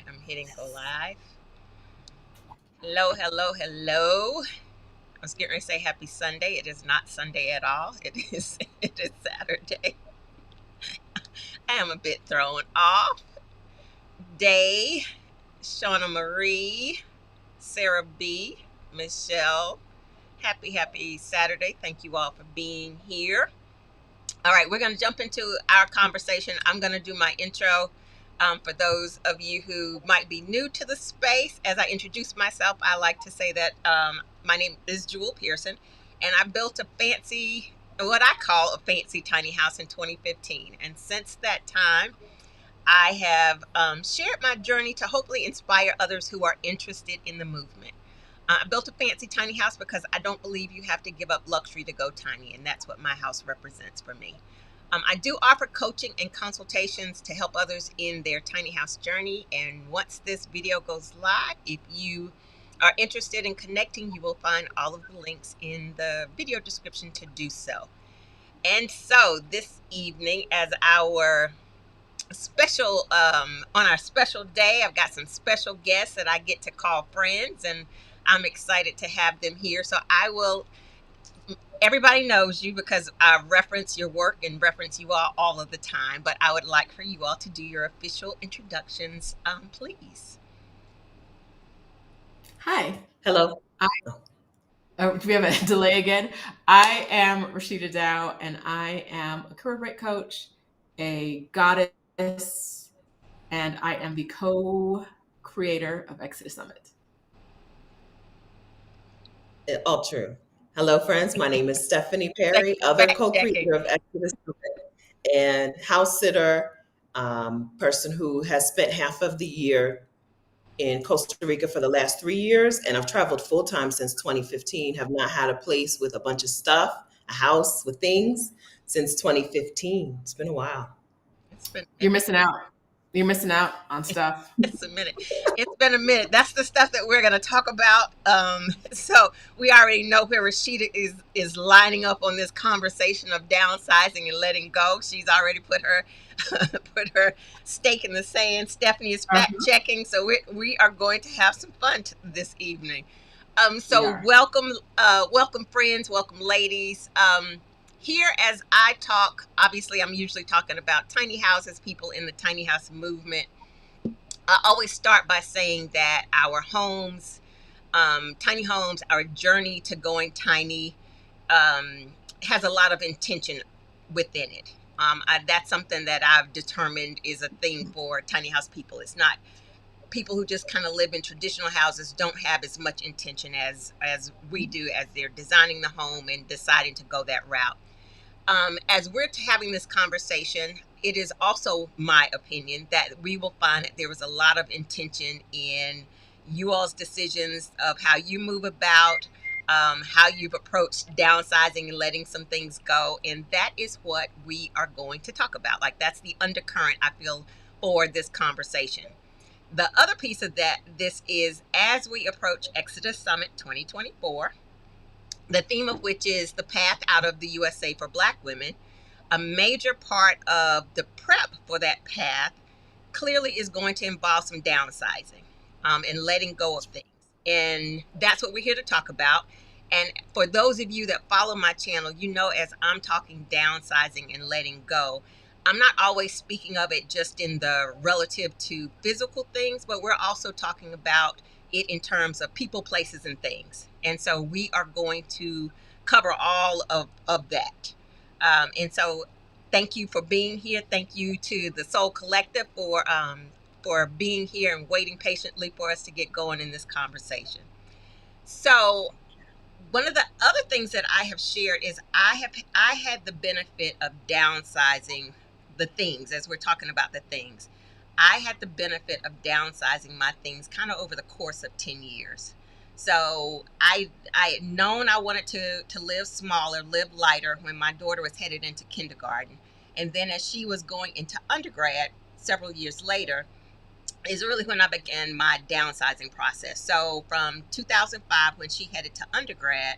right, I'm hitting go live. Hello, hello, hello. I was getting ready to say happy Sunday. It is not Sunday at all. It is Saturday. I am a bit thrown off. Day, Shauna Marie, Sarah B, Michelle. Happy Saturday. Thank you all for being here. All right, we're going to jump into our conversation. I'm going to do my intro. For those of you who might be new to the space, as I introduce myself, I like to say that my name is Jewel Pearson, and I built what I call a fancy tiny house in 2015. And since that time, I have shared my journey to hopefully inspire others who are interested in the movement. I built a fancy tiny house because I don't believe you have to give up luxury to go tiny, and that's what my house represents for me. I do offer coaching and consultations to help others in their tiny house journey. And once this video goes live, if you are interested in connecting, you will find all of the links in the video description to do so. And so this evening, as our special on our special day, I've got some special guests that I get to call friends, and I'm excited to have them here. So everybody knows you because I reference your work and reference you all of the time, but I would like for you all to do your official introductions, please. Hi. Hello. Do we have a delay again? I am Roshida Dowe, and I am a career break coach, a goddess, and I am the co-creator of ExodUS Summit. All true. Hello, friends. My name is Stephanie Thank Perry, you for other fact checking. co-creator of ExodUS Summit and house sitter, person who has spent half of the year in Costa Rica for the last 3 years. And I've traveled full time since 2015, have not had a place with a bunch of stuff, a house with things since 2015. It's been a while. It's been You're missing out. You're missing out on stuff. it's a minute. It's been a minute. That's the stuff that we're going to talk about. So we already know where Rashida is lining up on this conversation of downsizing and letting go. She's already put her put her stake in the sand. Stephanie is fact checking, so we are going to have some fun this evening. So welcome friends, welcome ladies. Here, as I talk, obviously I'm usually talking about tiny houses, people in the tiny house movement. I always start by saying that our homes, tiny homes, our journey to going tiny, has a lot of intention within it. That's something that I've determined is a thing for tiny house people. It's not people who just kind of live in traditional houses don't have as much intention as we do as they're designing the home and deciding to go that route. As we're having this conversation, it is also my opinion that we will find that there was a lot of intention in you all's decisions of how you move about, how you've approached downsizing and letting some things go. And that is what we are going to talk about. Like, that's the undercurrent, I feel, for this conversation. The other piece of that, this is as we approach ExodUS Summit 2024, the theme of which is the path out of the USA for Black women. A major part of the prep for that path clearly is going to involve some downsizing and letting go of things. And that's what we're here to talk about. And for those of you that follow my channel, you know, as I'm talking downsizing and letting go, I'm not always speaking of it just in the relative to physical things, but we're also talking about it in terms of people, places, and things. And so we are going to cover all of that. And so thank you for being here. Thank you to the Soul Collective for being here and waiting patiently for us to get going in this conversation. So one of the other things that I have shared is I had the benefit of downsizing the things, as we're talking about the things. I had the benefit of downsizing my things kind of over the course of 10 years. So I had known I wanted to live smaller, live lighter when my daughter was headed into kindergarten. And then as she was going into undergrad several years later, is really when I began my downsizing process. So from 2005, when she headed to undergrad,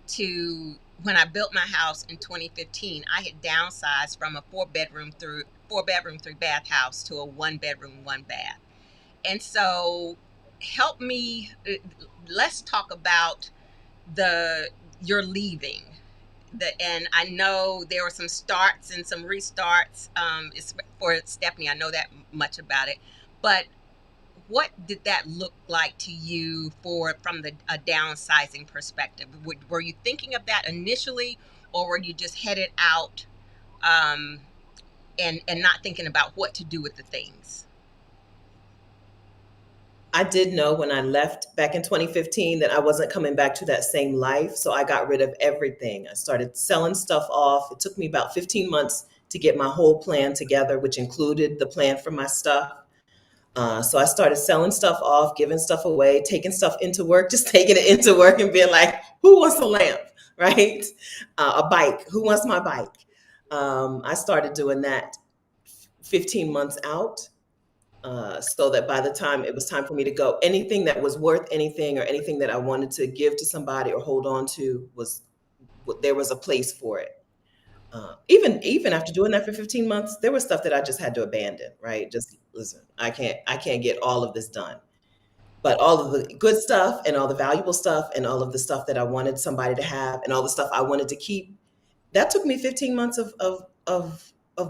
to when I built my house in 2015, I had downsized from a four bedroom, 3 bath house to a 1 bedroom, 1 bath. And so help me, let's talk about the your leaving. And I know there were some starts and some restarts. For Stephanie, I know that much about it. But what did that look like to you from a downsizing perspective? Were you thinking of that initially, or were you just headed out, um, and not thinking about what to do with the things? I did know when I left back in 2015 that I wasn't coming back to that same life. So I got rid of everything. I started selling stuff off. It took me about 15 months to get my whole plan together, which included the plan for my stuff. So I started selling stuff off, giving stuff away, taking stuff into work, just taking it into work and being like, who wants a lamp, right? A bike, who wants my bike? I started doing that 15 months out. So that by the time it was time for me to go, anything that was worth anything or anything that I wanted to give to somebody or hold on to there was a place for it. Even after doing that for 15 months, there was stuff that I just had to abandon, right? Just listen, I can't get all of this done. But all of the good stuff and all the valuable stuff and all of the stuff that I wanted somebody to have and all the stuff I wanted to keep, that took me 15 months of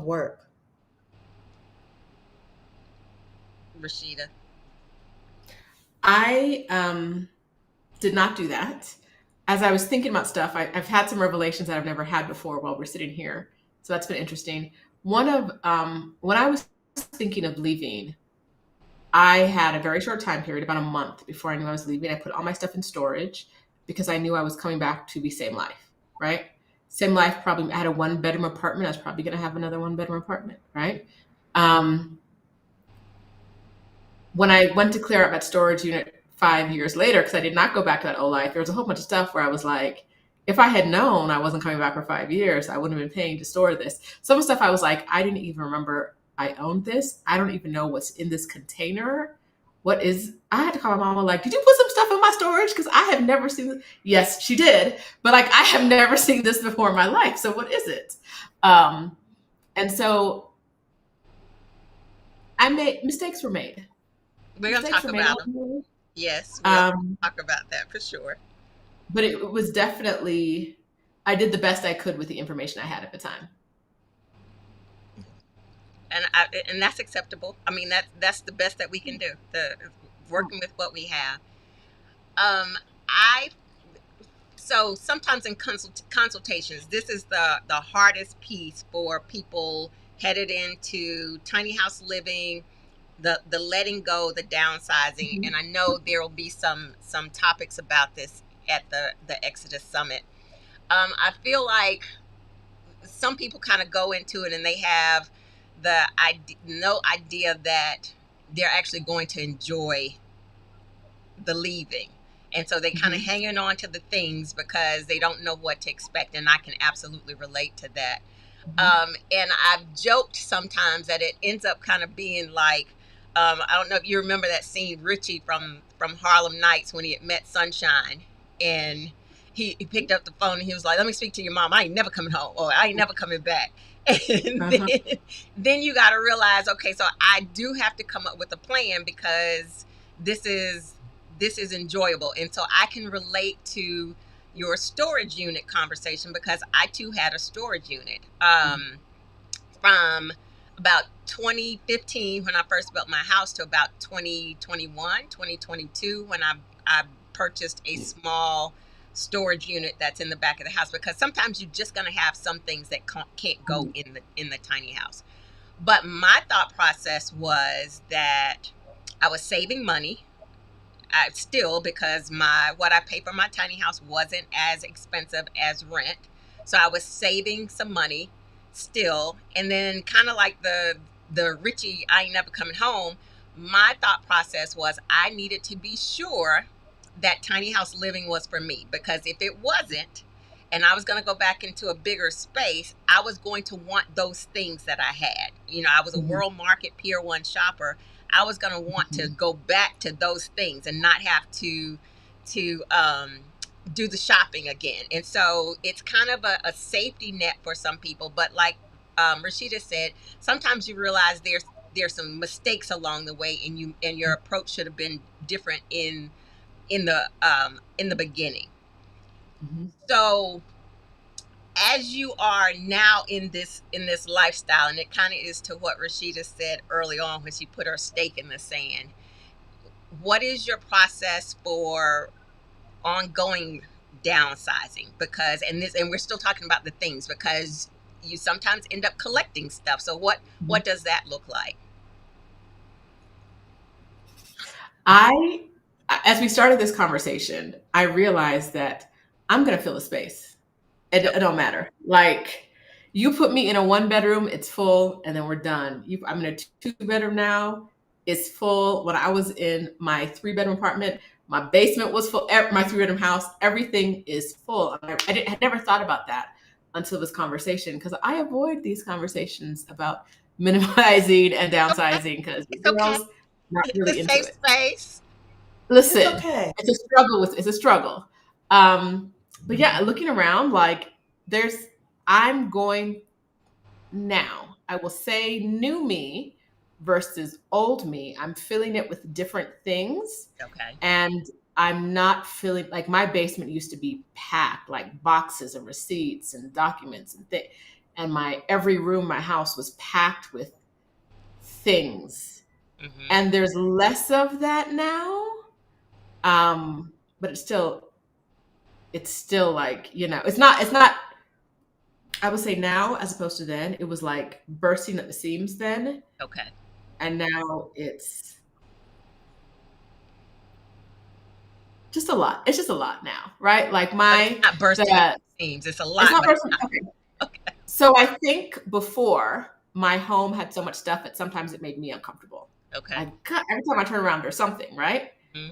work. Roshida. I did not do that. As I was thinking about stuff, I've had some revelations that I've never had before while we're sitting here. So that's been interesting. One of when I was thinking of leaving, I had a very short time period, about a month before I knew I was leaving. I put all my stuff in storage because I knew I was coming back to the same life, right? Same life, probably I had a 1-bedroom apartment. I was probably going to have another 1-bedroom apartment, right? When I went to clear out that storage unit 5 years later, because I did not go back to that old life, there was a whole bunch of stuff where I was like, if I had known I wasn't coming back for 5 years, I wouldn't have been paying to store this. Some of the stuff I was like, I didn't even remember I owned this. I don't even know what's in this container. I had to call my mama like, did you put some stuff in my storage? Because I have never seen this. Yes, she did. But like, I have never seen this before in my life. So what is it? And so mistakes were made. We're going to talk about them. Yes, we're going to talk about that for sure. But it was definitely, I did the best I could with the information I had at the time. And that's acceptable. I mean, that's the best that we can do. Working with what we have. So sometimes in consultations, this is the hardest piece for people headed into tiny house living, the letting go, the downsizing. Mhm. And I know there will be some topics about this at the ExodUS Summit. I feel like some people kind of go into it and they have no idea that they're actually going to enjoy the leaving. And so they kind of hanging on to the things because they don't know what to expect. And I can absolutely relate to that. And I've joked sometimes that it ends up kind of being like, I don't know if you remember that scene, Richie from Harlem Nights, when he had met Sunshine, and he picked up the phone and he was like, let me speak to your mom. I ain't never coming home, or I ain't never coming back. And then you got to realize, okay, so I do have to come up with a plan because this is enjoyable. And so I can relate to your storage unit conversation because I too had a storage unit from about 2015 when I first built my house to about 2022 when I purchased a small storage unit that's in the back of the house, because sometimes you're just going to have some things that can't go in the tiny house. But my thought process was that I was saving money. Because what I pay for my tiny house wasn't as expensive as rent. So I was saving some money still. And then kind of like the Richie, I ain't never coming home. My thought process was I needed to be sure that tiny house living was for me, because if it wasn't, and I was going to go back into a bigger space, I was going to want those things that I had. I was a World Market Pier 1 shopper. I was going to want to go back to those things and not have to do the shopping again. And so it's kind of a safety net for some people. But like Roshida said, sometimes you realize there's some mistakes along the way, and your approach should have been different in the beginning. Mhm. So as you are now in this lifestyle, and it kind of is to what Roshida said early on when she put her stake in the sand, what is your process for ongoing downsizing? Because and we're still talking about the things, because you sometimes end up collecting stuff. So what does that look like? As we started this conversation, I realized that I'm going to fill a space. It don't matter. Like, you put me in a 1-bedroom, it's full, and then we're done. I'm in a 2-bedroom now, it's full. When I was in my 3-bedroom apartment, my basement was full. My 3-bedroom house, everything is full. I had never thought about that until this conversation, because I avoid these conversations about minimizing and downsizing, because It's okay. girls not It's a really into safe it. space. It's Listen, okay. it's a struggle. But yeah, looking around, like, I'm going now. I will say new me versus old me. I'm filling it with different things, Okay. and I'm not feeling like my basement used to be packed, like boxes and receipts and documents and things. And every room, my house was packed with things. Mm-hmm. And there's less of that now. But it's still like, it's not, I would say now as opposed to then, it was like bursting at the seams then. Okay. And now it's just a lot. It's just a lot now, right? Like But it's not bursting at the seams. It's a it's lot, not but it's bursting. not. Okay. Okay. So I think before, my home had so much stuff that sometimes it made me uncomfortable. Okay. Like, God, every time I turn around, there's something, right? Mm-hmm.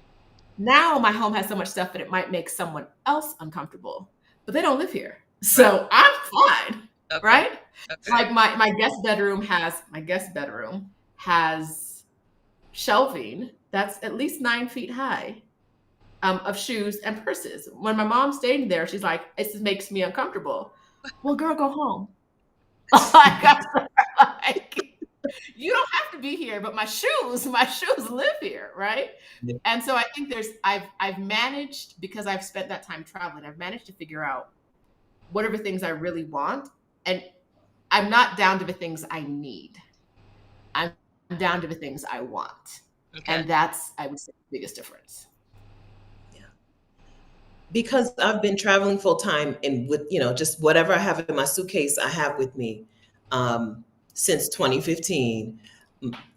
Now my home has so much stuff that it might make someone else uncomfortable, but they don't live here. So I'm fine, Okay. right? Okay. Like, my guest bedroom has shelving that's at least 9 feet high, of shoes and purses. When my mom stayed there, she's like, "This makes me uncomfortable." Well, girl, go home. Like, you don't have to be here, but my shoes live here, right? Yeah. And so I think I've managed, because I've spent that time traveling, I've managed to figure out whatever things I really want. And I'm not down to the things I need. I'm down to the things I want. Okay. And that's, I would say, the biggest difference. Because I've been traveling full time, and with just whatever I have in my suitcase, I have with me since 2015.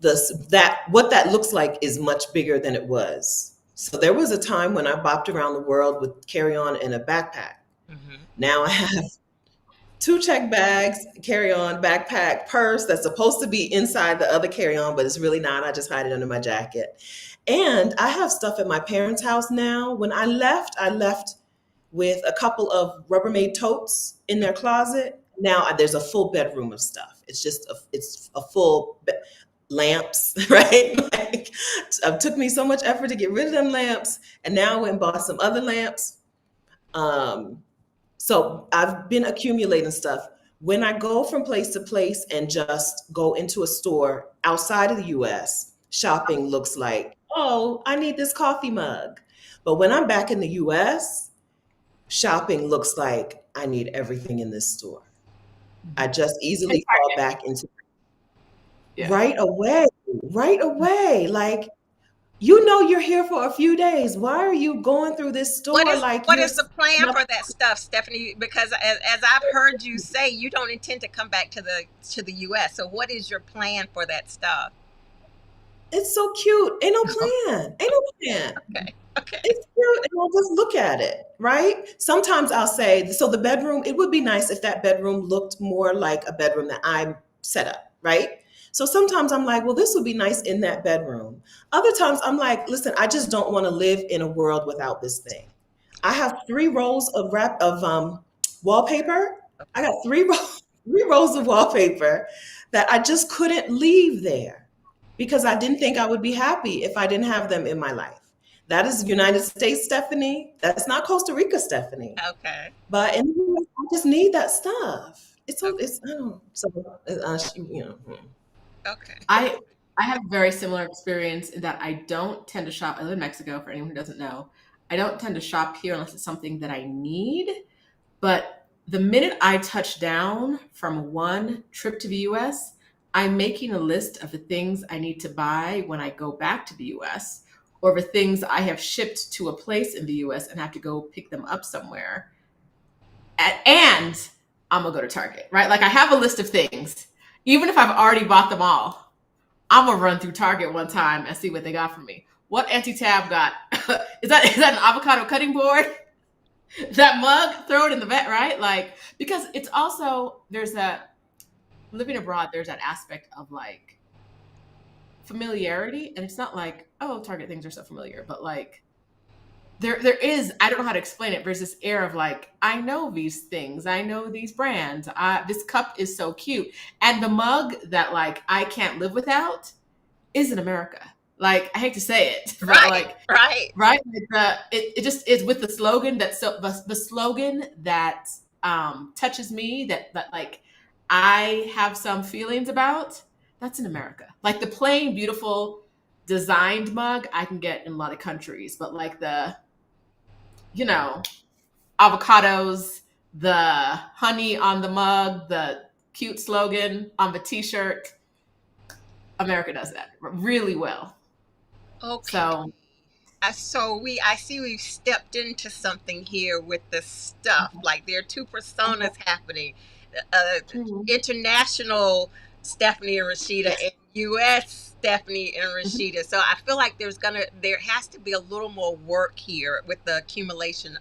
What that looks like is much bigger than it was. So there was a time when I bopped around the world with carry-on and a backpack. Mm-hmm. Now I have 2 check bags, carry-on, backpack, purse that's supposed to be inside the other carry-on, but it's really not. I just hide it under my jacket. And I have stuff at my parents' house now. When I left with a couple of Rubbermaid totes in their closet. Now there's a full bedroom of stuff. It's a full lamps, right? Like, it took me so much effort to get rid of them lamps, and now I went and bought some other lamps. So I've been accumulating stuff. When I go from place to place and just go into a store outside of the US, shopping looks like, oh, I need this coffee mug. But when I'm back in the US, shopping looks like, I need everything in this store. I just easily fall back into right away. Like, you're here for a few days. Why are you going through this store What is the plan for that stuff, Stephanie? Because as I've heard you say, you don't intend to come back to the US. So what is your plan for that stuff? It's so cute. Ain't no plan. Okay. Okay. It's cute, and I'll just look at it, right? Sometimes I'll say, so the bedroom, it would be nice if that bedroom looked more like a bedroom that I'm set up, right? So sometimes I'm like, well, this would be nice in that bedroom. Other times I'm like, listen, I just don't want to live in a world without this thing. I have 3 rolls of wallpaper. I got 3 rolls of wallpaper that I just couldn't leave there because I didn't think I would be happy if I didn't have them in my life. That is United States Stephanie. That's not Costa Rica Stephanie. Okay. But in the US, I just need that stuff. Okay. I don't. So Okay. I have a very similar experience in that I don't tend to shop. I live in Mexico, for anyone who doesn't know. I don't tend to shop here unless it's something that I need. But the minute I touch down from one trip to the US, I'm making a list of the things I need to buy when I go back to the US, or the things I have shipped to a place in the US and have to go pick them up somewhere. And I'm gonna go to Target, right? Like I have a list of things. Even if I've already bought them all, I'm gonna run through Target one time and see what they got for me. What Auntie Tab got? Is that an avocado cutting board? That mug? Throw it in the vet, right? Like because it's also there's that living abroad. There's that aspect of like familiarity, and it's not like oh Target things are so familiar, but like there is I don't know how to explain it. There's this air of like I know these things, I know these brands. This cup is so cute, and the mug that like I can't live without is in America. Like I hate to say it, but Right, like right. right, it just is with the slogan that so the slogan that touches me that like I have some feelings about. That's in America. Like the plain beautiful designed mug I can get in a lot of countries, but like the you know avocados, the honey on the mug, the cute slogan on the t-shirt. America does that really well. Okay. So, I see we've stepped into something here with the stuff. Like there are two personas happening. Uh, mhm, International Stephanie and Rashida yes. and US Stephanie and Mhm, Rashida. So I feel like there has to be a little more work here with the accumulation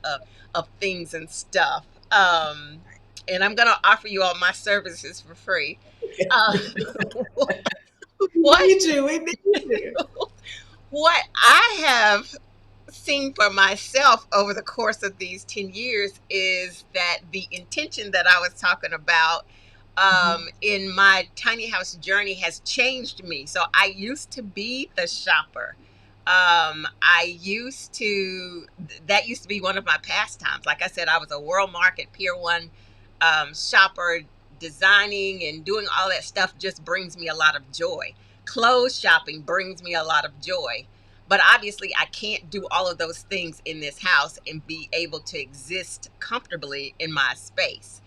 of things and stuff. And I'm gonna offer you all my services for free. Uh, We what need you. We need you. what I have seen for myself over the course of these 10 years is that the intention that I was talking about mhm, in my tiny house journey has changed me. So I used to be the shopper. That used to be one of my pastimes. Like I said, I was a World Market Pier 1 shopper. Designing and doing all that stuff just brings me a lot of joy. Clothes shopping brings me a lot of joy, but obviously I can't do all of those things in this house and be able to exist comfortably in my space.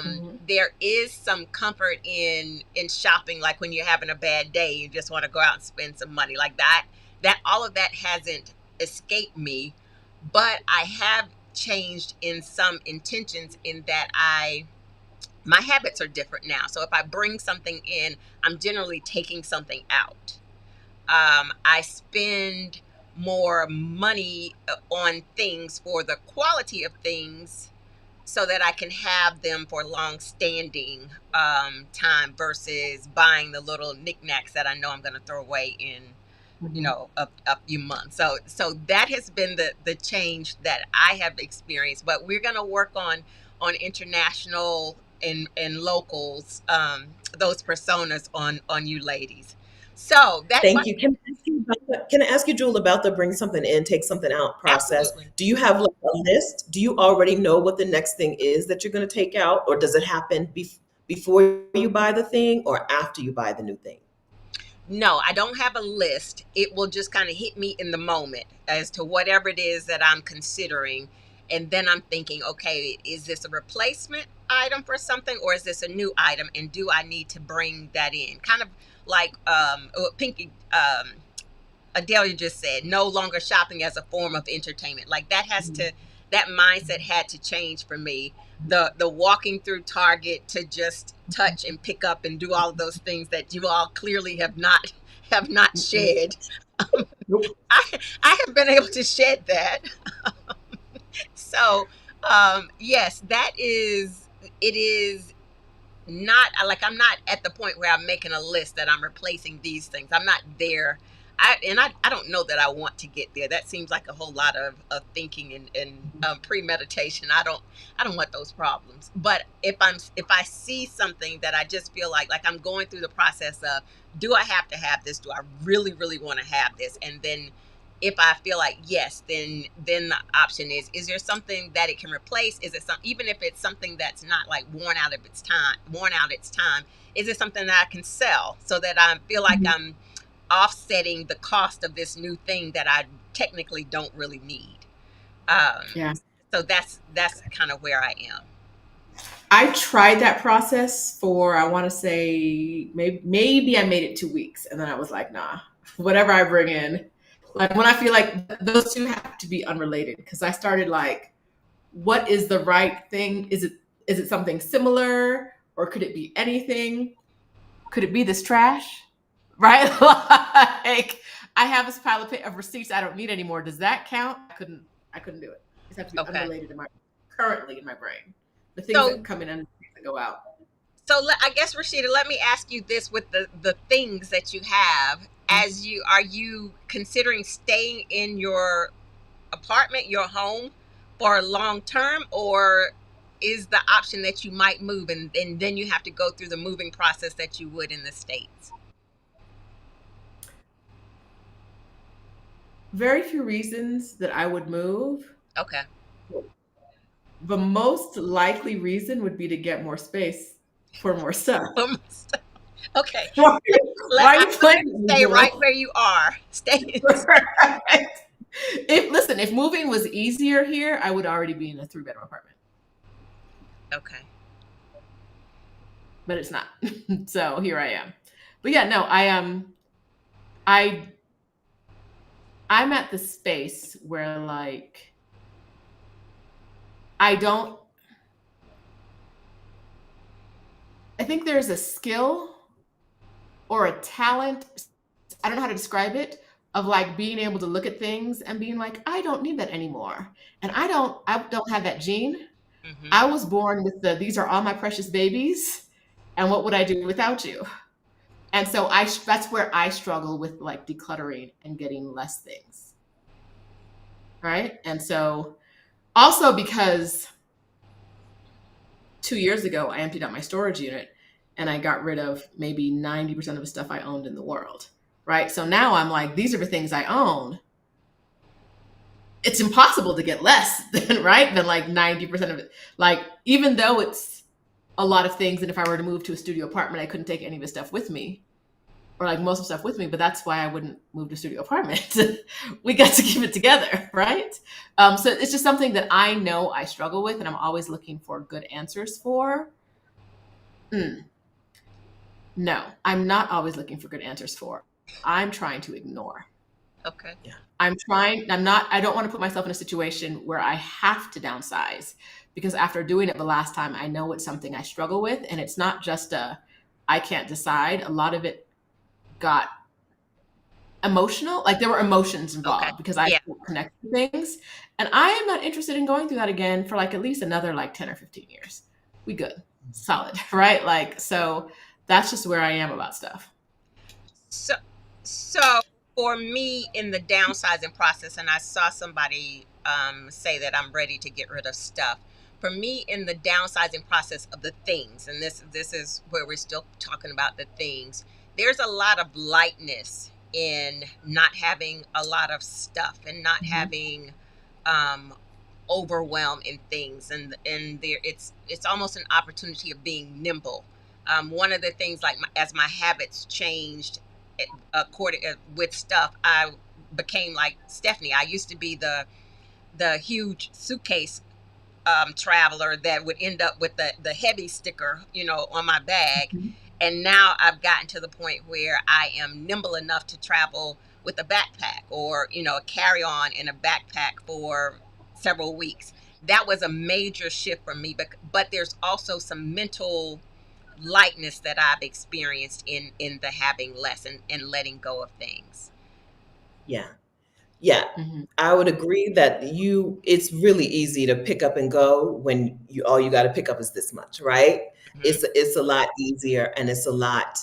mhm, There is some comfort in shopping, like when you're having a bad day, you just want to go out and spend some money like that. That all of that hasn't escaped me, but I have changed in some intentions in that I my habits are different now. So if I bring something in, I'm generally taking something out. I spend more money on things for the quality of things so that I can have them for long standing time versus buying the little knickknacks that I know I'm going to throw away in mhm. a few months. So that has been the change that I have experienced, but we're going to work on international and locals, those personas on you ladies. So that's why. Thank you. Can I ask you, Jewel, about the bring something in, take something out process? Absolutely. Do you have like a list? Do you already know what the next thing is that you're going to take out, or does it happen before you buy the thing or after you buy the new thing? No, I don't have a list. It will just kind of hit me in the moment as to whatever it is that I'm considering. And then I'm thinking, okay, is this a replacement item for something or is this a new item? And do I need to bring that in? Kind of like what Pinky Adelia just said, no longer shopping as a form of entertainment. Like Mhm. that mindset had to change for me. The walking through Target to just touch and pick up and do all of those things that you all clearly have not Mm-mm. shed. Nope. I I have been able to shed that. So yes, that is it is not like I'm not at the point where I'm making a list that I'm replacing these things. I'm not there. I don't know that I want to get there. That seems like a whole lot of thinking and premeditation. I don't want those problems. But if I see something that I just feel like I'm going through the process of, do I have to have this? Do I really want to have this? And then if I feel like yes, then the option is there something that it can replace? Is it some, even if it's something that's not like worn out its time, is it something that I can sell so that I feel like Mhm. offsetting the cost of this new thing that I technically don't really need. Um, Yeah. so that's kind of where I am. I tried that process for, I want to say, maybe I made it 2 weeks. And then I was like, nah, whatever I bring in. Like when I feel like those two have to be unrelated, because I started like, what is the right thing? Is it something similar, or could it be anything? Could it be this trash? Right? Like I have this pile of receipts I don't need anymore. Does that count? I couldn't do it. It has to be Okay. unrelated currently in my brain. The things that come in and that go out. So I guess, Roshida, let me ask you this: with the things that you have, are you considering staying in your apartment, your home, for long term, or is the option that you might move and then you have to go through the moving process that you would in the States? Very few reasons that I would move. Okay. The most likely reason would be to get more space for more stuff. Okay. Why are you playing? Stay right where you are. Stay. Right. If moving was easier here, I would already be in a 3-bedroom apartment. Okay. But it's not. So here I am. But yeah, no, I'm at the space where like I think there's a skill or a talent, I don't know how to describe it, of like being able to look at things and being like, I don't need that anymore. And I don't have that gene. Mm-hmm. I was born with these are all my precious babies, and what would I do without you? And so that's where I struggle with like decluttering and getting less things. Right? And so also because 2 years ago, I emptied out my storage unit and I got rid of maybe 90% of the stuff I owned in the world. Right? So now I'm like, these are the things I own. It's impossible to get less than, right? Than like 90% of it. Like, even though it's a lot of things, and if I were to move to a studio apartment, I couldn't take any of the stuff with me, or like most of the stuff with me, but that's why I wouldn't move to a studio apartment. We got to keep it together, right? So it's just something that I know I struggle with, and I'm always looking for good answers for. No, I'm not always looking for good answers for. I'm trying to ignore. Okay. Yeah. I don't want to put myself in a situation where I have to downsize, because after doing it the last time, I know it's something I struggle with. And it's not just I can't decide. A lot of it got emotional. Like there were emotions involved because I connect to things. And I am not interested in going through that again for like at least another like 10 or 15 years. We good. Solid. Right? Like, so that's just where I am about stuff. So for me in the downsizing process, and I saw somebody say that I'm ready to get rid of stuff. For me in the downsizing process of the things, and this is where we're still talking about the things, there's a lot of lightness in not having a lot of stuff and not having overwhelm in things, and there it's almost an opportunity of being nimble. One of the things, like as my habits changed according with stuff, I became like Stephanie. I used to be the huge suitcase traveler that would end up with the heavy sticker, on my bag. Mm-hmm. And now I've gotten to the point where I am nimble enough to travel with a backpack, or a carry-on in a backpack for several weeks. That was a major shift for me, but there's also some mental lightness that I've experienced in the having less and letting go of things. Yeah. Mm-hmm. I would agree that it's really easy to pick up and go when all you got to pick up is this much, right? Mm-hmm. It's a lot easier, and it's a lot,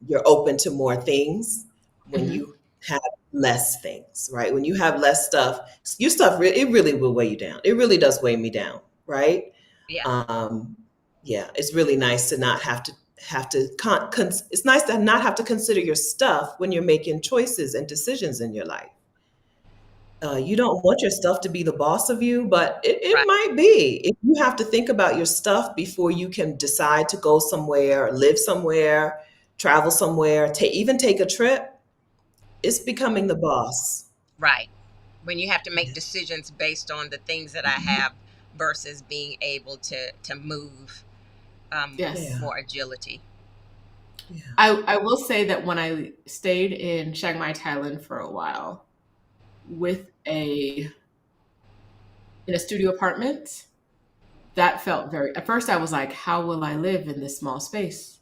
you're open to more things when you have less things, right? When you have less stuff, your stuff, it really will weigh you down. It really does weigh me down, right? Yeah. Yeah, it's really nice to not have to it's nice to not have to consider your stuff when you're making choices and decisions in your life. You don't want your stuff to be the boss of you, but it right. might be. If you have to think about your stuff before you can decide to go somewhere, live somewhere, travel somewhere, even take a trip, It's becoming the boss. Right. When you have to make decisions based on the things that I have versus being able to move with Yes. Yeah. more agility. Yeah. I will say that when I stayed in Chiang Mai, Thailand for a while with in a studio apartment, that felt very, at first I was like, how will I live in this small space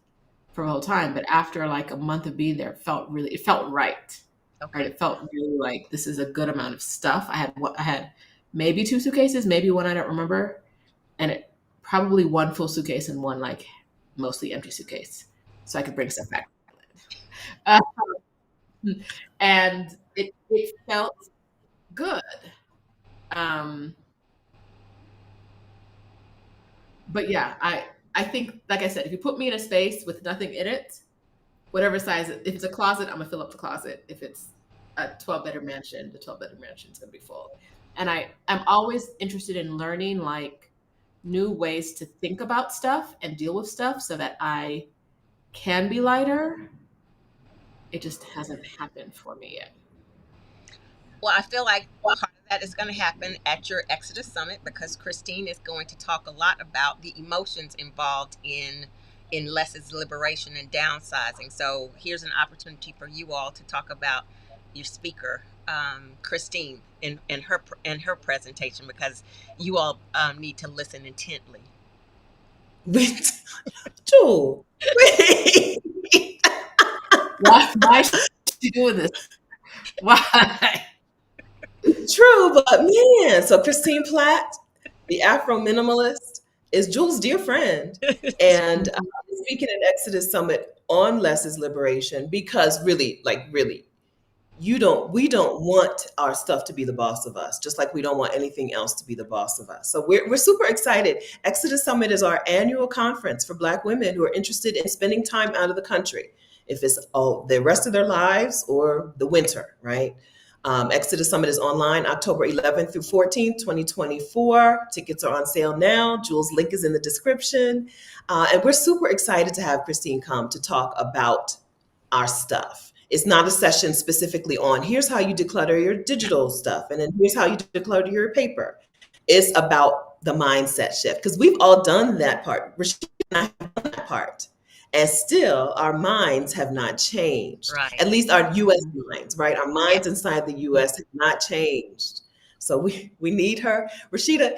for a whole time? But after like a month of being there, it felt right. Right. Okay. It felt really like this is a good amount of stuff. I had maybe 2 suitcases, maybe one I don't remember, and probably one full suitcase and one like mostly empty suitcase, so I could bring stuff back. Uh, and it felt good. Um, but yeah, I think, like I said, if you put me in a space with nothing in it, whatever size, if it's a closet, I'm gonna fill up the closet. If it's a 12-bedroom mansion, the 12-bedroom mansion is gonna be full. And I'm always interested in learning like new ways to think about stuff and deal with stuff so that I can be lighter. It just hasn't happened for me yet. Well, I feel like part of that is going to happen at your Exodus Summit because Christine is going to talk a lot about the emotions involved in lessons liberation and downsizing. So here's an opportunity for you all to talk about your speaker, Christine, in her presentation because you all need to listen intently. Wait, Jewel, wait. Why is she doing this? Why? True, but man, so Christine Platt, the Afro minimalist, is Jules' dear friend, and speaking at Exodus Summit on lessons liberation because really, like really, we don't want our stuff to be the boss of us, just like we don't want anything else to be the boss of us. So we're super excited. Exodus Summit is our annual conference for Black women who are interested in spending time out of the country, if it's the rest of their lives or the winter, right? Exodus Summit is online October 11th through 14th, 2024. Tickets are on sale now. Jules' link is in the description. And we're super excited to have Christine come to talk about our stuff. It's not a session specifically on here's how you declutter your digital stuff, and then here's how you declutter your paper. It's about the mindset shift because we've all done that part. Rashida and I have done that part. And still, our minds have not changed. Right. At least our U.S. minds, right? Our minds Yeah. inside the U.S. have not changed. So we need her. Roshida,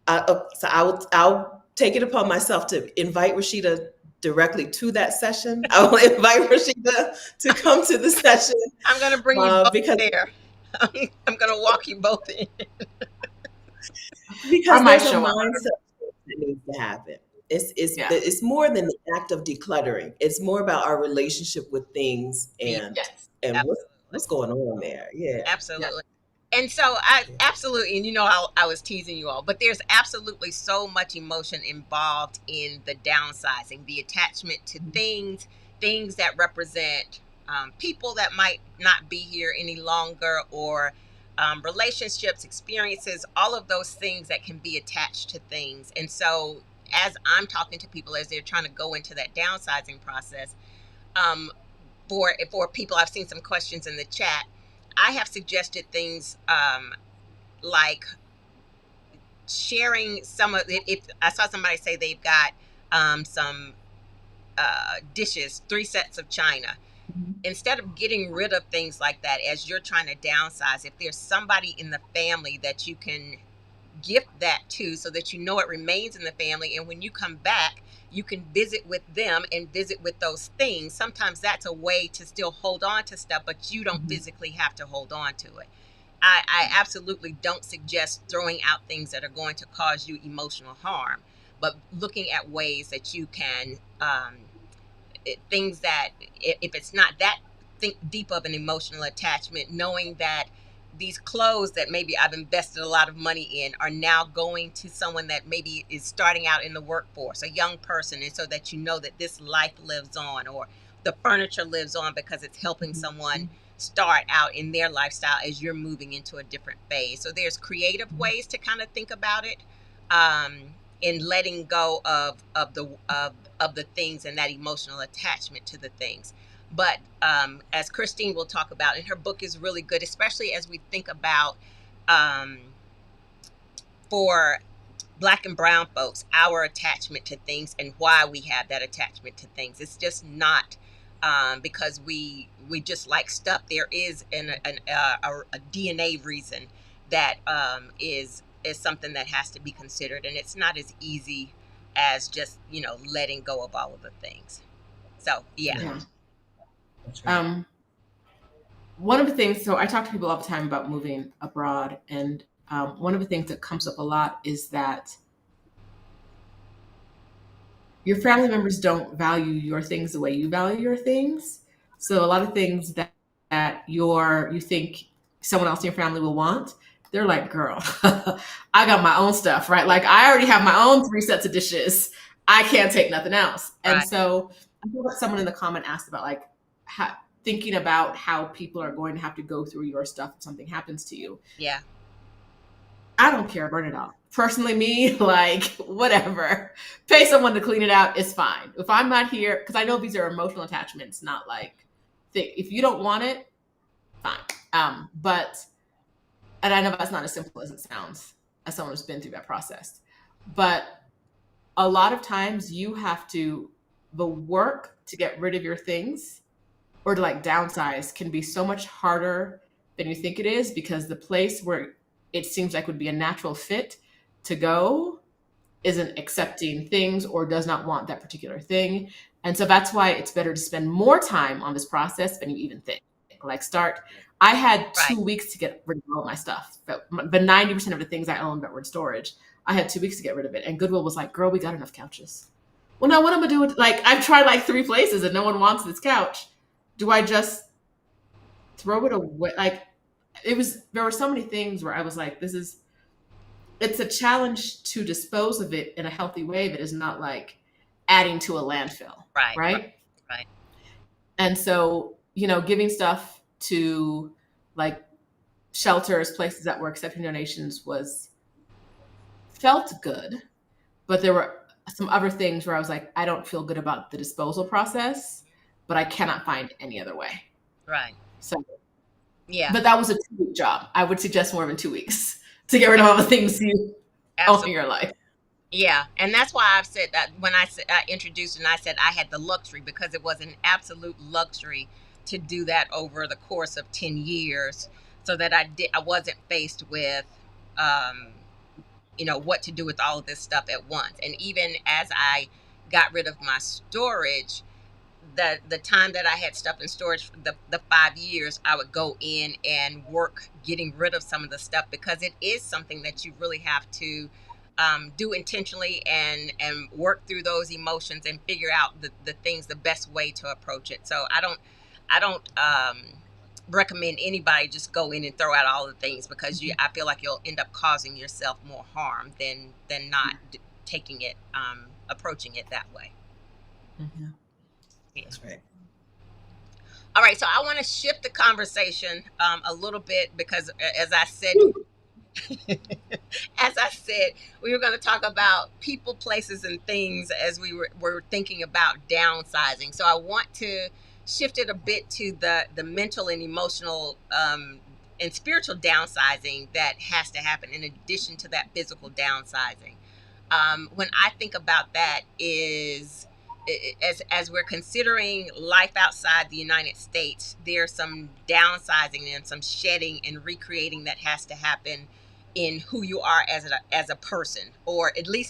so I'll take it upon myself to invite Roshida directly to that session. I will invite Roshida to come to the session I'm going to bring you both because there. I'm going to walk you both in. I might there's a show up. mindset that needs to happen. Yeah. It's more than the act of decluttering. It's more about our relationship with things and Yes. what's going on there. Yeah. Absolutely. And so I absolutely, and I was teasing you all, but there's absolutely so much emotion involved in the downsizing, the attachment to things that represent people that might not be here any longer, or relationships, experiences, all of those things that can be attached to things. And so as I'm talking to people as they're trying to go into that downsizing process, for people, I've seen some questions in the chat. I have suggested things like sharing some of it. If I saw somebody say they've got some dishes, 3 sets of china, instead of getting rid of things like that as you're trying to downsize, if there's somebody in the family that you can gift that to so that it remains in the family, and when you come back you can visit with them and visit with those things. Sometimes that's a way to still hold on to stuff, but you don't physically have to hold on to it. I absolutely don't suggest throwing out things that are going to cause you emotional harm, but looking at ways that you can things that, if it's not that deep of an emotional attachment, knowing that these clothes that maybe I've invested a lot of money in are now going to someone that maybe is starting out in the workforce, a young person, and so that that this life lives on, or the furniture lives on because it's helping someone start out in their lifestyle as you're moving into a different phase. So there's creative ways to kind of think about it, in letting go of the things and that emotional attachment to the things. But as Christine will talk about, and her book is really good, especially as we think about um, for Black and brown folks, our attachment to things and why we have that attachment to things. It's just not because we just like stuff. There is a DNA reason that is something that has to be considered, and it's not as easy as just letting go of all of the things. So yeah. No, Yeah. that's right. One of the things, so I talk to people all the time about moving abroad, and one of the things that comes up a lot is that your family members don't value your things the way you value your things. So a lot of things that you think someone else in your family will want, they're like, girl, I got my own stuff, right? Like I already have my own 3 sets of dishes. I can't take nothing else. And Right. so I feel like someone in the comment asked about like thinking about how people are going to have to go through your stuff if something happens to you. Yeah. I don't care, burn it off. Personally, me, like, whatever. Pay someone to clean it out is fine. If I'm not here, because I know these are emotional attachments, not like, if you don't want it, fine. And I know that's not as simple as it sounds, as someone who's been through that process. But a lot of times you have to, the work to get rid of your things or to like downsize can be so much harder than you think it is, because the place where it seems like would be a natural fit to go isn't accepting things or does not want that particular thing. And so that's why it's better to spend more time on this process than you even think. Like I had Right. 2 weeks to get rid of all my stuff, but 90% of the things I owned that were in storage, I had 2 weeks to get rid of it. And Goodwill was like, girl, we got enough couches. Well, now what am I gonna do with, like, I've tried like 3 places and no one wants this couch. Do I just throw it away? Like, there were so many things where I was like, it's a challenge to dispose of it in a healthy way that is not like adding to a landfill. Right. Right. Right. And so, giving stuff to like shelters, places that were accepting donations felt good. But there were some other things where I was like, I don't feel good about the disposal process, but I cannot find any other way. Right. So, Yeah. but that was a 2-week job. I would suggest more than 2 weeks to get rid of all the things you own Absolutely. in your life. Yeah, and that's why I've said that when I introduced and I said I had the luxury, because it was an absolute luxury to do that over the course of 10 years, so that I wasn't faced with what to do with all of this stuff at once. And even as I got rid of my storage, the time that I had stuff in storage for the 5 years, I would go in and work getting rid of some of the stuff, because it is something that you really have to do intentionally and work through those emotions and figure out the things, the best way to approach it. So I don't recommend anybody just go in and throw out all the things, because I feel like you'll end up causing yourself more harm than not taking it, approaching it that way. Mm-hmm. Yeah. That's right. All right, so I want to shift the conversation a little bit, because as I said, we were going to talk about people, places, and things as we were thinking about downsizing. So I want to shift it a bit to the mental and emotional and spiritual downsizing that has to happen in addition to that physical downsizing. When I think about that, is as we're considering life outside the United States, there's some downsizing and some shedding and recreating that has to happen in who you are as a person, or at least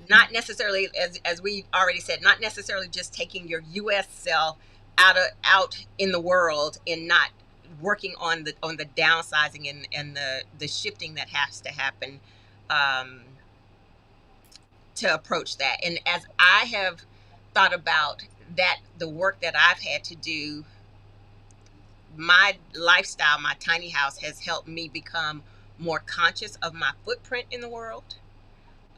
not necessarily, as we already said, not necessarily just taking your U.S. self out in the world and not working on the downsizing and the shifting that has to happen to approach that. And as I have thought about that, the work that I've had to do, my lifestyle, my tiny house has helped me become more conscious of my footprint in the world,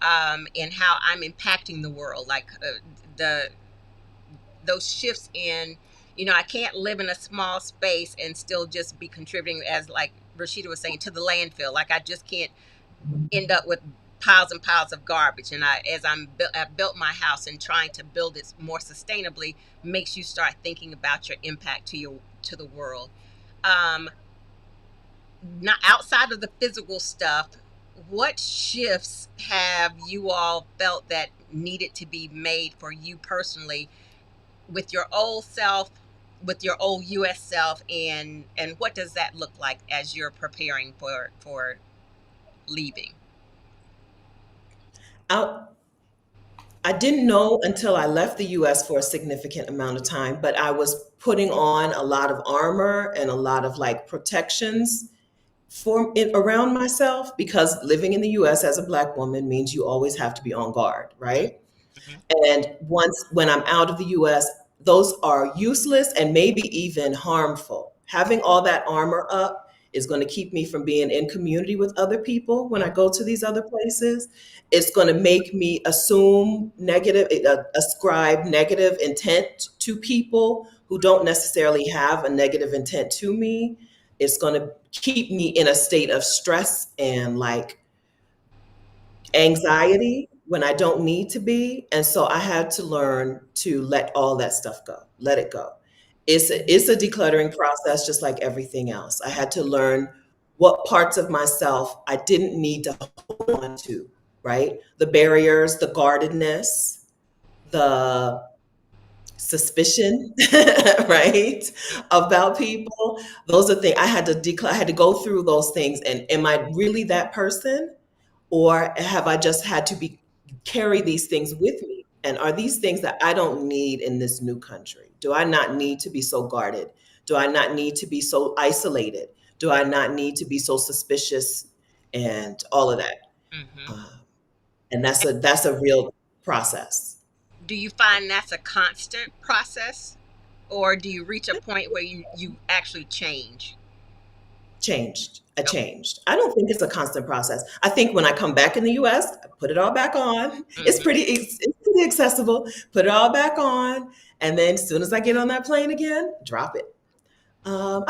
and how I'm impacting the world. Like those shifts in, I can't live in a small space and still just be contributing, as like Roshida was saying, to the landfill. Like I just can't end up with piles and piles of garbage. And I've built my house, and trying to build it more sustainably makes you start thinking about your impact to the world. Um, Not outside of the physical stuff, what shifts have you all felt that needed to be made for you personally with your old self, with your old US self, and what does that look like as you're preparing for leaving? I, I didn't know until I left the US for a significant amount of time, but I was putting on a lot of armor and a lot of like protections for it around myself, because living in the US as a Black woman means you always have to be on guard, right? Mm-hmm. And once when I'm out of the US, those are useless and maybe even harmful. Having all that armor up is going to keep me from being in community with other people when I go to these other places. It's going to make me ascribe negative intent to people who don't necessarily have a negative intent to me. It's going to keep me in a state of stress and like anxiety when I don't need to be. And so I had to learn to let all that stuff go, let it go. It's a decluttering process, just like everything else. I had to learn what parts of myself I didn't need to hold on to, right? The barriers, the guardedness, the suspicion, right? About people. Those are things I had to I had to go through those things. And am I really that person? Or have I just had to be carry these things with me? And are these things that I don't need in this new country? Do I not need to be so guarded? Do I not need to be so isolated? Do I not need to be so suspicious and all of that? Mm-hmm. Uh, and that's a real process. Do you find that's a constant process, or do you reach a point where you actually change? Changed. I Okay. changed. I don't think it's a constant process. I think when I come back in the US, I put it all back on. Mm-hmm. It's pretty accessible. Put it all back on, and then as soon as I get on that plane again, drop it. I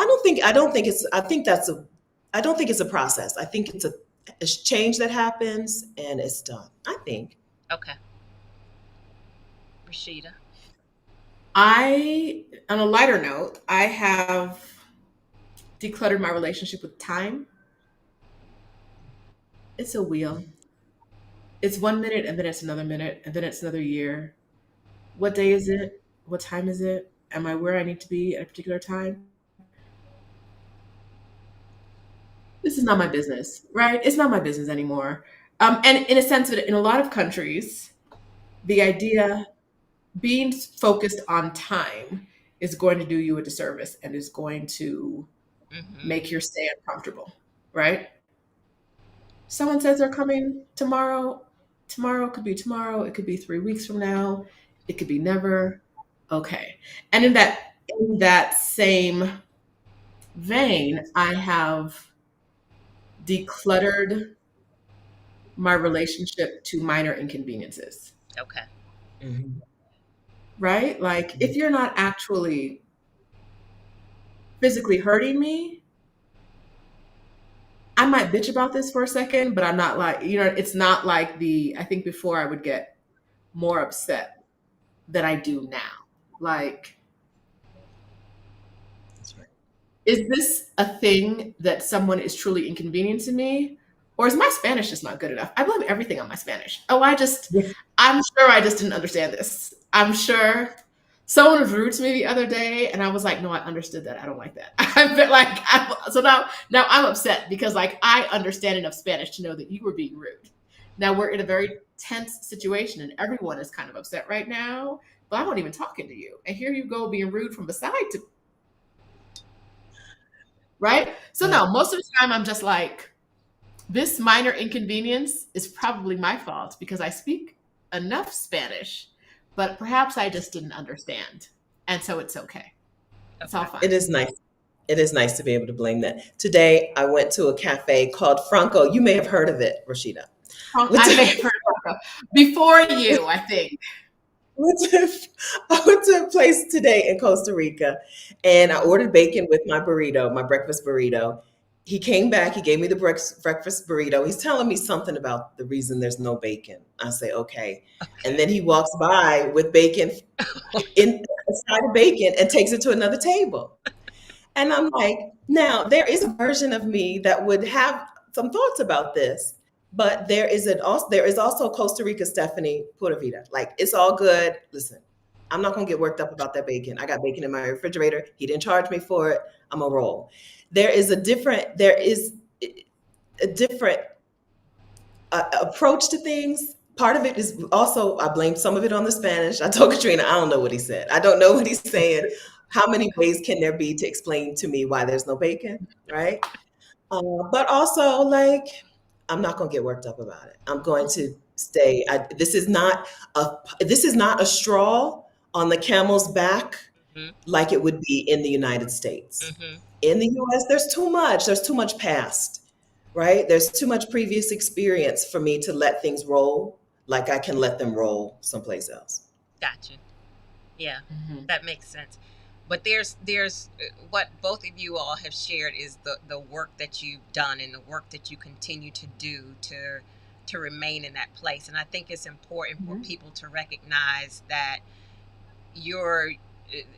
don't think it's. I think that's a. I don't think it's a process. I think it's a change that happens and it's done. I think. Okay. Rashida. On a lighter note, I have decluttered my relationship with time. It's a wheel. It's 1 minute and then it's another minute and then it's another year. What day is it? What time is it? Am I where I need to be at a particular time? This is not my business, right? It's not my business anymore. And in a sense, that in a lot of countries, the idea being focused on time is going to do you a disservice and is going to Mm-hmm. make your stay uncomfortable, right? Someone says they're coming tomorrow. Tomorrow could be tomorrow. It could be 3 weeks from now. It could be never. Okay. And in that same vein, I have decluttered my relationship to minor inconveniences, Okay. Mhm. right? Like if you're not actually physically hurting me, I might bitch about this for a second, but I'm not like, it's not like I think before I would get more upset than I do now. Like, That's right. is this a thing that someone is truly inconveniencing me? Or is my Spanish just not good enough? I blame everything on my Spanish. I'm sure I just didn't understand this. I'm sure someone was rude to me the other day, and I was like, no, I understood that. I don't like that. I felt like, so now I'm upset because like I understand enough Spanish to know that you were being rude. Now we're in a very tense situation, and everyone is kind of upset right now, but I'm not even talking to you. And here you go being rude from beside to right? So Uh, no, most of the time I'm just like, this minor inconvenience is probably my fault because I speak enough Spanish, but perhaps I just didn't understand. And so it's okay. It's all Okay. it fine. is nice. It is nice to be able to blame that. Today, I went to a cafe called Franco. You may have heard of it, Rashida. Went I may to, have heard of it before you, I think. went to, I went to a place today in Costa Rica, and I ordered bacon with my burrito, my breakfast burrito. he came back, he gave me the breakfast burrito. He's telling me something about the reason there's no bacon. I say, okay. And then he walks by with bacon in a side of bacon and takes it to another table. And I'm like, now there is a version of me that would have some thoughts about this, but there is also Costa Rica Stephanie Pura Vida. Like, it's all good. Listen, I'm not gonna get worked up about that bacon. I got bacon in my refrigerator. He didn't charge me for it. I'm a roll. There is a different approach to things. Part of it is also, I blame some of it on the Spanish. I told Katrina, I don't know what he said. I don't know what he's saying. How many ways can there be to explain to me why there's no bacon, right? But also, like, I'm not going to get worked up about it. I'm going to stay. This is not a straw on the camel's back Mhm. like it would be in the United States. Mhm. In the US, there's too much. There's too much past, right? There's too much previous experience for me to let things roll like I can let them roll someplace else. Gotcha. Yeah, Mhm. that makes sense. But there's what both of you all have shared is the work that you've done and the work that you continue to do to remain in that place. And I think it's important for Mhm. people to recognize that you're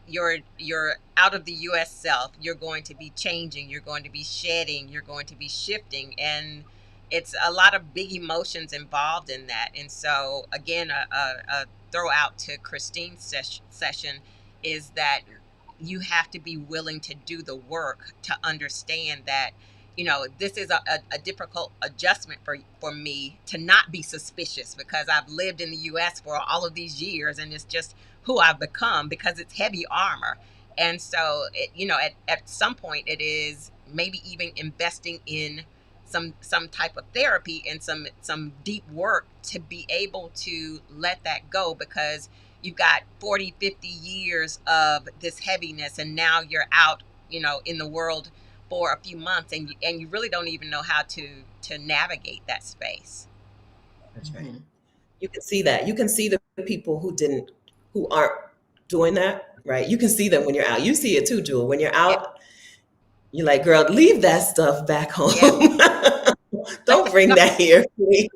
you're out of the US self. You're going to be changing, you're going to be shedding, you're going to be shifting, and it's a lot of big emotions involved in that. And so again, a throw out to Christine's session is that you have to be willing to do the work to understand that this is a difficult adjustment for me to not be suspicious, because I've lived in the US for all of these years, and it's just who I've become because it's heavy armor. And so at some point it is maybe even investing in some type of therapy and some deep work to be able to let that go, because you've got 40-50 years of this heaviness, and now you're out in the world for a few months, and you really don't even know how to navigate that space. That's right. Mhm. You can see that. You can see the people who aren't doing that, right? You can see them when you're out. You see it too, Jewel. When you're Yeah, out, you're like, girl, leave that stuff back yeah. home. Like Don't bring that here, please.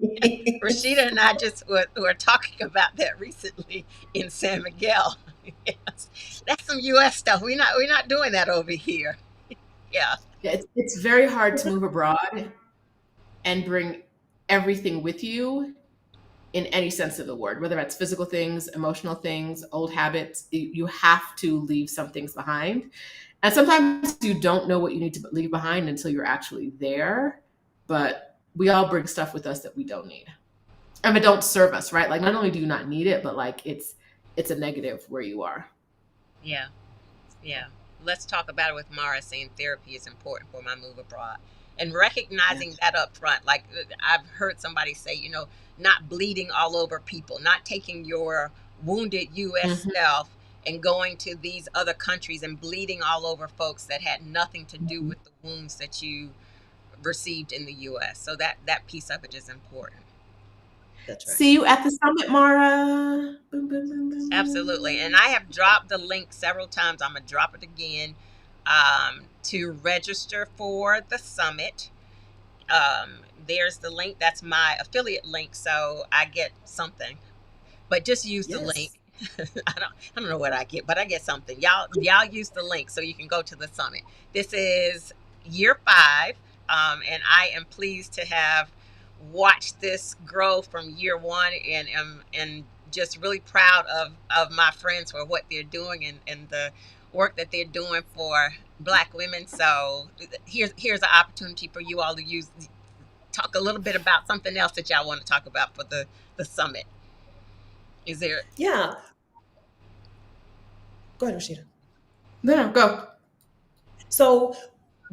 Rashida and I just were talking about that recently in San Miguel. Yes. That's some US stuff. We're not doing that over here. Yeah. Yeah, it's very hard to move abroad and bring everything with you in any sense of the word, whether that's physical things, emotional things, old habits. You have to leave some things behind. And sometimes you don't know what you need to leave behind until you're actually there. But we all bring stuff with us that we don't need. And it don't serve us, right? Like, not only do you not need it, but like it's a negative where you are. Yeah. Yeah. Let's talk about it with Mara saying therapy is important for my move abroad. And recognizing Yes. that up front. Like I've heard somebody say, not bleeding all over people, not taking your wounded US Mhm. self and going to these other countries and bleeding all over folks that had nothing to do Mhm. with the wounds that you received in the US. So that piece of it is important. That's right. See you at the summit, Mara. Boom, boom, boom, Absolutely. And boom. I have dropped the link several times. I'm going to drop it again to register for the summit. There's the link. That's my affiliate link. So I get something, but just use the link. Yes. I don't know what I get, but I get something. Y'all use the link so you can go to the summit. This is year 5, and I am pleased to have watched this grow from year 1, and just really proud of my friends for what they're doing, and the work that they're doing for Black women. So here's an opportunity for you all to talk a little bit about something else that y'all want to talk about for the summit. Is there? Yeah. Go ahead, Rashida. No, go. So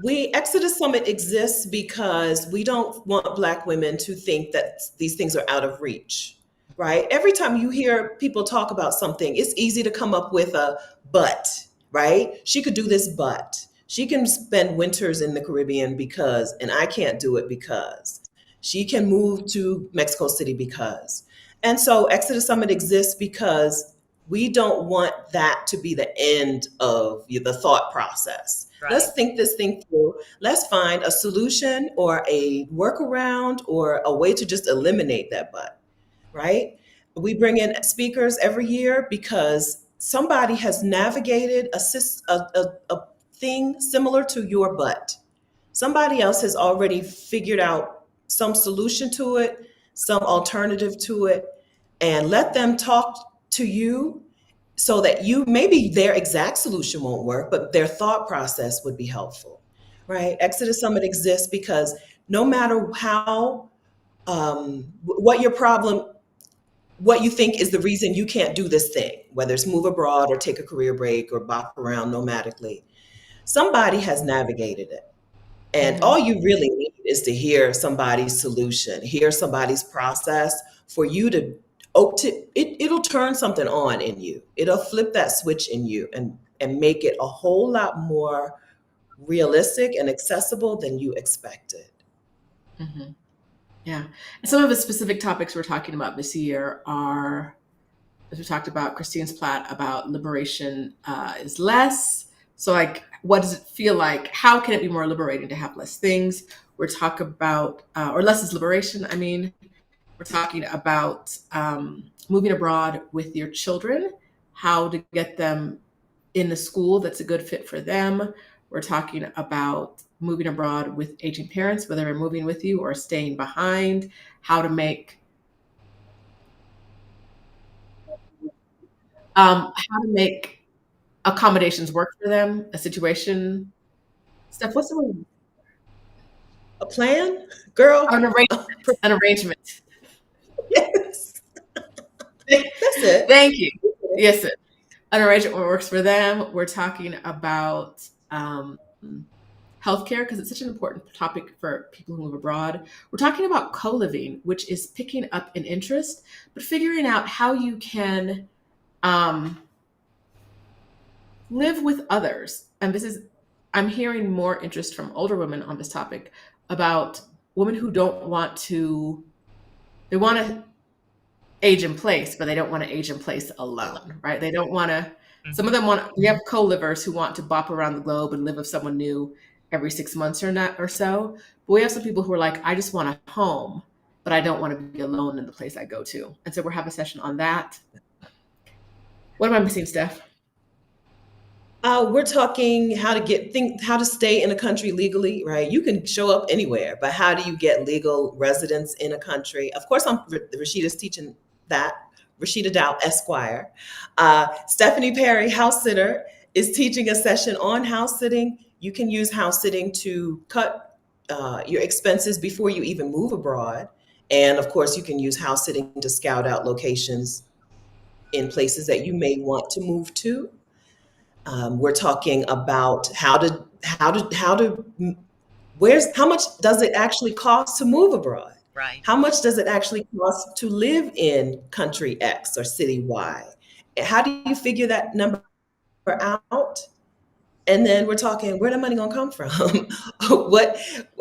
Exodus Summit exists because we don't want Black women to think that these things are out of reach, right? Every time you hear people talk about something, it's easy to come up with a but, right? She could do this, but she can spend winters in the Caribbean because, and I can't do it because she can move to Mexico City because. And so Exodus Summit exists because we don't want that to be the end of the thought process. Right. Let's think this thing through. Let's find a solution or a workaround or a way to just eliminate that but, right? We bring in speakers every year because somebody has navigated a thing similar to your but. Somebody else has already figured out some solution to it, some alternative to it, and let them talk to you so that you maybe their exact solution won't work, but their thought process would be helpful, right? Exodus Summit exists because no matter how what your problem, what you think is the reason you can't do this thing, whether it's move abroad or take a career break or bop around nomadically, somebody has navigated it. And Mm-hmm. all you really need is to hear somebody's solution, hear somebody's process for you to, it'll turn something on in you. It'll flip that switch in you and make it a whole lot more realistic and accessible than you expected. Mm-hmm. Yeah. And some of the specific topics we're talking about this year are, as we talked about, Christine's Platt about liberation is less. So, like, what does it feel like? How can it be more liberating to have less things? We're talking about, or less is liberation. I mean, we're talking about moving abroad with your children, how to get them in the school that's a good fit for them. We're talking about moving abroad with aging parents, whether they're moving with you or staying behind, how to make accommodations work for them, a situation. Steph, what's the word? A plan? Girl, An arrangement. An arrangement. yes, that's it. Thank you. Yes, sir. An arrangement works for them. We're talking about healthcare because it's such an important topic for people who move abroad. We're talking about co-living, which is picking up an interest, but figuring out how you can um, live with others. And this is, I'm hearing more interest from older women on this topic about women who don't want to, they want to age in place, but they don't want to age in place alone, right? They don't want to, some of them want, we have co-livers who want to bop around the globe and live with someone new every 6 months or not or so. But we have some people who are like, I just want a home, but I don't want to be alone in the place I go to. And so we're having a session on that. What am I missing, Steph? We're talking how to stay in a country legally, right? You can show up anywhere, but how do you get legal residence in a country? Of course, Rashida's teaching that. Roshida Dowe, Esquire. Stephanie Perry, house sitter, is teaching a session on house sitting. You can use house sitting to cut your expenses before you even move abroad. And of course, you can use house sitting to scout out locations in places that you may want to move to. We're talking about how much does it actually cost to move abroad? Right. How much does it actually cost to live in country X or city Y? How do you figure that number out? And then we're talking, where the money gonna come from?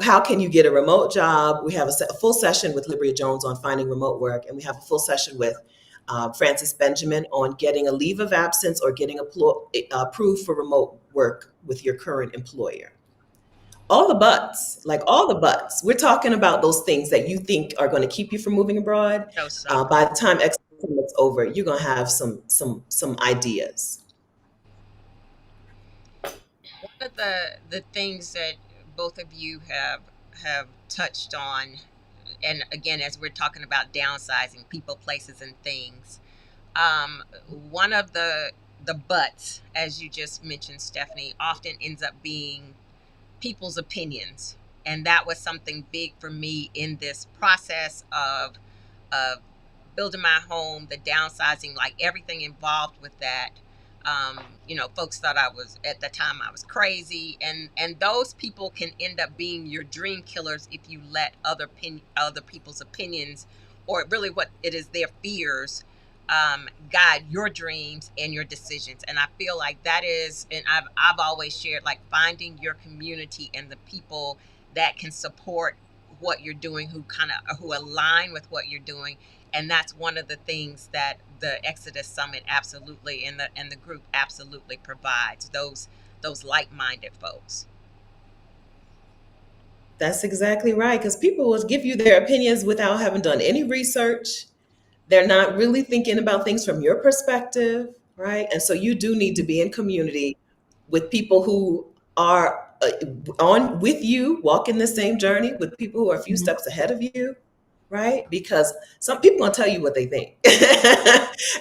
How can you get a remote job? We have a full session with Libria Jones on finding remote work, and we have a full session with Francis Benjamin on getting a leave of absence or getting approved for remote work with your current employer. All the buts, like all the buts. We're talking about those things that you think are going to keep you from moving abroad. So so. By the time is over, you're going to have some ideas. One of the things that both of you have touched on, and again, as we're talking about downsizing people, places, and things, one of the buts, as you just mentioned, Stephanie, often ends up being people's opinions, and that was something big for me in this process of building my home, the downsizing, like everything involved with that. Folks thought I was, at the time, I was crazy, and those people can end up being your dream killers if you let other people's opinions, or really what it is, their fears, guide your dreams and your decisions. And I feel like that is, and I've always shared, like, finding your community and the people that can support what you're doing, who align with what you're doing. And that's one of the things that the Exodus Summit absolutely, and the group absolutely provides, those those like-minded folks. That's exactly right. Because people will give you their opinions without having done any research. They're not really thinking about things from your perspective, right? And so you do need to be in community with people who are on with you, walking the same journey, with people who are a few Mhm. steps ahead of you, right? Because some people gonna tell you what they think,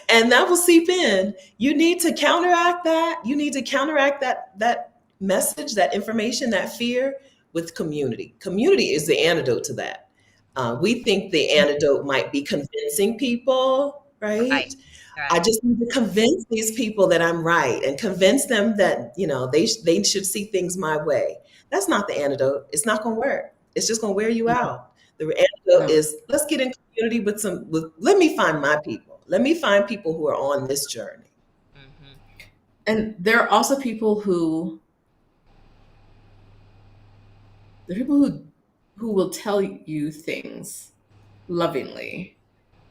and that will seep in. You need to counteract that. You need to counteract that message, that information, that fear with community. Community is the antidote to that. We think the antidote might be convincing people, Right. right? I Right. just need to convince these people that I'm right and convince them that, they should see things my way. That's not the antidote. It's not going to work. It's just going to wear you No, out. The antidote no. is, let's get in community let me find my people. Let me find people who are on this journey. Hmm. And there are also people who will tell you things lovingly.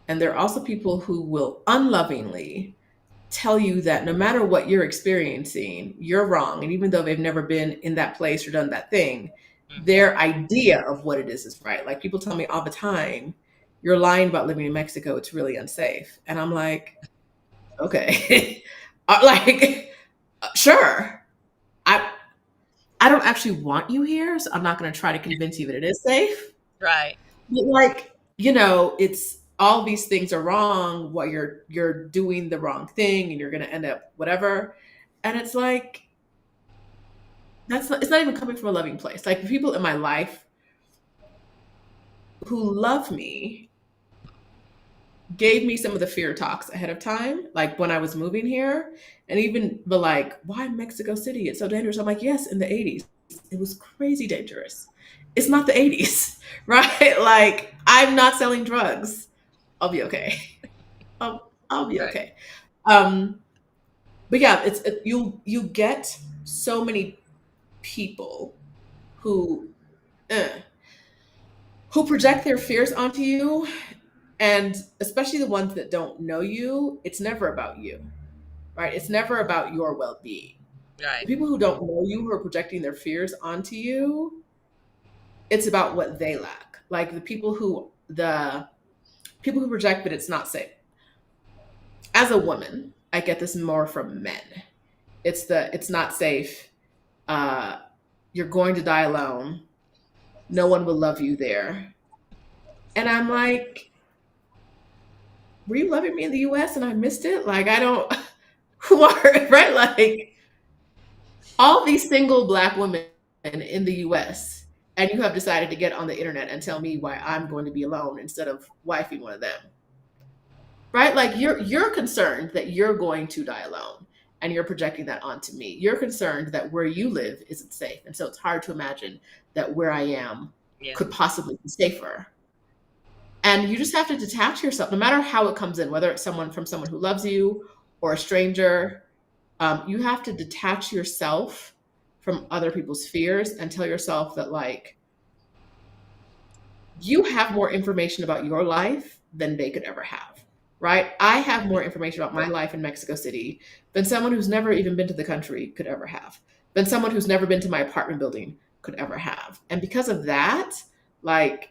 And there are also people who will unlovingly tell you that no matter what you're experiencing, you're wrong. And even though they've never been in that place or done that thing, Hmm. their idea of what it is right. Like people tell me all the time, you're lying about living in Mexico. It's really unsafe. And I'm like, okay, like, sure. I, I don't actually want you here. So I'm not going to try to convince you that it is safe. Right. But like, it's all these things are wrong, what you're doing the wrong thing and you're gonna end up whatever. And it's like it's not even coming from a loving place. Like the people in my life who love me gave me some of the fear talks ahead of time, like when I was moving here, and even the like, why Mexico City? It's so dangerous. I'm like, yes, in the 80s, it was crazy dangerous. It's not the 80s, right? Like, I'm not selling drugs. I'll be okay. I'll be Right. okay. But yeah, you get so many people who uh, who project their fears onto you, and especially the ones that don't know you. It's never about you, right? It's never about your well-being. The Right. people who don't know you who are projecting their fears onto you, it's about what they lack. Like the people who project that it's not safe. As a woman, I get this more from men. It's not safe. Uh, you're going to die alone. No one will love you there. And I'm like, were you loving me in the US and I missed it? Like, I don't, who are, right? Like, all these single Black women in the US, and you have decided to get on the internet and tell me why I'm going to be alone instead of wifing one of them, right? Like, you're concerned that you're going to die alone. And you're projecting that onto me. You're concerned that where you live isn't safe. And so it's hard to imagine that where I am Yeah. could possibly be safer. And you just have to detach yourself, no matter how it comes in, whether it's someone who loves you or a stranger. You have to detach yourself from other people's fears and tell yourself that, like, you have more information about your life than they could ever have, right? I have more information about my life in Mexico City than someone who's never even been to the country could ever have, than someone who's never been to my apartment building could ever have. And because of that, like,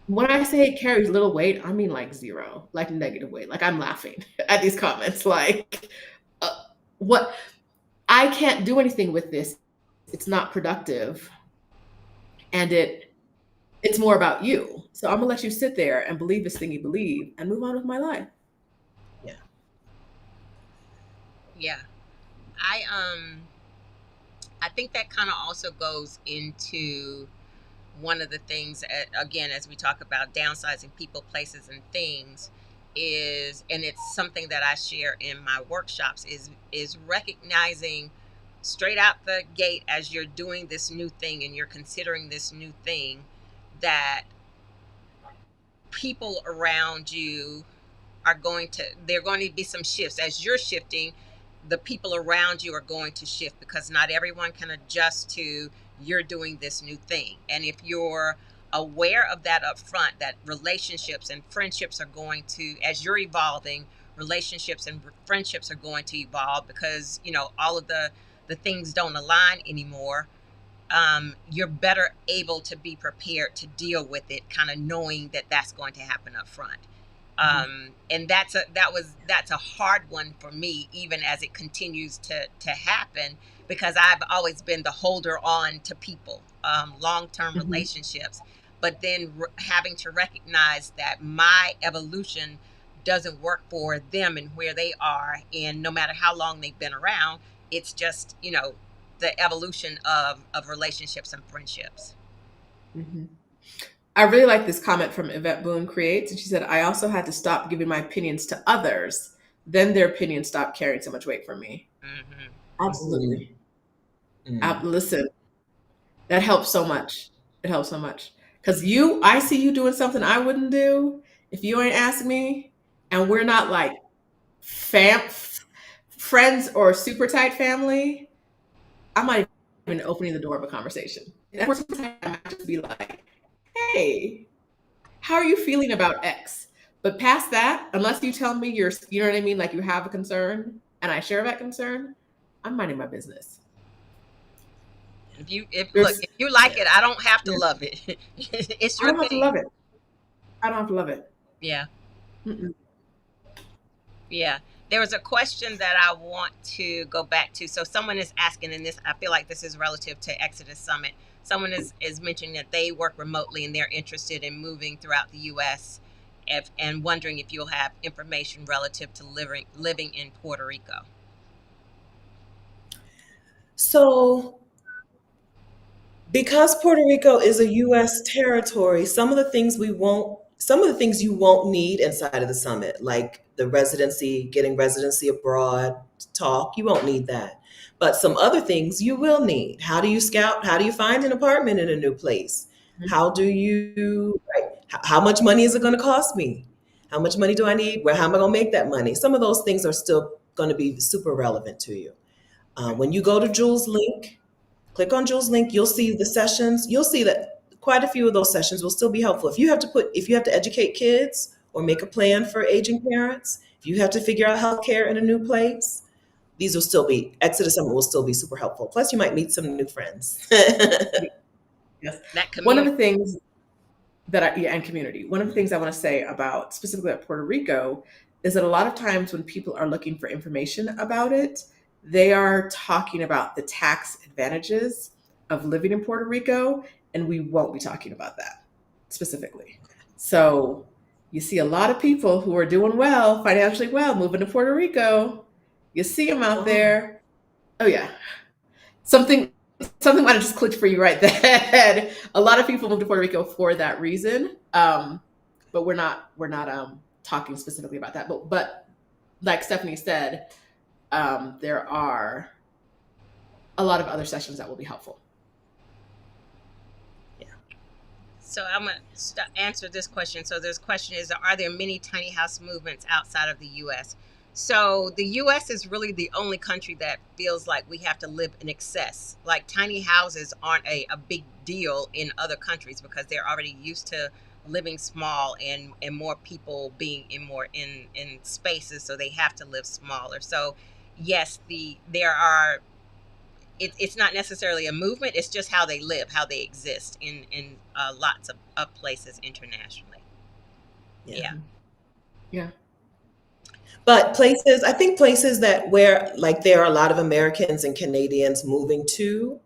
when I say it carries little weight, I mean like zero, like negative weight. Like I'm laughing at these comments. Like, what? I can't do anything with this. It's not productive, and it's more about you. So I'm gonna let you sit there and believe this thing you believe, and move on with my life. Yeah. Yeah. I I think that kind of also goes into one of the things, again, as we talk about downsizing people, places, and things, is, and it's something that I share in my workshops, is recognizing straight out the gate as you're doing this new thing and you're considering this new thing, that people around you there are going to be some shifts as you're shifting. The people around you are going to shift because not everyone can adjust to you're doing this new thing. And if you're aware of that up front, that relationships and friendships are going to, as you're evolving, relationships and friendships are going to evolve because, all of the things don't align anymore. You're better able to be prepared to deal with it, kind of knowing that that's going to happen up front. And that's a hard one for me, even as it continues to happen, because I've always been the holder on to people, long-term relationships, but then having to recognize that my evolution doesn't work for them and where they are, and no matter how long they've been around, it's just the evolution of relationships and friendships. I really like this comment from Yvette Boone Creates, and she said, I also had to stop giving my opinions to others. Then their opinions stopped carrying so much weight for me. Absolutely. Listen, that helps so much. It helps so much. Because I see you doing something I wouldn't do if you ain't asked me, and we're not like friends or super tight family. I might even opening the door of a conversation. And for some time, I might just be like, hey, how are you feeling about X? But past that, unless you tell me you know what I mean, like you have a concern and I share that concern, I'm minding my business. If you like it, I don't have to love it. It's your I don't have to love it. I don't have to love it. Yeah. Yeah. There was a question that I want to go back to. So someone is asking, and I feel like this is relative to ExodUS Summit. Someone is mentioning that they work remotely and they're interested in moving throughout the U.S. and wondering if you'll have information relative to living in Puerto Rico. So, because Puerto Rico is a U.S. territory, some of the things you won't need inside of the summit, like the getting residency abroad talk, you won't need that. But some other things you will need. How do you scout? How do you find an apartment in a new place? How much money is it going to cost me? How much money do I need? How am I going to make that money? Some of those things are still going to be super relevant to you. When you go to Jules' link, click on Jules' link, you'll see the sessions. You'll see that quite a few of those sessions will still be helpful. If you have to educate kids or make a plan for aging parents, if you have to figure out healthcare in a new place, these will still be, ExodUS Summit will still be super helpful. Plus, you might meet some new friends. Yes. One of the things and community. One of the things I want to say about specifically at Puerto Rico is that a lot of times when people are looking for information about it, they are talking about the tax advantages of living in Puerto Rico, and we won't be talking about that specifically. So you see a lot of people who are doing well, financially well, moving to Puerto Rico. You see them out there. Oh yeah. Something might have just clicked for you right then. A lot of people move to Puerto Rico for that reason. But we're not talking specifically about that. But like Stephanie said, there are a lot of other sessions that will be helpful. Yeah. So I'm going to answer this question. So this question is, are there many tiny house movements outside of the U.S.? So the U.S. is really the only country that feels like we have to live in excess. Like tiny houses aren't a big deal in other countries because they're already used to living small and more people being in spaces, so they have to live smaller. So yes, it's not necessarily a movement, it's just how they live, how they exist in lots of places internationally. Yeah. But I think places that where like there are a lot of Americans and Canadians moving to,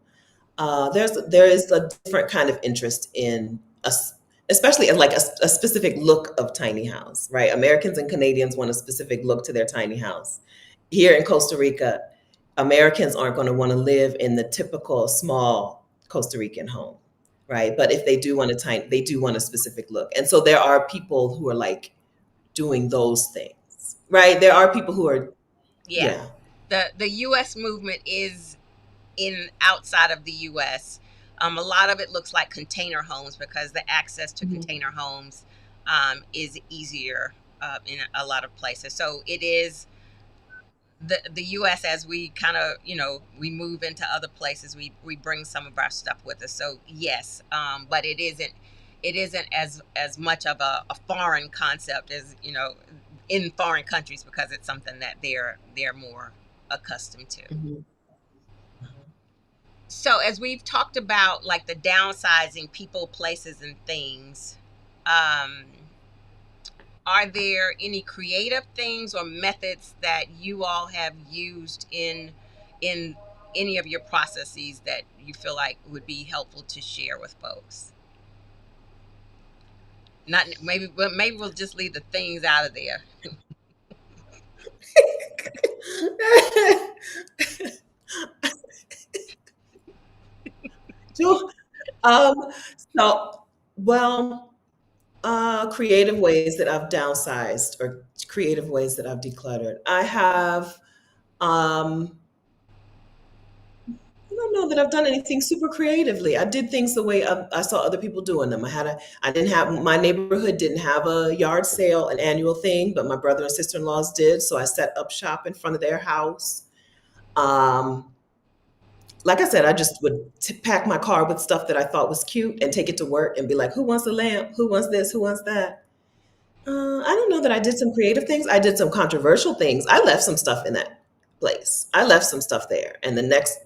there is a different kind of interest in especially like a specific look of tiny house, right? Americans and Canadians want a specific look to their tiny house. Here in Costa Rica, Americans aren't going to want to live in the typical small Costa Rican home, right? But if they do want they do want a specific look. And so there are people who are like doing those things, right? There are people who are, yeah. The U.S. movement is outside of the U.S. A lot of it looks like container homes because the access to container homes is easier in a lot of places. So it is the U.S. as we kind of, we move into other places, we bring some of our stuff with us. So yes, but it isn't as much of a foreign concept as, in foreign countries because it's something that they're more accustomed to. Mhm. So as we've talked about like the downsizing people, places, and things, um, are there any creative things or methods that you all have used in any of your processes that you feel like would be helpful to share with folks? Not maybe, but maybe we'll just leave the things out of there. So, um, so, well, creative ways that I've downsized or creative ways that I've decluttered. I have, I don't know that I've done anything super creatively. I did things the way I saw other people doing them. I didn't have, my neighborhood didn't have a yard sale, an annual thing, but my brother and sister-in-laws did. So I set up shop in front of their house. Um, like I said, I just would pack my car with stuff that I thought was cute and take it to work and be like, who wants a lamp? Who wants this? Who wants that? I don't know that I did some creative things. I did some controversial things. I left some stuff in that place. I left some stuff there, and the next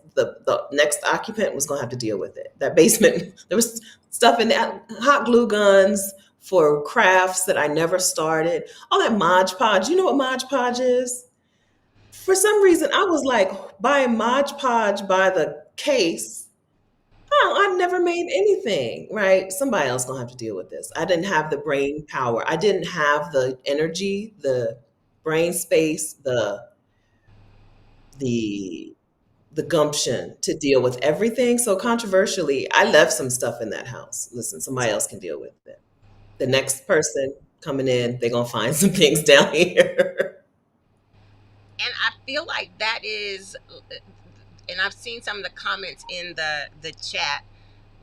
occupant was gonna have to deal with it. That basement, there was stuff in that, hot glue guns for crafts that I never started. All that Mod Podge. You know what Mod Podge is? For some reason, I was like buying Mod Podge by the case. Oh, I never made anything, right? Somebody else gonna have to deal with this. I didn't have the brain power. I didn't have the energy, the brain space, the the gumption to deal with everything. So controversially, I left some stuff in that house. Listen, somebody else can deal with it. The next person coming in, they're gonna find some things down here. And I feel like that is, and I've seen some of the comments in the chat,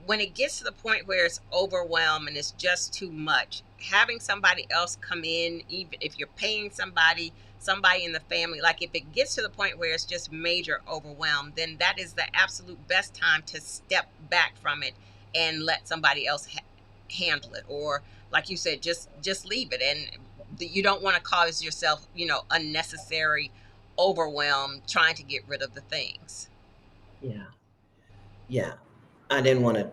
when it gets to the point where it's overwhelmed and it's just too much, having somebody else come in, even if you're paying somebody in the family, like if it gets to the point where it's just major overwhelm, then that is the absolute best time to step back from it and let somebody else handle it, or like you said, just leave it. And you don't want to cause yourself, unnecessary overwhelm trying to get rid of the things. Yeah. Yeah. I didn't want to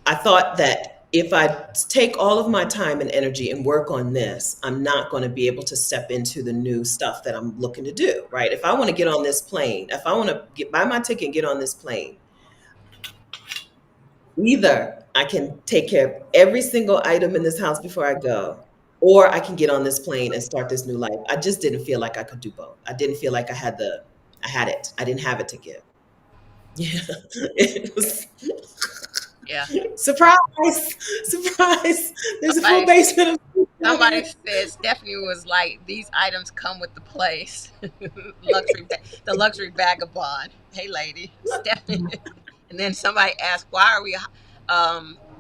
I thought that if I take all of my time and energy and work on this, I'm not going to be able to step into the new stuff that I'm looking to do, right? If I want to get on this plane, if I want to buy my ticket and get on this plane, either I can take care of every single item in this house before I go, or I can get on this plane and start this new life. I just didn't feel like I could do both. I didn't feel like I had it. I didn't have it to give. Yeah. It was Yeah. surprise, surprise. There's a full Somebody basement of food down somebody here. said Stephanie was like, these items come with the place. The luxury vagabond. Hey lady, Stephanie. And then somebody asked, why are we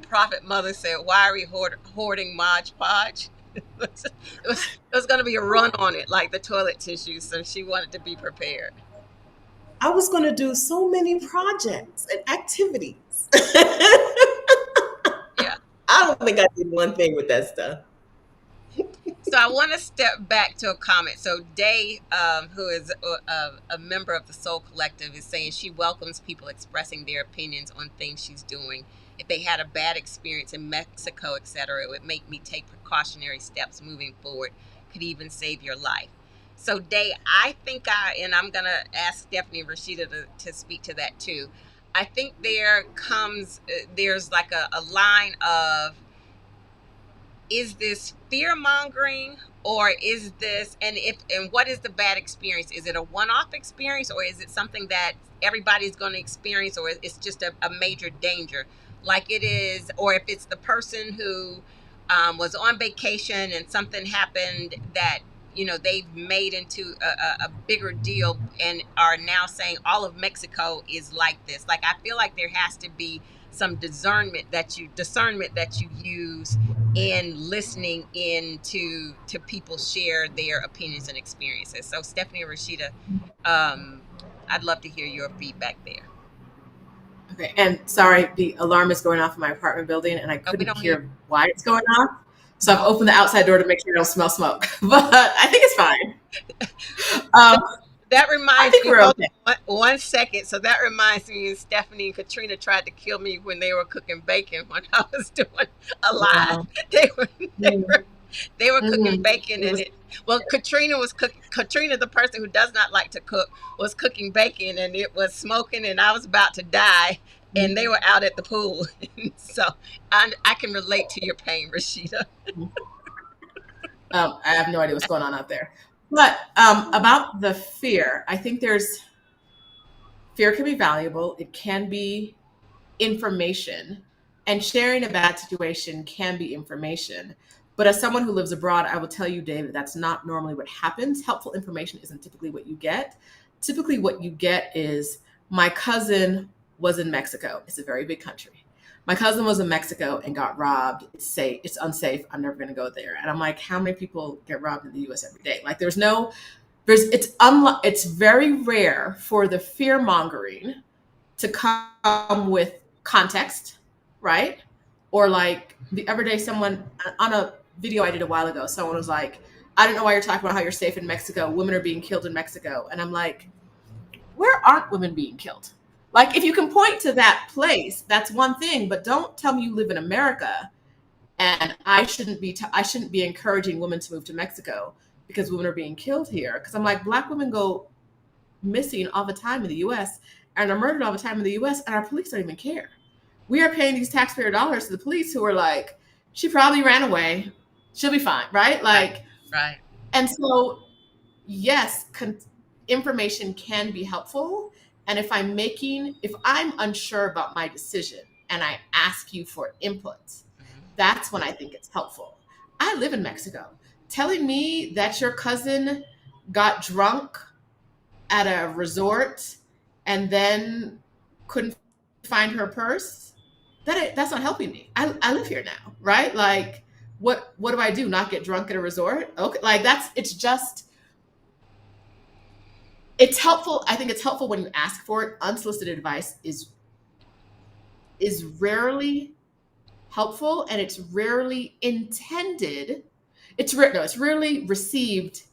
Prophet Mother said, why are we hoarding Mod Podge? It was going to be a run on it, like the toilet tissue. So she wanted to be prepared. I was going to do so many projects and activities. Yeah. I don't think I did one thing with that stuff. So I want to step back to a comment. So Day, who is a member of the Soul Collective, is saying she welcomes people expressing their opinions on things she's doing. If they had a bad experience in Mexico, etc., it would make me take precautionary steps moving forward. Could even save your life. So Day, I think and I'm going to ask Stephanie and Roshida to speak to that too. I think there's like a line of, is this fear mongering, or is this, and what is the bad experience? Is it a one-off experience, or is it something that everybody's going to experience, or it's just a major danger like it is? Or if it's the person who was on vacation and something happened that they've made into a bigger deal and are now saying all of Mexico is like this. Like, I feel like there has to be some discernment that you use in listening in to people share their opinions and experiences. So Stephanie and Roshida, I'd love to hear your feedback there. Okay, and sorry, the alarm is going off in my apartment building, and I couldn't hear why it's going off. So I've opened the outside door to make sure I don't smell smoke. But I think it's fine. That I reminds think me, we're hold okay. on 1 second. So that reminds me, Stephanie and Katrina tried to kill me when they were cooking bacon when I was doing a live. Wow. They were, they Mm. were, they were cooking Mhm. bacon It and was, it, well, Katrina was cooking, Katrina, the person who does not like to cook, was cooking bacon and it was smoking and I was about to die and they were out at the pool. So I can relate to your pain, Roshida. I have no idea what's going on out there. But about the fear, I think fear can be valuable. It can be information, and sharing a bad situation can be information. But as someone who lives abroad, I will tell you, David, that's not normally what happens. Helpful information isn't typically what you get. Typically, what you get is my cousin was in Mexico. It's a very big country. My cousin was in Mexico and got robbed. It's safe. It's unsafe. I'm never going to go there. And I'm like, how many people get robbed in the U.S. every day? Like, it's very rare for the fear mongering to come with context, right? Or like the other day, someone on a video I did a while ago, someone was like, I don't know why you're talking about how you're safe in Mexico. Women are being killed in Mexico. And I'm like, where aren't women being killed? Like, if you can point to that place, that's one thing, but don't tell me you live in America and I shouldn't be encouraging women to move to Mexico because women are being killed here. Because I'm like, Black women go missing all the time in the US and are murdered all the time in the US, and our police don't even care. We are paying these taxpayer dollars to the police who are like, she probably ran away. She'll be fine, right? Right. Like, Right. and so, yes, information can be helpful. And if I'm unsure about my decision and I ask you for input, that's when I think it's helpful. I live in Mexico. Telling me that your cousin got drunk at a resort and then couldn't find her purse, that's not helping me. I live here now, right? Like, what do I do? Not get drunk at a resort? Okay, like it's helpful. I think it's helpful when you ask for it. Unsolicited advice is rarely helpful, and it's rarely intended. It's rarely received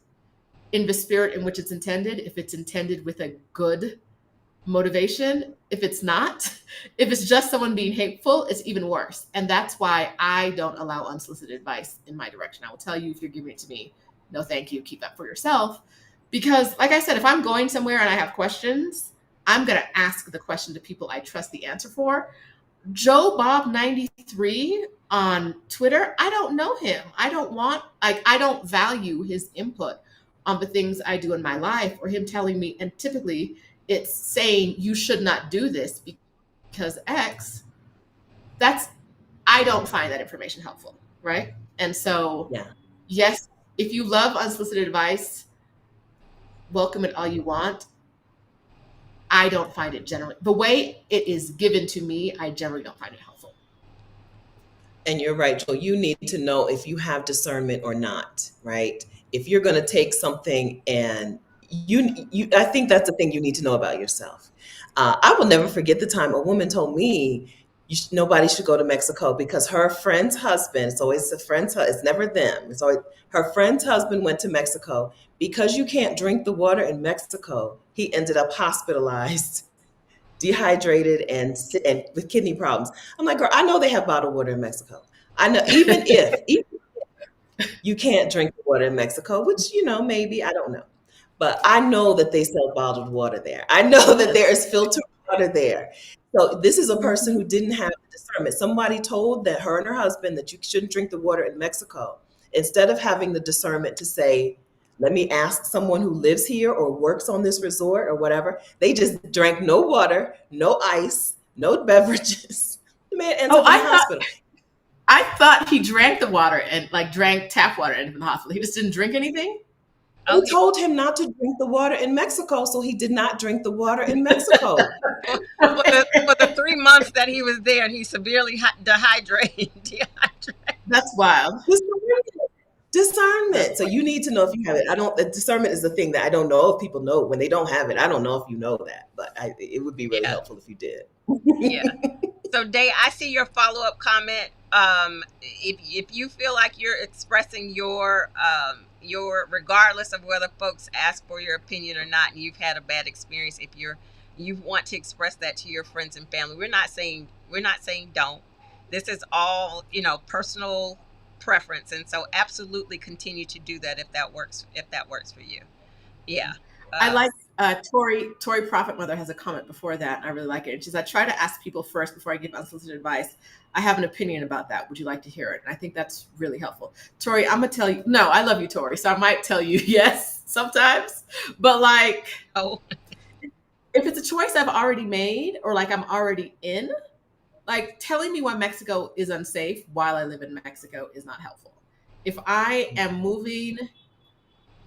in the spirit in which it's intended. If it's intended with a good motivation, if it's not, if it's just someone being hateful, it's even worse. And that's why I don't allow unsolicited advice in my direction. I will tell you, if you're giving it to me, no thank you, keep that for yourself. Because like I said, if I'm going somewhere and I have questions, I'm going to ask the question to people I trust the answer for. Joe Bob 93 on Twitter, I don't know him. I don't value his input on the things I do in my life, or him telling me, and typically it's saying you should not do this because X. I don't find that information helpful, right? And so, Yeah. yes, if you love unsolicited advice, welcome it all you want. I don't find it generally, the way it is given to me, I generally don't find it helpful. And you're right, Joel. You need to know if you have discernment or not, right? If you're going to take something and I think that's the thing you need to know about yourself. I will never forget the time a woman told me nobody should go to Mexico because her friend's husband, it's always a friend's, it's never them. It's always her friend's husband went to Mexico. Because you can't drink the water in Mexico, he ended up hospitalized, dehydrated, and with kidney problems. I'm like, girl, I know they have bottled water in Mexico. I know, even if you can't drink the water in Mexico, which, maybe, I don't know. But I know that they sell bottled water there. I know that there is filtered water there. So this is a person who didn't have discernment. Somebody told that her and her husband that you shouldn't drink the water in Mexico. Instead of having the discernment to say, let me ask someone who lives here or works on this resort or whatever, they just drank no water, no ice, no beverages. The man ends up in the hospital. I thought he drank the water and like drank tap water and in the hospital. He just didn't drink anything. They told him not to drink the water in Mexico, so he did not drink the water in Mexico. For the 3 months that he was there, he severely dehydrated. That's wild. Discernment. So you need to know if you have it. Discernment is the thing that I don't know if people know. When they don't have it, I don't know if you know that, but it would be really helpful if you did. Yeah. So Day, I see your follow-up comment If you feel like you're expressing your regardless of whether folks ask for your opinion or not, and you've had a bad experience, if you want to express that to your friends and family, we're not saying don't. This is all, personal preference, and so absolutely continue to do that if that works for you. Yeah. I uh, like Tori Profit Mother has a comment before that, and I really like it. She says, I try to ask people first before I give unsolicited advice. I have an opinion about that. Would you like to hear it? And I think that's really helpful. Tori, I'm gonna tell you, no, I love you, Tori. So I might tell you yes sometimes, but like oh, if it's a choice I've already made or like I'm already in, like telling me why Mexico is unsafe while I live in Mexico is not helpful. If I am moving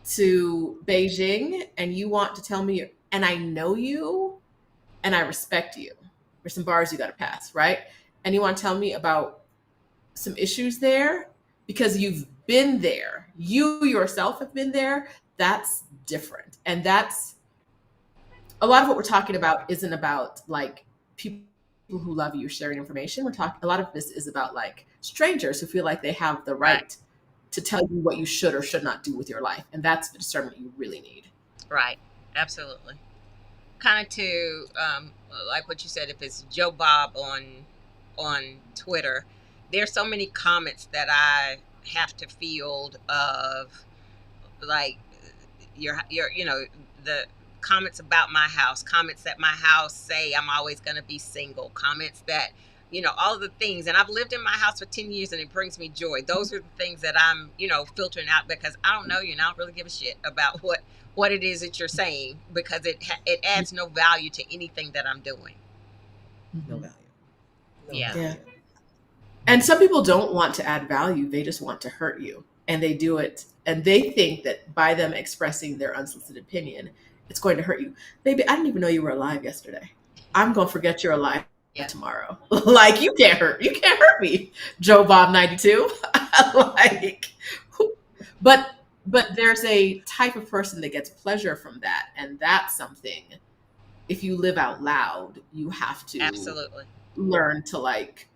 to Beijing and you want to tell me, and I know you and I respect you, there's some bars you got to pass, right? And you want to tell me about some issues there because you've been there, you yourself have been there, that's different. And that's a lot of what we're talking about isn't about like people who love you sharing information. We're talking, a lot of this is about like strangers who feel like they have the right, right to tell you what you should or should not do with your life. And that's the discernment you really need. right, absolutely. Kind of to like what you said, if it's Joe Bob on Twitter, there's so many comments that I have to field of, like, the comments about my house, comments that my house say I'm always going to be single, comments that, all of the things. And I've lived in my house for 10 years and it brings me joy. Those are the things that I'm, filtering out, because I don't know you and I don't really give a shit about what it is that you're saying, because it adds no value to anything that I'm doing. No value. No Yeah. value. Yeah. And some people don't want to add value. They just want to hurt you. And they do it. And they think that by them expressing their unsolicited opinion, it's going to hurt you. Baby, I didn't even know you were alive yesterday. I'm going to forget you're alive Yeah. tomorrow. Like, you can't hurt me, Joe Bob 92. Like, but there's a type of person that gets pleasure from that. And that's something, if you live out loud, you have to Absolutely. learn to like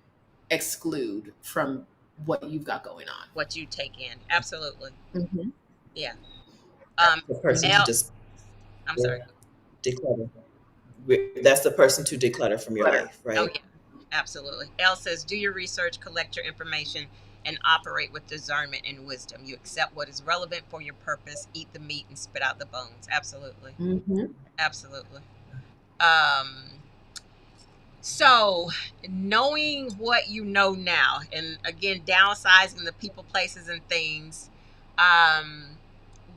exclude from what you've got going on. What you take in. Absolutely. Mm-hmm. Yeah. The person El, to just I'm sorry. declutter. That's the person to declutter from your life, right? Oh, yeah. Absolutely. Elle says, do your research, collect your information, and operate with discernment and wisdom. You accept what is relevant for your purpose, eat the meat, and spit out the bones. Absolutely. Mm-hmm. Absolutely. So knowing what you know now, and again, downsizing the people, places, and things,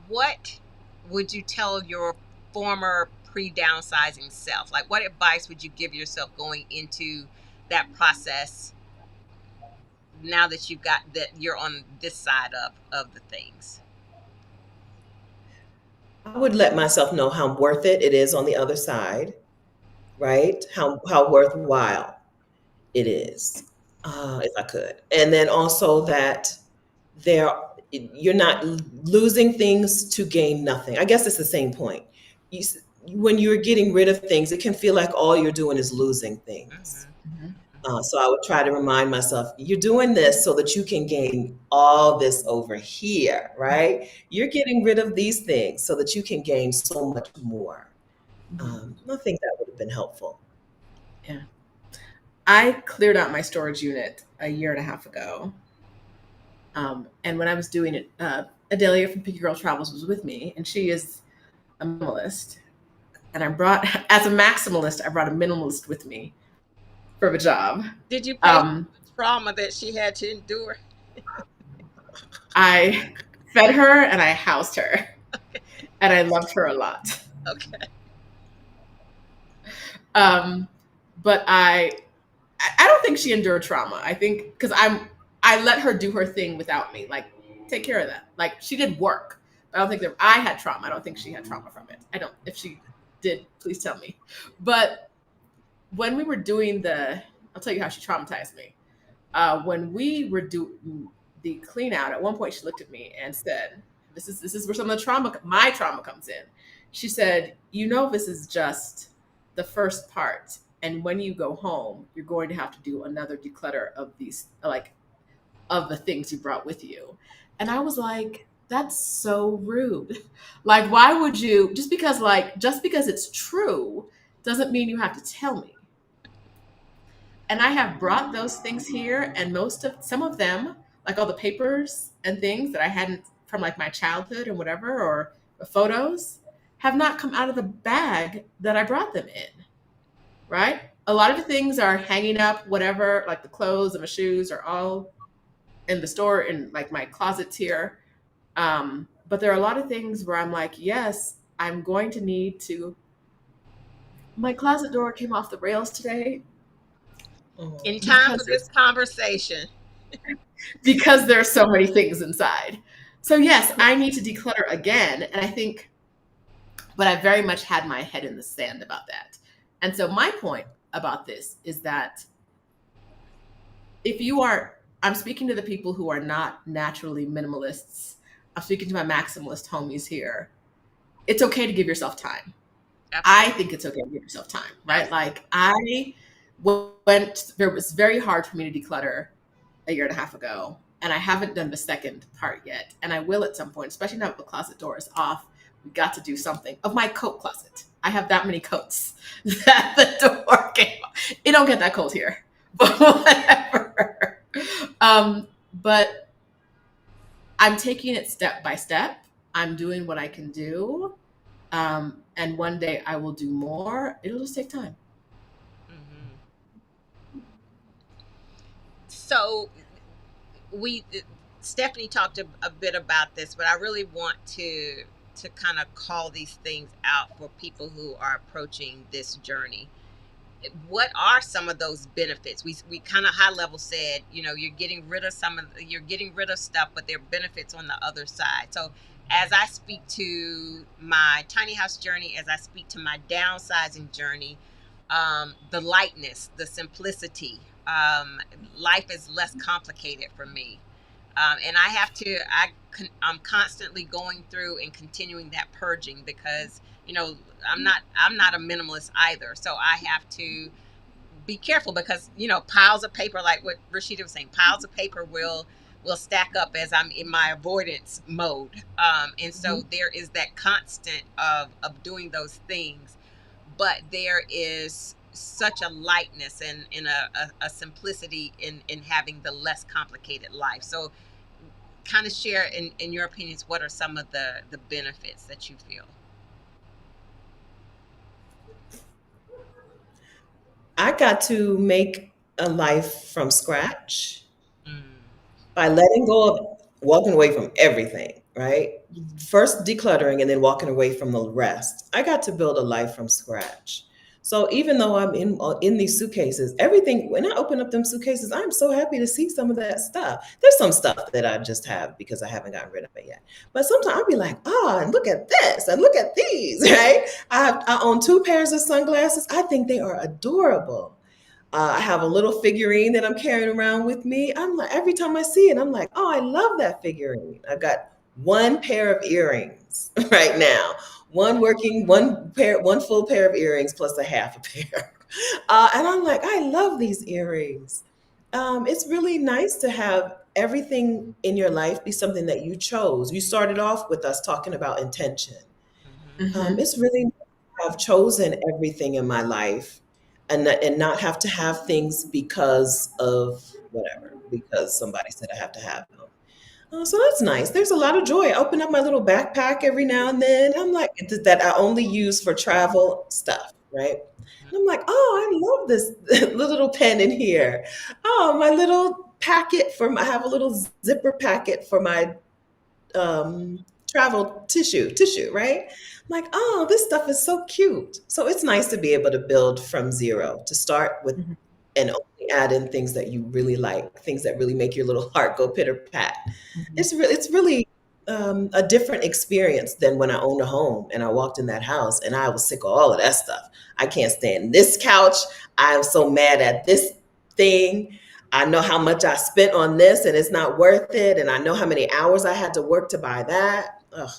what would you tell your former pre-downsizing self? Like, what advice would you give yourself going into that process now that you're on this side of the things? I would let myself know how worth it is on the other side, right? How worthwhile it is, if I could. And then also that there you're not losing things to gain nothing. I guess it's the same point. When you're getting rid of things, it can feel like all you're doing is losing things. Mm-hmm. So I would try to remind myself, you're doing this so that you can gain all this over here, right? You're getting rid of these things so that you can gain so much more. I think that would have been helpful. Yeah. I cleared out my storage unit a year and a half ago. And when I was doing it, Adelia from Picky Girl Travels was with me, and she is a minimalist. And as a maximalist, I brought a minimalist with me for the job. Did you pay for the trauma that she had to endure? I fed her and I housed her, and I loved her a lot. Okay. But I don't think she endured trauma. I think because I let her do her thing without me, like take care of that. Like, she did work. I don't think I had trauma. I don't think she had trauma from it. I don't. If she did, please tell me. But when we were doing I'll tell you how she traumatized me. When we were doing the clean out, at one point she looked at me and said, "This is where some of my trauma comes in." She said, "This is just the first part. And when you go home, you're going to have to do another declutter of these, like of the things you brought with you. And I was like, that's so rude. Like, why would you, just because it's true doesn't mean you have to tell me. And I have brought those things here, and some of them, like all the papers and things that I hadn't from like my childhood and whatever, or the photos, have not come out of the bag that I brought them in. Right? A lot of the things are hanging up, whatever, like the clothes and my shoes are all in the store in like my closets here. But there are a lot of things where I'm like, yes, I'm going to need to. My closet door came off the rails today In time for because this conversation. there are so many things inside. So yes, I need to declutter again, and I think, but I very much had my head in the sand about that. And so my point about this is that I'm speaking to the people who are not naturally minimalists. I'm speaking to my maximalist homies here. It's okay to give yourself time. Absolutely. I think it's okay to give yourself time, right? Like it was very hard for me to declutter a year and a half ago, and I haven't done the second part yet. And I will at some point, especially now that the closet door is off. We got to do something of my coat closet. I have that many coats that the door came off. It don't get that cold here, but whatever. But I'm taking it step by step. I'm doing what I can do. And one day I will do more. It'll just take time. So Stephanie talked a bit about this, but I really want to kind of call these things out for people who are approaching this journey. What are some of those benefits? We kind of high level said, you're getting rid of stuff, but there are benefits on the other side. So as I speak to my tiny house journey, as I speak to my downsizing journey, the lightness, the simplicity, life is less complicated for me. And I'm constantly going through and continuing that purging because, I'm not a minimalist either. So I have to be careful because, piles of paper, like what Roshida was saying, piles of paper will stack up as I'm in my avoidance mode. And so there is that constant of doing those things, but there is such a lightness and a simplicity in having the less complicated life. So kind of share in your opinions, what are some of the benefits that you feel? I got to make a life from scratch Mm. by letting go of walking away from everything, right? First decluttering and then walking away from the rest. I got to build a life from scratch. So even though I'm in these suitcases, everything, when I open up them suitcases, I'm so happy to see some of that stuff. There's some stuff that I just have because I haven't gotten rid of it yet. But sometimes I'll be like, oh, and look at this and look at these, right? I own 2 pairs of sunglasses. I think they are adorable. I have a little figurine that I'm carrying around with me. I'm like, every time I see it, I'm like, oh, I love that figurine. I got 1 pair of earrings right now. One full pair of earrings plus a half a pair. And I'm like, I love these earrings. It's really nice to have everything in your life be something that you chose. You started off with us talking about intention. It's really nice to have chosen everything in my life and not have to have things because of whatever, because somebody said I have to have them. So that's nice. There's a lot of joy. I open up my little backpack every now and then. I'm like, that I only use for travel stuff, right? And I'm like, oh, I love this little pen in here. Oh, my little packet I have a little zipper packet for my travel tissue, right? I'm like, oh, this stuff is so cute. So it's nice to be able to build from zero, to start with Mhm. and only add in things that you really like, things that really make your little heart go pitter pat. Mhm. It's really a different experience than when I owned a home and I walked in that house and I was sick of all of that stuff. I can't stand this couch. I'm so mad at this thing. I know how much I spent on this and it's not worth it. And I know how many hours I had to work to buy that. Ugh.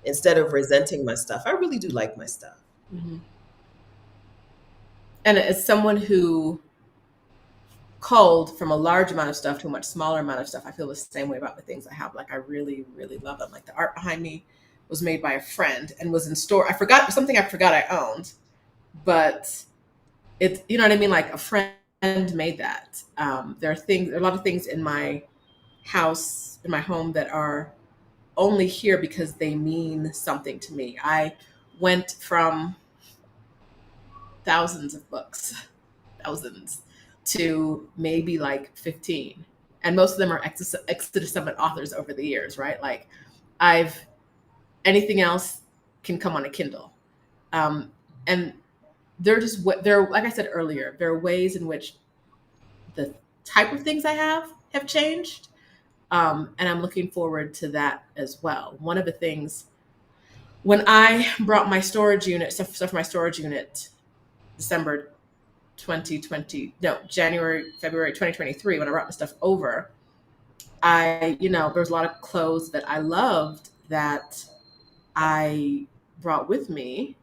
Instead of resenting my stuff, I really do like my stuff. Mhm. And as someone who culled from a large amount of stuff to a much smaller amount of stuff. I feel the same way about the things I have. Like I really, really love them. Like the art behind me was made by a friend and was in store. I forgot something I forgot I owned, but it's, you know what I mean? Like a friend made that. There are a lot of things in my house, in my home that are only here because they mean something to me. I went from thousands of books, thousands, to maybe like 15. And most of them are Exodus Summit authors over the years, right? Like I've, anything else can come on a Kindle. And they're just, they're, like I said earlier, there are ways in which the type of things I have changed. And I'm looking forward to that as well. One of the things, when I brought my storage unit, stuff for my storage unit, December 2020, no, January, February 2023, when I brought my stuff over, there was a lot of clothes that I loved that I brought with me.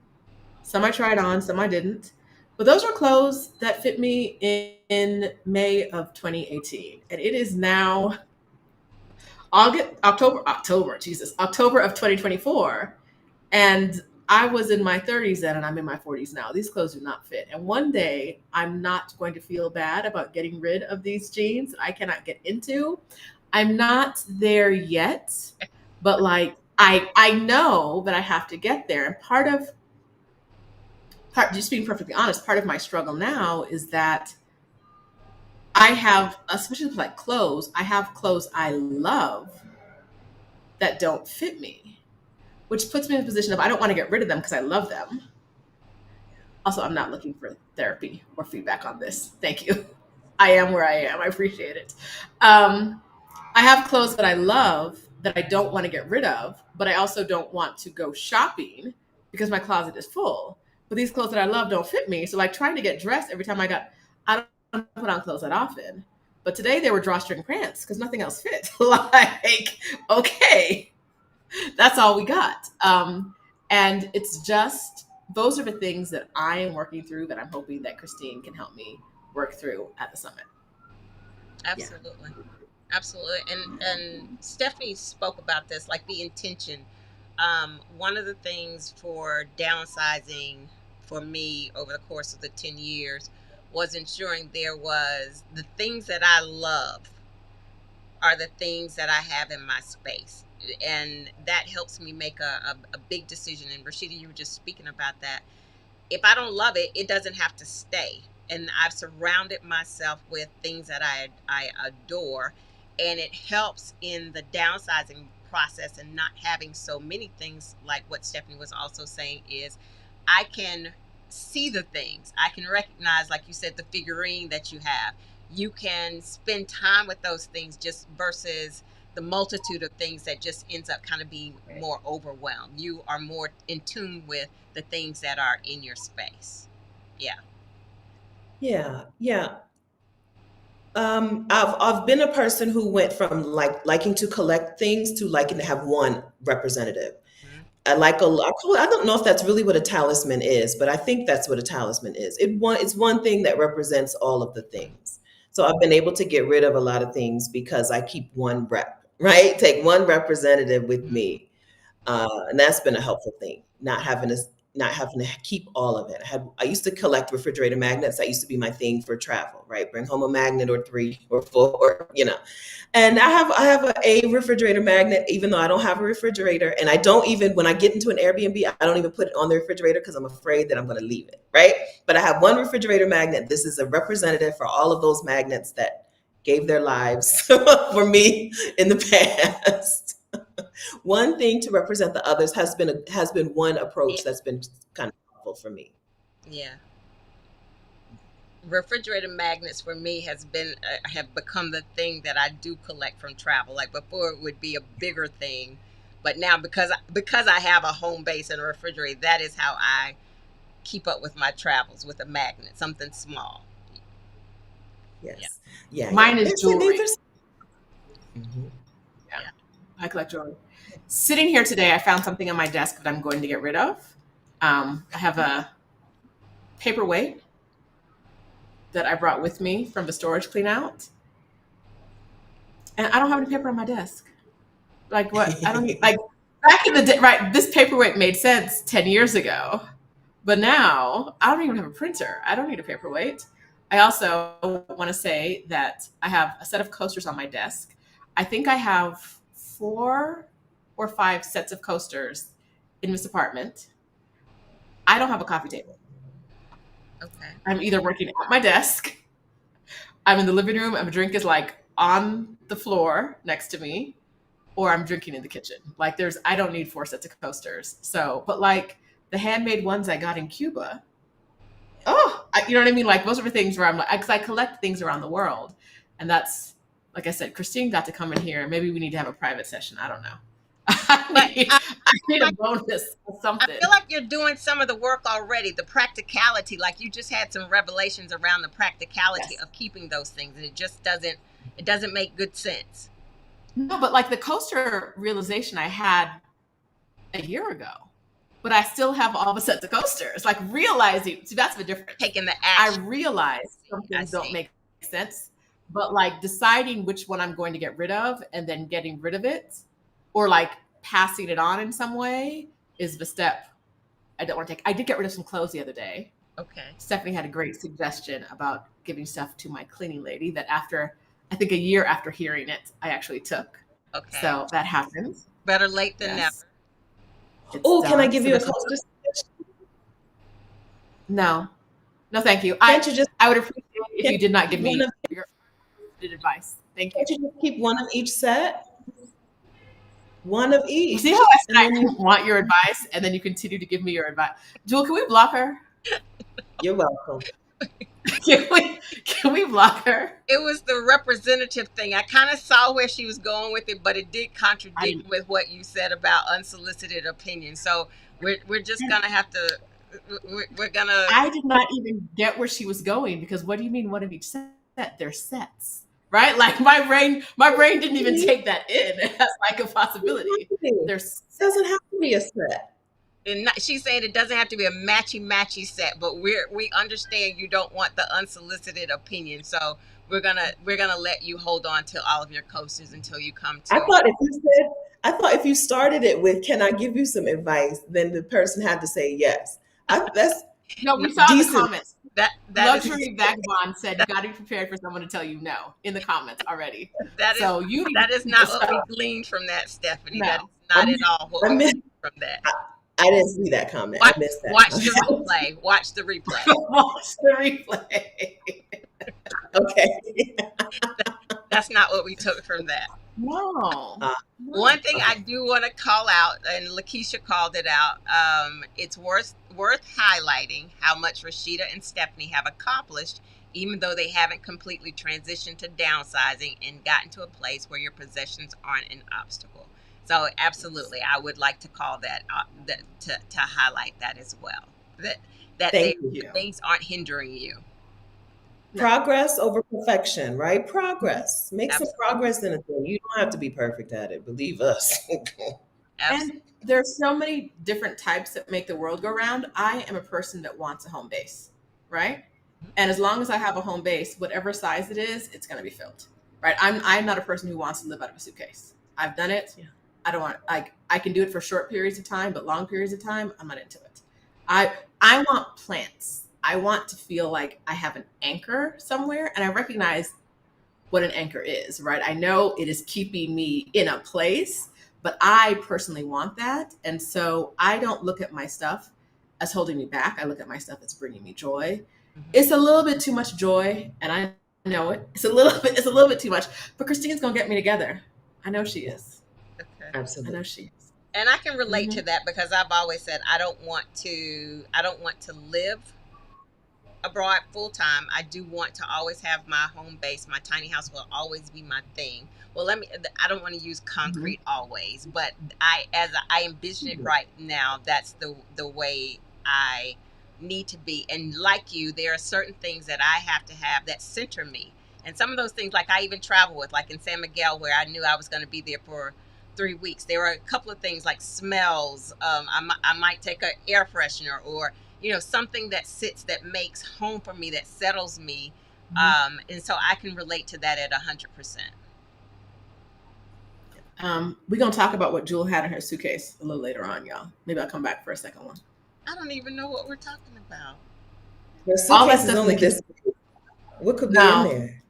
Some I tried on, some I didn't. But those are clothes that fit me in May of 2018. And it is now October of 2024. And I was in my 30s then, and I'm in my 40s now. These clothes do not fit. And one day I'm not going to feel bad about getting rid of these jeans that I cannot get into. I'm not there yet, but like, I know that I have to get there. And just being perfectly honest, part of my struggle now is that I have, especially with like clothes, I have clothes I love that don't fit me, which puts me in a position of I don't want to get rid of them because I love them. Also, I'm not looking for therapy or feedback on this. Thank you. I am where I am. I appreciate it. I have clothes that I love that I don't want to get rid of, but I also don't want to go shopping because my closet is full. But these clothes that I love don't fit me. So like trying to get dressed every time I don't put on clothes that often. But today they were drawstring pants because nothing else fit. Like, okay, that's all we got. And it's just, those are the things that I am working through that I'm hoping that Christine can help me work through at the summit. Absolutely. Yeah. Absolutely. And Stephanie spoke about this, like the intention. One of the things for downsizing for me over the course of the 10 years was ensuring there was the things that I love are the things that I have in my space. And that helps me make a big decision. And Roshida, you were just speaking about that. If I don't love it, it doesn't have to stay. And I've surrounded myself with things that I adore. And it helps in the downsizing process and not having so many things. Like what Stephanie was also saying is I can see the things. I can recognize, like you said, the figurine that you have. You can spend time with those things just versus the multitude of things that just ends up kind of being more overwhelmed. You are more in tune with the things that are in your space. Yeah. Yeah. I've been a person who went from like liking to collect things to liking to have one representative. Mm-hmm. I don't know if that's really what a talisman is, but I think that's what a talisman is. It's one thing that represents all of the things. So I've been able to get rid of a lot of things because I keep one rep, right? Take one representative with me. And that's been a helpful thing, not having to keep all of it. I used to collect refrigerator magnets. That used to be my thing for travel, right? Bring home a magnet or 3 or 4, And I have a refrigerator magnet, even though I don't have a refrigerator. And I don't even, when I get into an Airbnb, I don't even put it on the refrigerator because I'm afraid that I'm going to leave it, right? But I have one refrigerator magnet. This is a representative for all of those magnets that gave their lives for me in the past. One thing to represent the others has been one approach that's been kind of helpful for me. Yeah. Refrigerator magnets for me have become the thing that I do collect from travel. Like before it would be a bigger thing, but now because I have a home base and a refrigerator, that is how I keep up with my travels, with a magnet, something small. Yes. Yeah. Mine is jewelry. Mm-hmm. Yeah. I collect jewelry. Sitting here today, I found something on my desk that I'm going to get rid of. I have a paperweight that I brought with me from the storage clean out. And I don't have any paper on my desk. Like what? I don't need, like back in the day, right? This paperweight made sense 10 years ago. But now I don't even have a printer. I don't need a paperweight. I also want to say that I have a set of coasters on my desk. I think I have 4 or 5 sets of coasters in this apartment. I don't have a coffee table. Okay. I'm either working at my desk, I'm in the living room, and a drink is like on the floor next to me, or I'm drinking in the kitchen. Like I don't need 4 sets of coasters. So, but like the handmade ones I got in Cuba, you know what I mean? Like those are the things where I'm like, because I collect things around the world. And that's, like I said, Christine got to come in here. Maybe we need to have a private session. I don't know. I need a bonus or something. I feel like you're doing some of the work already, the practicality, like you just had some revelations around the practicality of keeping those things. And it doesn't make good sense. No, but like the coaster realization I had a year ago, but I still have all the sets of coasters. Like realizing, see, that's the difference. Taking the action. I realize some things don't make sense, but like deciding which one I'm going to get rid of and then getting rid of it, or like passing it on in some way, is the step I don't want to take. I did get rid of some clothes the other day. Okay. Stephanie had a great suggestion about giving stuff to my cleaning lady that after, I think a year after hearing it, I actually took. Okay. So that happens. Better late than never. Oh, can I give you a coaster suggestion? No, thank you. Can't you just? I would appreciate it if you did not give me your advice. Thank you. Can't you just keep one of each set? One of each. You see how I said I didn't want your advice, and then you continue to give me your advice. Jewel, can we block her? You're welcome. Can we block her? It was the representative thing. I kind of saw where she was going with it, but it did contradict with what you said about unsolicited opinion. So we're just gonna have to. We're gonna. I did not even get where she was going, because what do you mean one of each set? They're sets, right? Like my brain didn't even take that in as like a possibility. It doesn't have to be a set. And she's saying it doesn't have to be a matchy set, but we understand you don't want the unsolicited opinion, so we're gonna let you hold on to all of your coasters until you come to. I thought if you started it with "Can I give you some advice?" then the person had to say yes. No, we saw decent. the comments. That Luxury Vagabond said you got to be prepared for someone to tell you no in the comments already. That is not what we gleaned from that, Stephanie. No. That is not at all what we gleaned from that. I didn't see that comment. I missed that. Watch the replay. Watch the replay. Watch the replay. Okay. That's not what we took from that. No. One thing I do want to call out, and Lakeisha called it out, it's worth highlighting how much Roshida and Stephanie have accomplished, even though they haven't completely transitioned to downsizing and gotten to a place where your possessions aren't an obstacle. So absolutely, I would like to call that to highlight that as well. That things aren't hindering you. Progress over perfection, right? Progress. Make some progress in a thing. You don't have to be perfect at it. Believe us. And there's so many different types that make the world go round. I am a person that wants a home base, right? And as long as I have a home base, whatever size it is, it's going to be filled, right? I'm not a person who wants to live out of a suitcase. I've done it. Yeah. I don't want, I can do it for short periods of time, but long periods of time, I'm not into it. I want plants. I want to feel like I have an anchor somewhere, and I recognize what an anchor is, right? I know it is keeping me in a place, but I personally want that. And so I don't look at my stuff as holding me back. I look at my stuff as bringing me joy. Mm-hmm. It's a little bit too much joy, and I know it. It's a little bit too much, but Christine's going to get me together. I know she is. Okay. Absolutely. I know she is. And I can relate to that, because I've always said I don't want to live abroad full time. I do want to always have my home base. My tiny house will always be my thing. Well, I don't want to use concrete always, but as I envision it right now, that's the way I need to be. And like you, there are certain things that I have to have that center me. And some of those things, like I even travel with, like in San Miguel, where I knew I was going to be there for 3 weeks. There were a couple of things like smells. I might take an air freshener, or something that makes home for me, that settles me, And so I can relate to that at 100%. We're gonna talk about what Jewel had in her suitcase a little later on, y'all. Maybe I'll come back for a second one. I don't even know what we're talking about. Your All that suitcase is stuff in only the this big. What could be in No. there?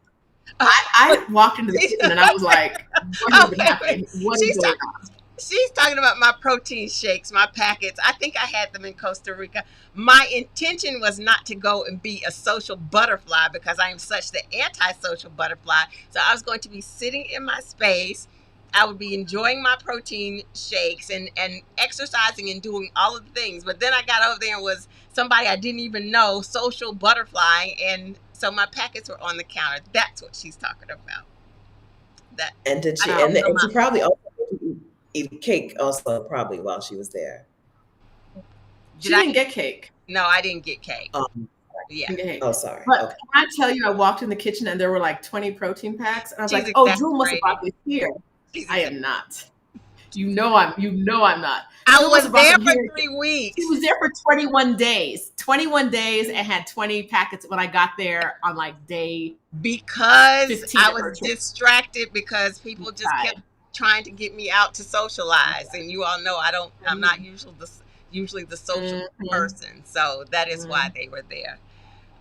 I walked into the kitchen and I was like, what has been Okay, happening? What is she's going talking. She's talking about my protein shakes, my packets. I think I had them in Costa Rica. My intention was not to go and be a social butterfly because I am such the anti-social butterfly. So I was going to be sitting in my space. I would be enjoying my protein shakes and exercising and doing all of the things. But then I got over there and was somebody I didn't even know, social butterfly. And so my packets were on the counter. That's what she's talking about. That And did I she? on? And she probably also eat cake also probably while she was there. She didn't get cake. No, I didn't get cake. Yeah. Oh, sorry. But Okay. can I tell you, I walked in the kitchen and there were like 20 protein packs, and I was She's like, "Oh, Jewel must have exaggerating. brought this here." She's I am not. You know I'm not. I Jewel must was have brought there them for here. 3 weeks. She was there for 21 days. 21 days and had 20 packets when I got there on like day Because 15 I of her was trip. distracted because people just kept trying to get me out to socialize, and you all know I'm not usually the social person, so that is why they were there.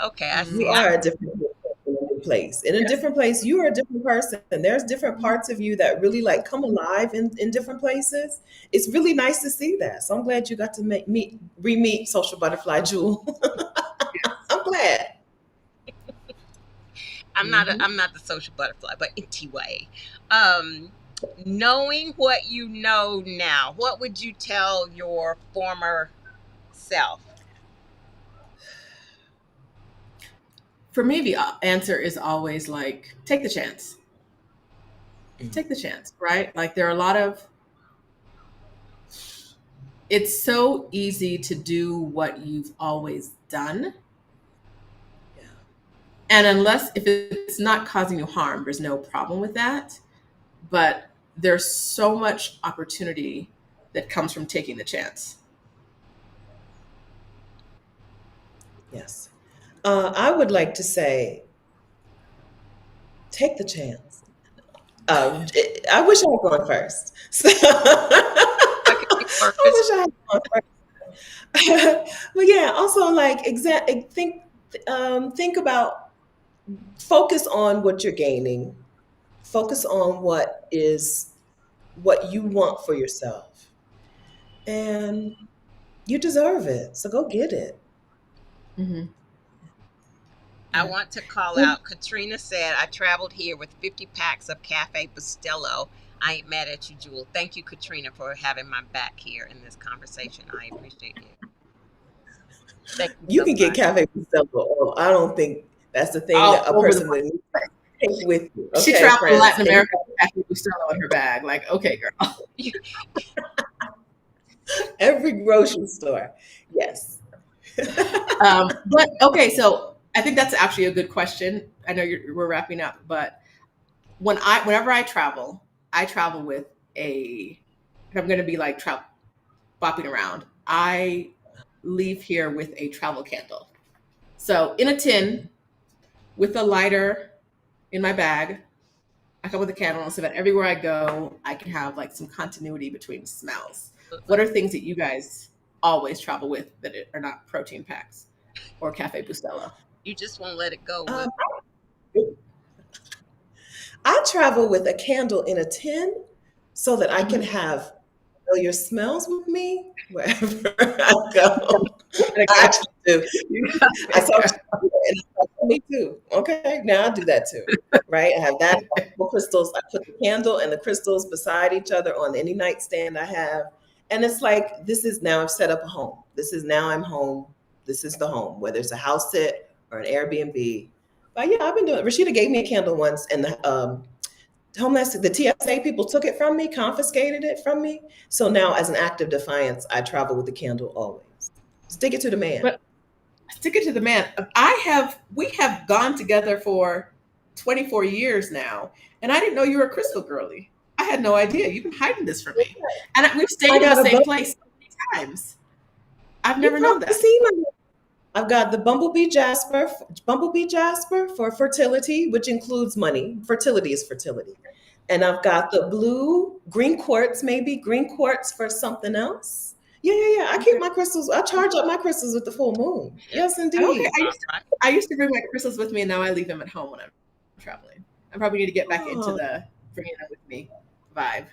Okay, I see. You are a different person in a new place. In a different place, you are a different person. And there's different parts of you that really like come alive in different places. It's really nice to see that. So I'm glad you got to re-meet Social Butterfly Jewel. I'm glad. I'm not the social butterfly, but anyway, knowing what you know now, what would you tell your former self? For me, the answer is always like, take the chance. Take the chance, right? Like there are a lot of, it's so easy to do what you've always done. Yeah. And if it's not causing you harm, there's no problem with that. But there's so much opportunity that comes from taking the chance. Yes. I would like to say, take the chance. I wish I had gone first. I wish I had gone first. But yeah, also like think about, focus on what you're gaining. Focus on what you want for yourself. And you deserve it. So go get it. Mm-hmm. I want to call out, Katrina said, I traveled here with 50 packs of Cafe Bustelo. I ain't mad at you, Jewel. Thank you, Katrina, for having my back here in this conversation. I appreciate it. Thank you You so can get much. Cafe Bustelo. I don't think that's the thing that a person would take with you. Okay, she traveled friends. to Latin America with Cafe Bustelo in her bag. Like, okay, girl. Every grocery store. Yes. But okay, so I think that's actually a good question. I know we're wrapping up, but whenever I travel with if I'm going to be like bopping around, I leave here with a travel candle. So in a tin with a lighter in my bag, I come with a candle so that everywhere I go, I can have like some continuity between smells. What are things that you guys always travel with that are not protein packs or Cafe Bustelo? You just won't let it go. I travel with a candle in a tin so that I can have familiar smells with me wherever I go. I actually do. I saw me too. Okay, now I do that too. Right? I have that crystals. I put the candle and the crystals beside each other on any nightstand I have. And it's like, this is now I've set up a home. This is now I'm home. This is the home, whether it's a house sit or an Airbnb. But yeah, I've been doing it. Rashida gave me a candle once, and the TSA people took it from me, confiscated it from me. So now, as an act of defiance, I travel with the candle always. Stick it to the man. But stick it to the man. We have gone together for 24 years now, and I didn't know you were a crystal girly. I had no idea. You've been hiding this from me, and we've stayed in the same place so many times. I've never known that. I've got the bumblebee jasper for fertility, which includes money. Fertility is fertility. And I've got the green quartz, maybe green quartz for something else. Yeah, yeah, yeah. I keep Okay. my crystals. I charge up my crystals with the full moon. Yep. Yes, Okay. indeed. Right. I used to bring my crystals with me, and now I leave them at home when I'm traveling. I probably need to get back into Oh, the bringing them with me vibe.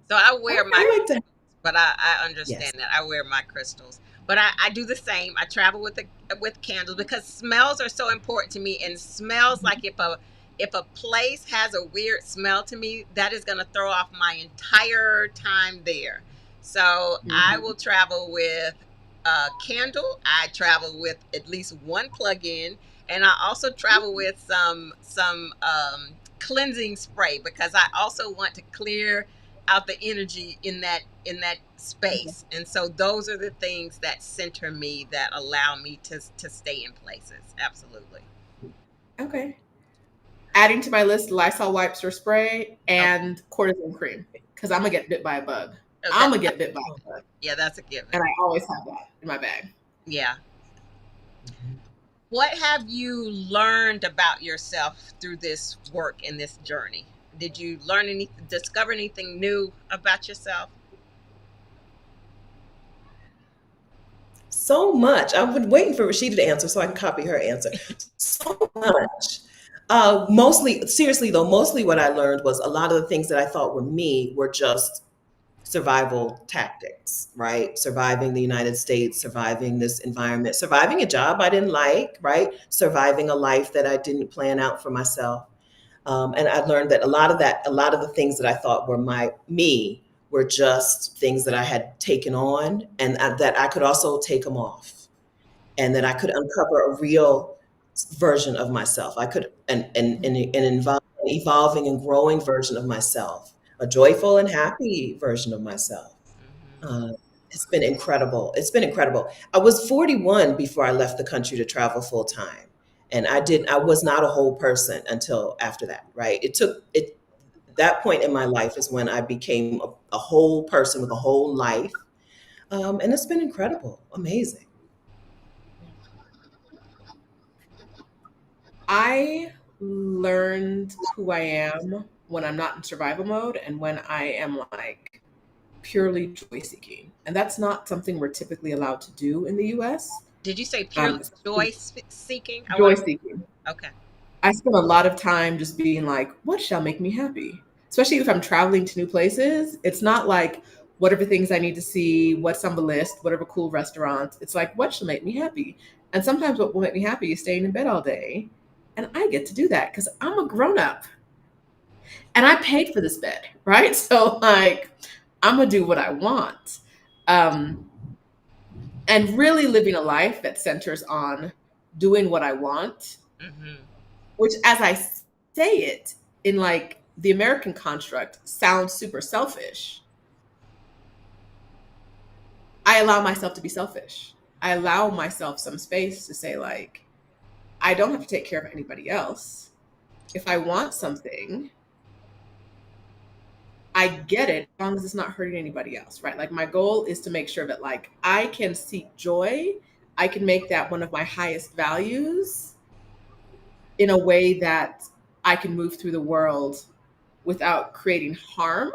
So I wear okay. my, I like to. but I Yes. understand that I wear my crystals. But I do the same. I travel with candles because smells are so important to me. And smells, like if a place has a weird smell to me, that is going to throw off my entire time there. So I Mm-hmm. will travel with a candle. I travel with at least one plug-in, and I also travel with some cleansing spray because I also want to clear out the energy in that space. And so those are the things that center me, that allow me to stay in places. Absolutely. Okay. Adding to my list, Lysol wipes or spray Okay. and cortisone cream because I'm gonna get bit by a bug. Oh, I'm gonna get bit by Oh, a bug, yeah, that's a given. and I always have that in my bag. Yeah. What have you learned about yourself through this work and this journey? Did you discover anything new about yourself? so much. I've been waiting for Rashida to answer so I can copy her answer. So much. Mostly, seriously though, mostly what I learned was a lot of the things that I thought were me were just survival tactics, right? Surviving the United States, surviving this environment, surviving a job I didn't like, right? Surviving a life that I didn't plan out for myself. And I learned that a lot of the things that I thought were me were just things that I had taken on, and that I could also take them off, and that I could uncover a real version of myself. I could, an evolving and growing version of myself, a joyful and happy version of myself. Hmm. Uh, it's been incredible. It's been incredible. I was 41 before I left the country to travel full time. And I was not a whole person until after that, right? That point in my life is when I became a whole person with a whole life. And it's been incredible, amazing. I learned who I am when I'm not in survival mode and when I am like purely joy seeking. And that's not something we're typically allowed to do in the US. Did you say purely Especially joy seeking? I joy want seeking. to. Okay. I spend a lot of time just being like, what shall make me happy? Especially if I'm traveling to new places. It's not like, what are the things I need to see? What's on the list? Whatever cool restaurants. It's like, what shall make me happy? And sometimes what will make me happy is staying in bed all day. And I get to do that because I'm a grown up and I paid for this bed, right? So, like, I'm going to do what I want. Um, and really living a life that centers on doing what I want, Hmm. which as I say it in like the American construct sounds super selfish. I allow myself to be selfish. I allow myself some space to say like, I don't have to take care of anybody else. If I want something, I get it as long as it's not hurting anybody else, right? Like my goal is to make sure that like I can seek joy. I can make that one of my highest values in a way that I can move through the world without creating harm.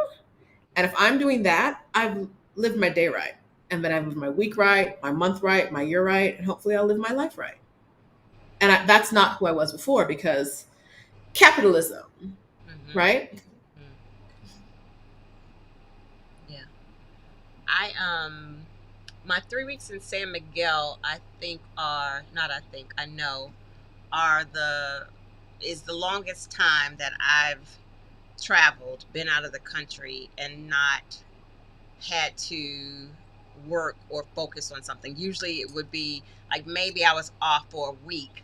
And if I'm doing that, I've lived my day right. And then I've lived my week right, my month right, my year right, and hopefully I'll live my life right. And that's not who I was before because capitalism, Hmm. right? Yeah. I my 3 weeks in San Miguel, I think are not I think I know are the is the longest time that I've traveled, been out of the country, and not had to work or focus on something. Usually it would be like maybe I was off for a week.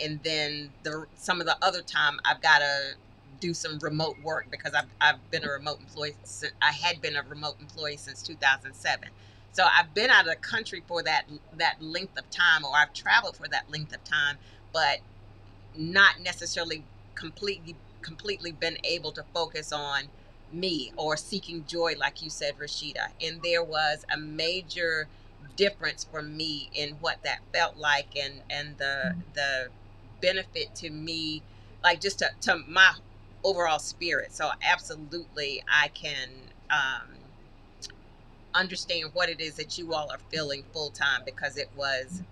And then some of the other time I've got to do some remote work because I've been a remote employee since I had been a remote employee since 2007. So I've been out of the country for that length of time, or I've traveled for that length of time, but not necessarily completely been able to focus on me or seeking joy like you said, Rashida. And there was a major difference for me in what that felt like, and the benefit to me, like just to my overall spirit. So absolutely I can understand what it is that you all are feeling full time, because it was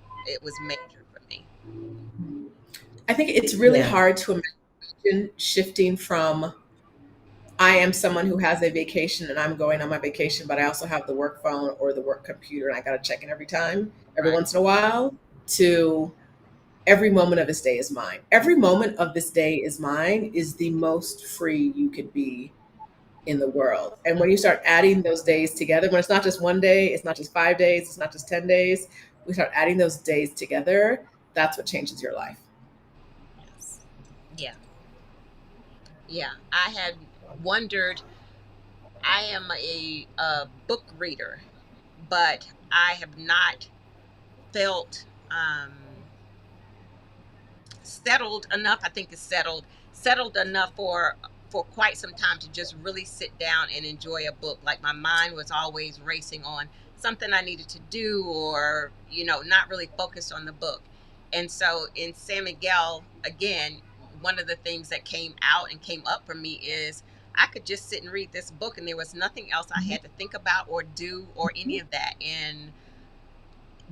major for me. I think it's really Yeah. hard to imagine shifting from I am someone who has a vacation and I'm going on my vacation, but I also have the work phone or the work computer and I got to check in every Right. once in a while, to every moment of this day is mine. Every moment of this day is mine is the most free you could be in the world. And when you start adding those days together, when it's not just one day, it's not just 5 days, it's not just 10 days, we start adding those days together, that's what changes your life. Yes. Yeah. Yeah. I had wondered. I am a book reader, but I have not felt settled enough. I think it's settled enough for quite some time to just really sit down and enjoy a book. Like my mind was always racing on something I needed to do, or not really focused on the book. And so in San Miguel, again, one of the things that came out and came up for me is I could just sit and read this book, and there was nothing else I had to think about or do or any of that. And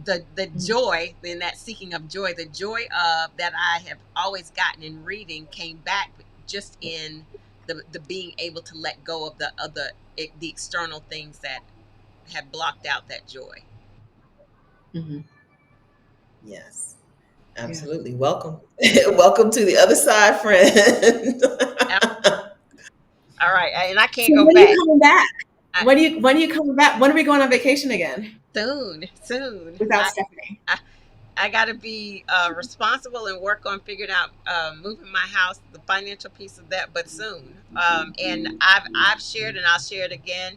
the joy in that seeking of joy, the joy of that I have always gotten in reading, came back just in the being able to let go of the external things that had blocked out that joy. Mm-hmm. Yes. Yeah. Absolutely. Welcome. Welcome to the other side, friend. All right, and I So can't go when are you back. coming back? I, When are you coming back? When are we going on vacation again soon. without Stephanie? I I got to be responsible and work on figuring out moving my house, the financial piece of that, but soon. And I've shared, and I'll share it again.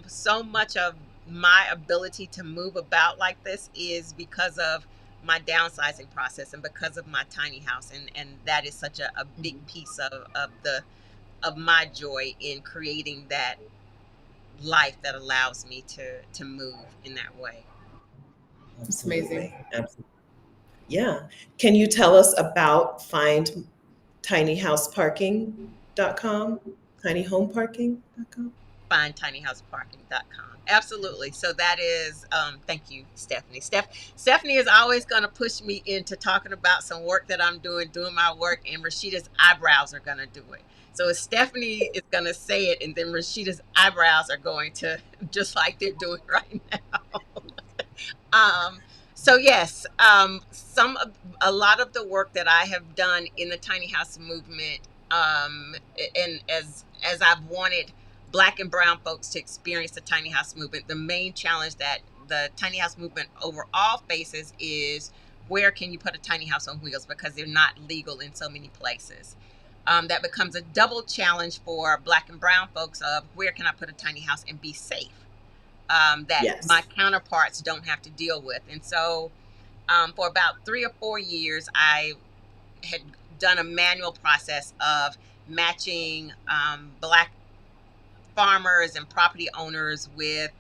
So much of my ability to move about like this is because of my downsizing process and because of my tiny house, and that is such a big Mhm. piece of my joy in creating that life that allows me to move in that way. It's amazing. Absolutely. Absolutely. Yeah. Can you tell us about findtinyhouseparking.com? Tinyhomeparking.com? Findtinyhouseparking.com. Absolutely. So that is, thank you, Stephanie. Stephanie is always going to push me into talking about some work that I'm doing my work, and Rashida's eyebrows are going to do it. So if Stephanie is going to say it, and then Rashida's eyebrows are going to, just like they're doing right now. Um, so yes, a lot of the work that I have done in the tiny house movement, and as I've wanted Black and brown folks to experience the tiny house movement, the main challenge that the tiny house movement overall faces is, where can you put a tiny house on wheels, because they're not legal in so many places. That becomes a double challenge for Black and brown folks of, where can I put a tiny house and be safe, that my Yes. counterparts don't have to deal with. And so, for about 3 or 4 years, I had done a manual process of matching Black farmers and property owners with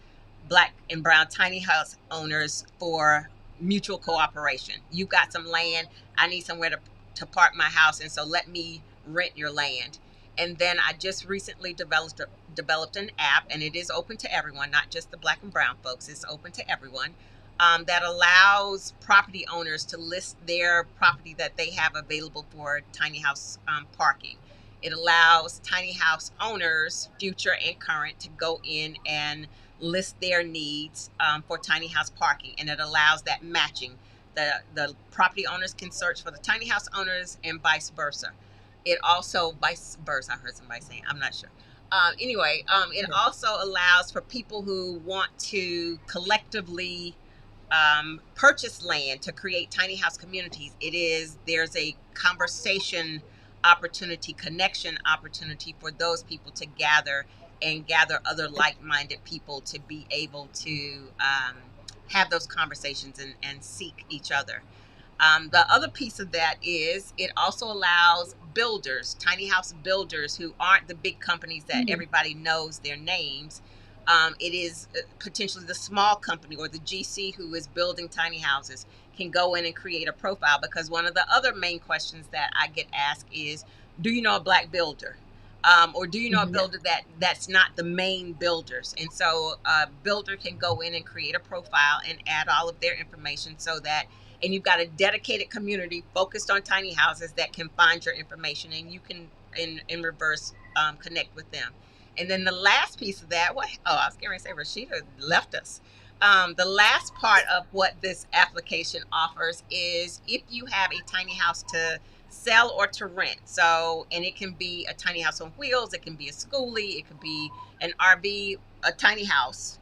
Black and brown tiny house owners for mutual cooperation. You've got some land, I need somewhere to park my house, and so let me rent your land. And then I just recently developed an app, and it is open to everyone, not just the Black and brown folks. It's open to everyone, that allows property owners to list their property that they have available for tiny house parking. It allows tiny house owners, future and current, to go in and list their needs for tiny house parking, and it allows that matching. The property owners can search for the tiny house owners, and vice versa. It also, vice versa, I heard somebody saying, I'm not sure. Anyway, it Yeah. also allows for people who want to collectively purchase land to create tiny house communities. There's a conversation opportunity, connection opportunity for those people to gather other like-minded people to be able to have those conversations and seek each other. The other piece of that is, it also allows builders, tiny house builders, who aren't the big companies that Mhm. everybody knows their names, It is potentially the small company or the GC who is building tiny houses can go in and create a profile, because one of the other main questions that I get asked is, do you know a black builder? Or do you know a Mhm. builder that's not the main builders? And so a builder can go in and create a profile and add all of their information, so that, and you've got a dedicated community focused on tiny houses that can find your information, and you can in reverse connect with them. And then the last piece of that, what? Oh, I was going to say Rashida left us. The last part of what this application offers is if you have a tiny house to sell or to rent. So, and it can be a tiny house on wheels, it can be a schoolie, it could be an RV, a tiny house.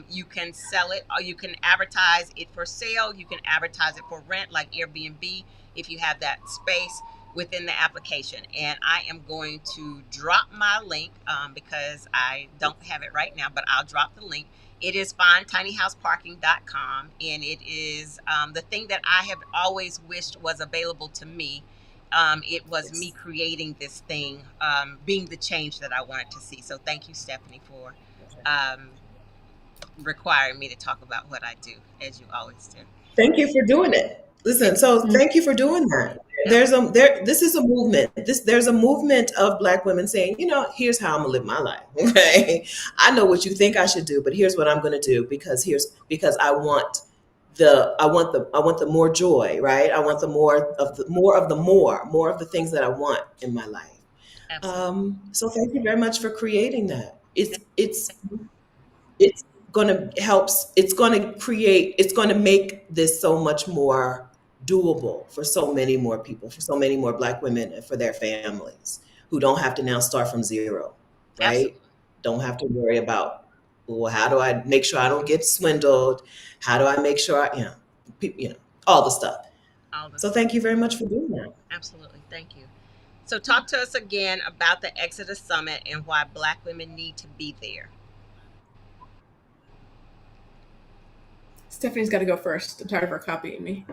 You can sell it, or you can advertise it for sale. You can advertise it for rent, like Airbnb, if you have that space within the application. And I am going to drop my link because I don't have it right now, but I'll drop the link. It is findtinyhouseparking.com, and it is the thing that I have always wished was available to me. It was me Yes. creating this thing, being the change that I wanted to see. So thank you, Stephanie, for um, requiring me to talk about what I do, as you always do. Thank you for doing it. Listen, so Mhm. thank you for doing that. Yep, There's a there. This is a movement. There's a movement of Black women saying, here's how I'm gonna live my life. Okay, I know what you think I should do, but here's what I'm gonna do, because I want the more joy, right? I want the more of the things that I want in my life. absolutely. So thank you very much for creating that. It's going to helps it's going to create it's going to make this so much more doable for so many more people, for so many more Black women, and for their families who don't have to now start from zero, right? Absolutely. Don't have to worry about, well, how do I make sure I don't get swindled? How do I make sure all the stuff. All the So stuff. thank you very much for doing that. Absolutely. Thank you. So, talk to us again about the Exodus Summit and why Black women need to be there. Stephanie's got to go first. I'm tired of her copying me.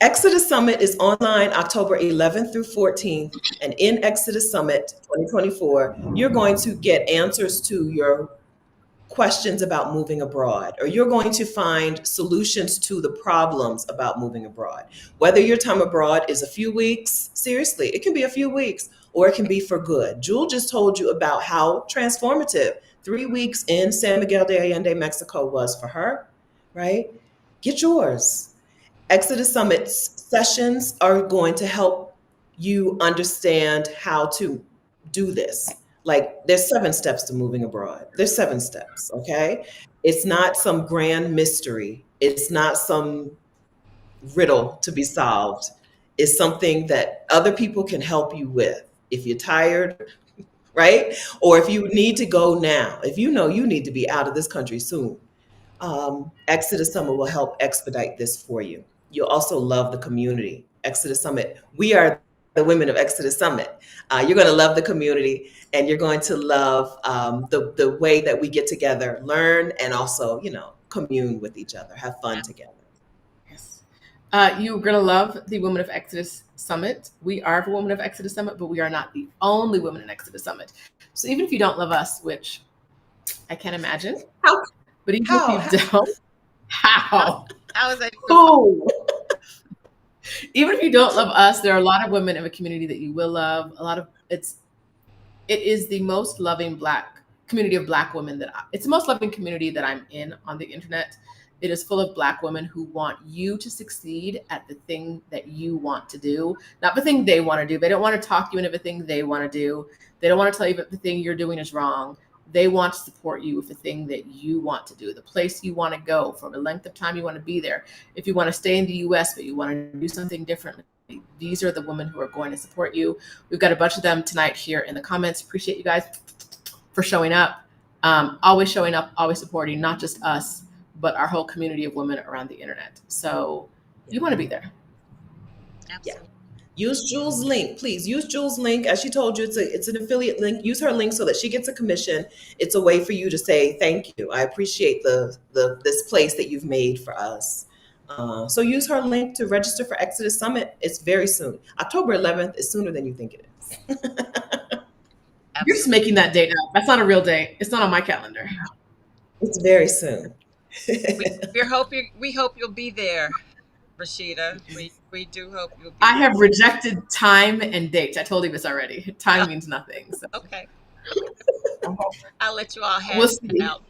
Exodus Summit is online October 11th through 14th. And in Exodus Summit 2024, you're going to get answers to your questions about moving abroad, or you're going to find solutions to the problems about moving abroad. Whether your time abroad is a few weeks, seriously, it can be a few weeks, or it can be for good. Jewel just told you about how transformative 3 weeks in San Miguel de Allende, Mexico was for her, right? Get yours. Exodus Summit sessions are going to help you understand how to do this. Like, there's 7 steps to moving abroad. There's 7 steps, okay? It's not some grand mystery. It's not some riddle to be solved. It's something that other people can help you with. If you're tired, right? Or if you need to go now, if you know you need to be out of this country soon, Exodus Summit will help expedite this for you. You'll also love the community. Exodus Summit, we are the women of Exodus Summit. You're going to love the community, and you're going to love the way that we get together, learn, and also, commune with each other, have fun together. Yes. You're going to love the Women of Exodus Summit. We are the Women of Exodus Summit, but we are not the only women in Exodus Summit. So even if you don't love us, which I can't imagine, How? but even if How? you don't, how? How is that even Who? Even if you don't love us, there are a lot of women in the community that you will love. It is the most loving Black community of Black women it's the most loving community that I'm in on the internet. It is full of Black women who want you to succeed at the thing that you want to do, not the thing they want to do. They don't want to talk you into the thing they want to do. They don't want to tell you that the thing you're doing is wrong. They want to support you with the thing that you want to do, the place you want to go, for the length of time you want to be there. If you want to stay in the US, but you want to do something differently, these are the women who are going to support you. We've got a bunch of them tonight here in the comments. Appreciate you guys for showing up. Always showing up, always supporting, not just us, but our whole community of women around the internet. So you want to be there. absolutely? Use Jules' link, please. Use Jules' link. As she told you, it's an affiliate link. Use her link so that she gets a commission. It's a way for you to say thank you. I appreciate this place that you've made for us. So use her link to register for Exodus Summit. It's very soon. October 11th is sooner than you think it is. You're just absolutely. making that date up. That's not a real date. It's not on my calendar. It's very soon. We hope you'll be there, Roshida. We do hope you'll be I there. have rejected time and dates. I told you this already. Time means nothing. So Okay. I'll let you all we'll hash that see. out.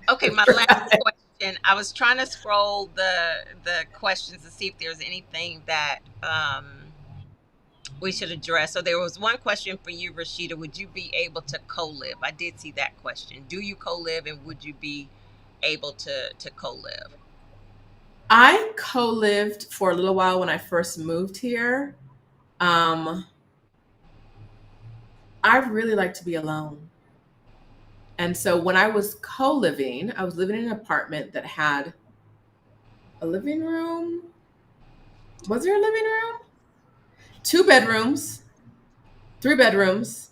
Okay, my last question. I was trying to scroll the questions to see if there's anything that we should address. So there was one question for you, Rashida. Would you be able to co-live? I did see that question. Do you co-live, and would you be able to co-live? I co-lived for a little while when I first moved here. I really like to be alone. And so when I was co-living, I was living in an apartment that had a living room. Was there a living room? 2 bedrooms, 3 bedrooms.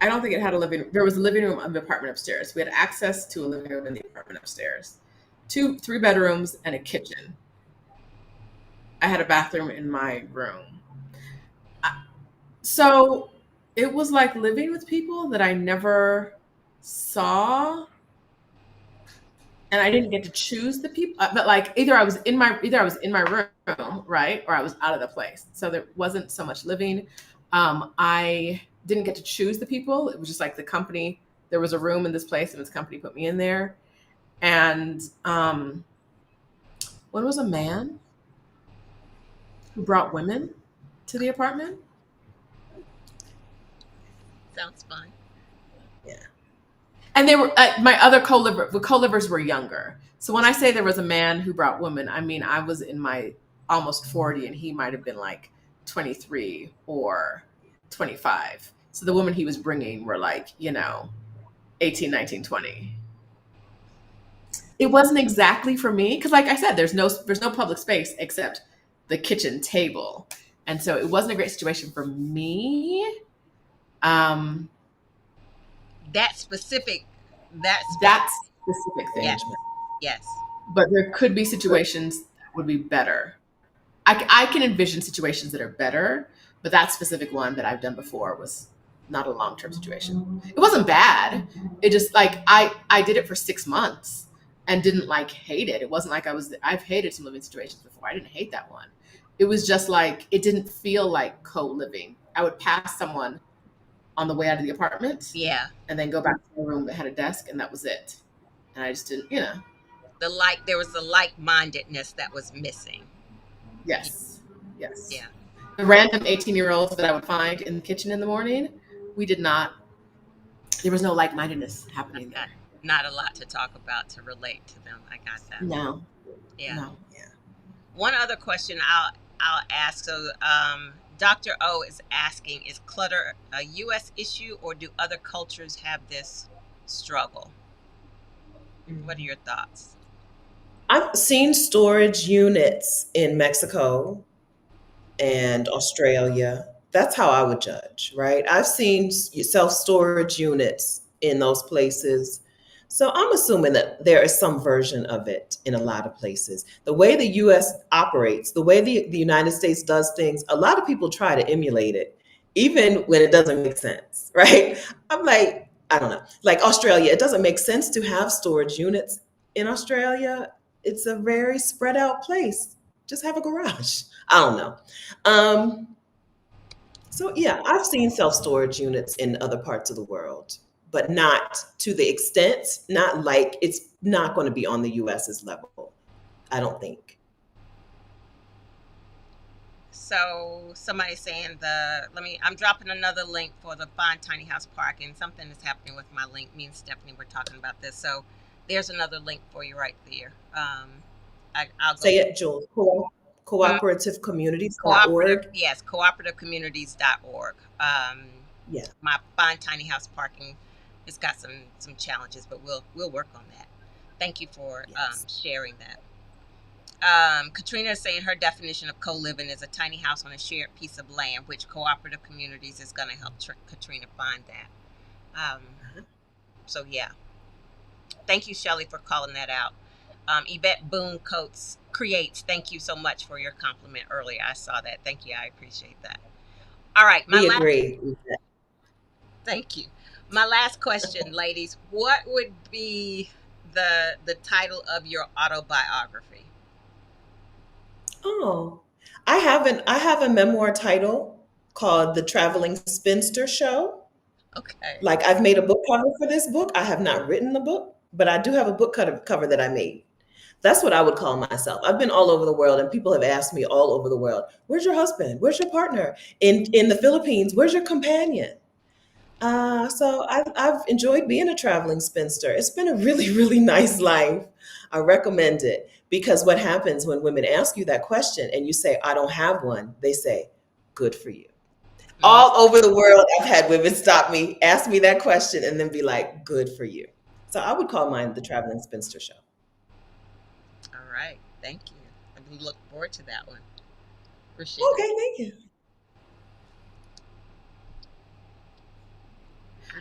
I don't think it had a living room. There was a living room in the apartment upstairs. We had access to a living room in the apartment upstairs. 3 bedrooms and a kitchen. I had a bathroom in my room. So it was like living with people that I never saw, and I didn't get to choose the people. But like either I was in my room, right, or I was out of the place. So there wasn't so much living. I didn't get to choose the people. It was just like the company. There was a room in this place, and this company put me in there. And one was a man who brought women to the apartment. Sounds fun. Yeah. And they were my other co-livers were younger. So when I say there was a man who brought women, I mean I was in my almost 40 and he might have been like 23 or 25. So the women he was bringing were like, 18, 19, 20. It wasn't exactly for me because like I said, there's no public space except the kitchen table. And so it wasn't a great situation for me. That specific. That That specific thing. Yes. Yes. But there could be situations that would be better. I can envision situations that are better, but that specific one that I've done before was not a long-term situation. It wasn't bad. It just like I did it for 6 months and didn't like hate it. It wasn't like I've hated some living situations before. I didn't hate that one. It was just like it didn't feel like co-living. I would pass someone on the way out of the apartment. Yeah. And then go back to a room that had a desk and that was it. And I just didn't, There was the like-mindedness that was missing. Yes. Yeah. The random 18-year-olds that I would find in the kitchen in the morning, there was no like-mindedness happening there. Not a lot to talk about to relate to them. I got that. No. Yeah. No. Yeah. One other question I'll ask. So, Dr. O is asking, is clutter a U.S. issue or do other cultures have this struggle? What are your thoughts? I've seen storage units in Mexico and Australia. That's how I would judge, right? I've seen self-storage units in those places. So I'm assuming that there is some version of it in a lot of places. The way the US operates, the way the United States does things, a lot of people try to emulate it, even when it doesn't make sense, right? I'm like, I don't know. Like Australia, it doesn't make sense to have storage units in Australia. It's a very spread out place. Just have a garage. I don't know. So yeah, I've seen self-storage units in other parts of the world, but not to the extent, not like it's not going to be on the US's level. I don't think. So somebody's saying I'm dropping another link for the Fine Tiny House Park, and something is happening with my link. Me and Stephanie were talking about this. So there's another link for you right there. I'll go. Say it, Jules. Cooperativecommunities.org. Yes, cooperativecommunities.org. Yeah. My Fine Tiny House Parking, it's got some challenges, but we'll work on that. Thank you for sharing that. Katrina is saying her definition of co-living is a tiny house on a shared piece of land, which Cooperative Communities is going to help Katrina find that. So yeah, thank you, Shelley, for calling that out. Yvette Boone creates. Thank you so much for your compliment earlier. I saw that. Thank you. I appreciate that. All right, We agree. thank you. My last question, ladies. What would be the title of your autobiography? Oh, I have a memoir title called The Traveling Spinster Show. Okay. Like I've made a book cover for this book. I have not written the book, but I do have a book cover that I made. That's what I would call myself. I've been all over the world, and people have asked me all over the world, "Where's your husband? Where's your partner?" In the Philippines, "Where's your companion?" So I've enjoyed being a traveling spinster. It's been a really, really nice life. I recommend it because what happens when women ask you that question and you say, "I don't have one," they say, "Good for you." Mm, All over the world, I've had women stop me, ask me that question, and then be like, "Good for you." So I would call mine the Traveling Spinster Show. all right. Thank you. I look forward to that one. Rashida. Okay, thank you.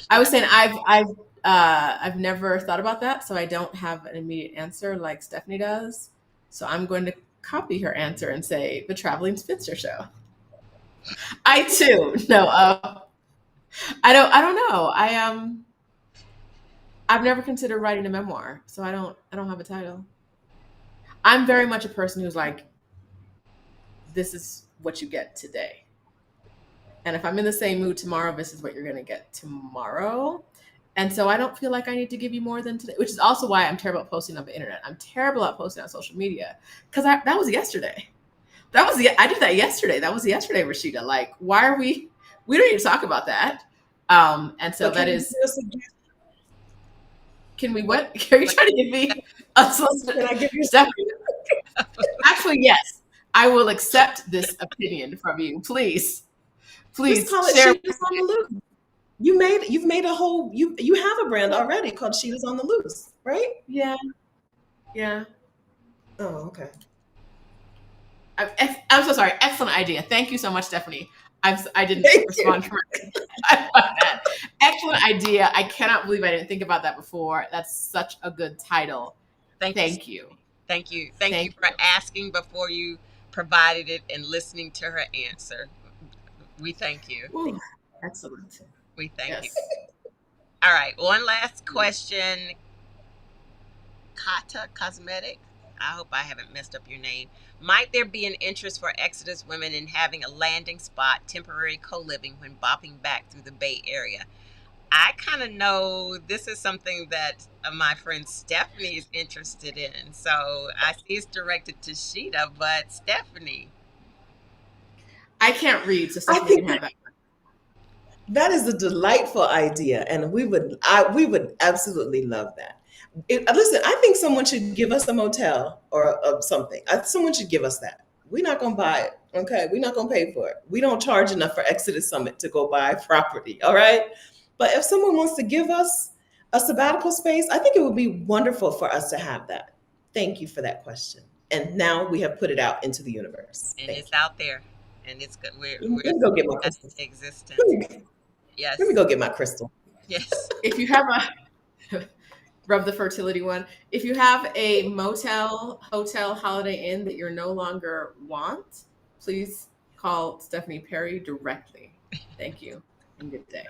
I was Rashida. saying I've never thought about that, so I don't have an immediate answer like Stephanie does. So I'm going to copy her answer and say the Traveling Spinster Show. I too no, I don't know. I've never considered writing a memoir, so I don't have a title. I'm very much a person who's like, this is what you get today. And if I'm in the same mood tomorrow, this is what you're going to get tomorrow. And so I don't feel like I need to give you more than today, which is also why I'm terrible at posting on the internet. I'm terrible at posting on social media because that was yesterday. I did that yesterday. That was yesterday, Rashida. Like, why are we don't need to talk about that. And so So that can you is, give us a can we, what? Are you trying to give me a Can I give you Stephanie? Actually, yes. I will accept this opinion from you. Please, just please call it share. Sheeta's on the Loose? You've made a whole you have a brand already called Sheeta's on the Loose, right? Yeah, yeah. Oh, okay. I'm so sorry. Excellent idea. Thank you so much, Stephanie. I didn't Thank you. respond correctly. I love that. Excellent idea. I cannot believe I didn't think about that before. That's such a good title. Thank you. Thank you. Thank you. Thank you Thank for you. asking before you provided it and listening to her answer. We thank you. Ooh, excellent. We thank you. Yes. All right. One last question. Kata Cosmetic. I hope I haven't messed up your name. Might there be an interest for Exodus women in having a landing spot, temporary co living when bopping back through the Bay Area? I kind of know this is something that my friend Stephanie is interested in. So I see it's directed to Sheeta, but Stephanie. I can't read, so I Stephanie think can have that. that is a delightful idea, and we would absolutely love that. Listen, I think someone should give us a motel or something. Someone should give us that. We're not gonna buy it, okay? We're not gonna pay for it. We don't charge enough for Exodus Summit to go buy property, all right? But if someone wants to give us a sabbatical space, I think it would be wonderful for us to have that. Thank you for that question. And now we have put it out into the universe. And Thank it's out there. And it's good. you. We're Let me go get my at crystal. existence. Let me Yes. go get my crystal. Yes. If you have a rub the fertility one. If you have a motel, hotel, Holiday Inn that you're no longer want, please call Stephanie Perry directly. Thank you and good day.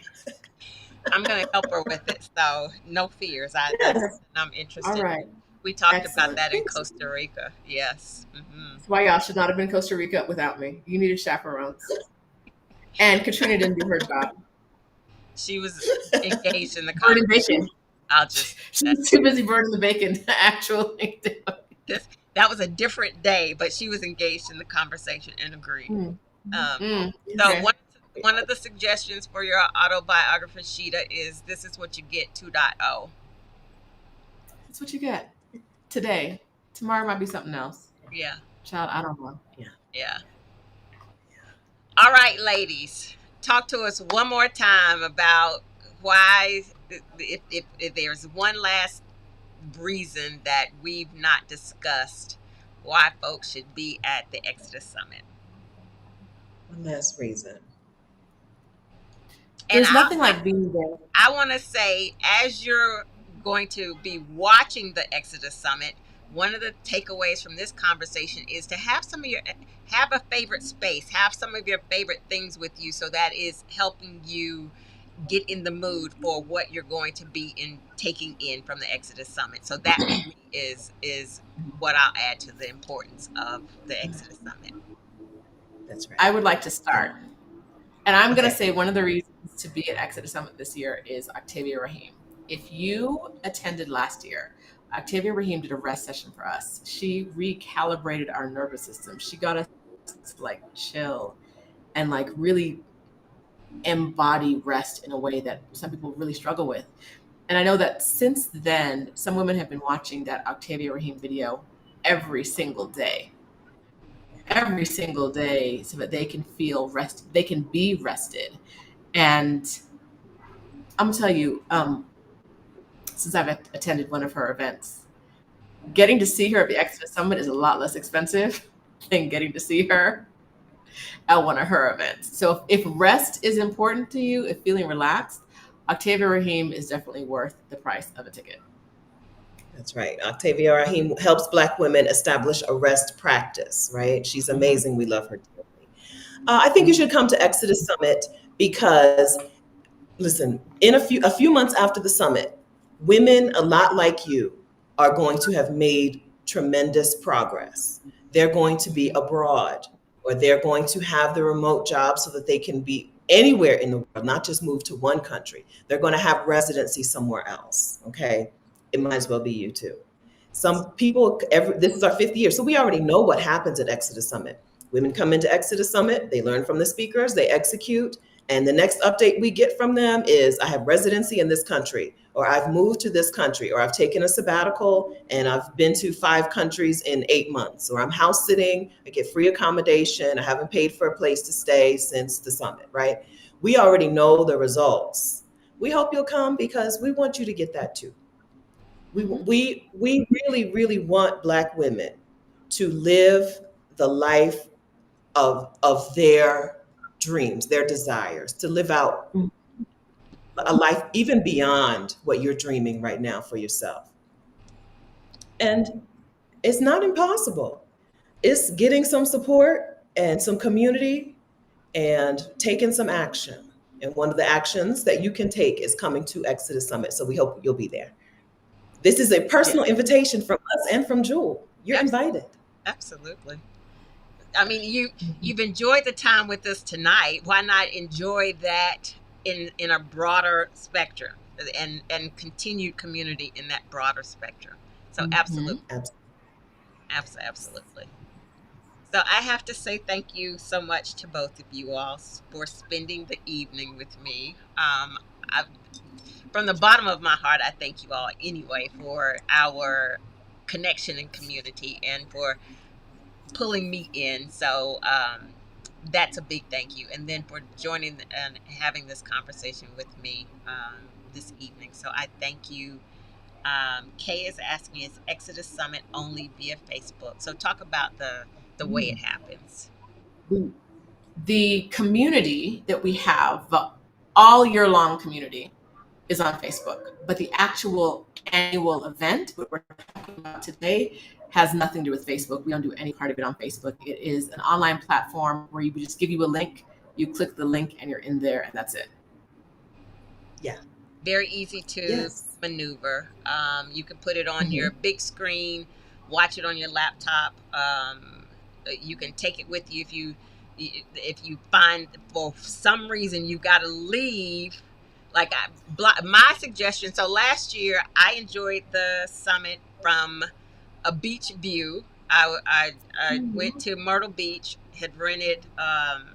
I'm going to help her with it. So no fears. That's Yes. something I'm All interested in. right. We talked about Excellent. that in Thanks. Costa Rica. Yes. Hmm. That's why y'all should not have been Costa Rica without me. You needed chaperones. And Katrina didn't do her job. She was engaged in the Burning conversation. bacon. I'll just, She was too busy burning the bacon to actually do it. that was a different day, but she was engaged in the conversation and agreed. Mm. So Okay. one of the suggestions for your autobiography, Sheeta, is This Is What You Get 2.0. That's what you get today. Tomorrow might be something else. Yeah. Child, I don't know. Yeah. All right, ladies, talk to us one more time about why, if there's one last reason that we've not discussed, why folks should be at the Exodus Summit. One last reason. And There's nothing like being there. I want to say, as you're going to be watching the Exodus Summit, one of the takeaways from this conversation is to have a favorite space, have some of your favorite things with you, so that is helping you get in the mood for what you're going to be taking in from the Exodus Summit. So that for me is what I'll add to the importance of the Exodus Summit. That's right. I would like to start. And I'm going to Okay. say one of the reasons to be at Exodus Summit this year is Octavia Rahim. If you attended last year, Octavia Rahim did a rest session for us. She recalibrated our nervous system. She got us to like chill and like really embody rest in a way that some people really struggle with. And I know that since then, some women have been watching that Octavia Rahim video every single day, so that they can feel rest, they can be rested. And I'm gonna tell you, since I've attended one of her events, getting to see her at the Exodus Summit is a lot less expensive than getting to see her at one of her events. So if rest is important to you, if feeling relaxed, Octavia Rahim is definitely worth the price of a ticket. That's right. Octavia Rahim helps Black women establish a rest practice, right? She's amazing. We love her dearly. I think you should come to Exodus Summit because, listen, in a few months after the summit, women a lot like you are going to have made tremendous progress. They're going to be abroad, or they're going to have the remote job so that they can be anywhere in the world, not just move to one country. They're going to have residency somewhere else. Okay. It might as well be you too. Some people, this is our 5th year, so we already know what happens at Exodus Summit. Women come into Exodus Summit, they learn from the speakers, they execute, and the next update we get from them is, I have residency in this country, or I've moved to this country, or I've taken a sabbatical and I've been to 5 countries in 8 months, or I'm house sitting, I get free accommodation, I haven't paid for a place to stay since the summit, right? We already know the results. We hope you'll come because we want you to get that too. We really, really want Black women to live the life of their dreams, their desires, to live out a life even beyond what you're dreaming right now for yourself. And it's not impossible. It's getting some support and some community and taking some action. And one of the actions that you can take is coming to Exodus Summit. So we hope you'll be there. This is a personal invitation from us and from Jewel. You're invited. Absolutely. I mean, you've enjoyed the time with us tonight. Why not enjoy that in a broader spectrum and continued community in that broader spectrum? So absolutely. Absolutely. So I have to say thank you so much to both of you all for spending the evening with me. From the bottom of my heart, I thank you all anyway for our connection and community and for pulling me in. So that's a big thank you. And then for joining and having this conversation with me this evening. So I thank you. Kay is asking, is Exodus Summit only via Facebook? So talk about the way it happens. The community that we have, the all year long community, is on Facebook, but the actual annual event, what we're talking about today, has nothing to do with Facebook. We don't do any part of it on Facebook. It is an online platform where we just give you a link, you click the link, and you're in there, and that's it. Yeah. Very easy to maneuver. You can put it on your big screen, watch it on your laptop. You can take it with you if you find for some reason you got to leave. Like my suggestion. So last year I enjoyed the summit from a beach view. I went to Myrtle Beach, had rented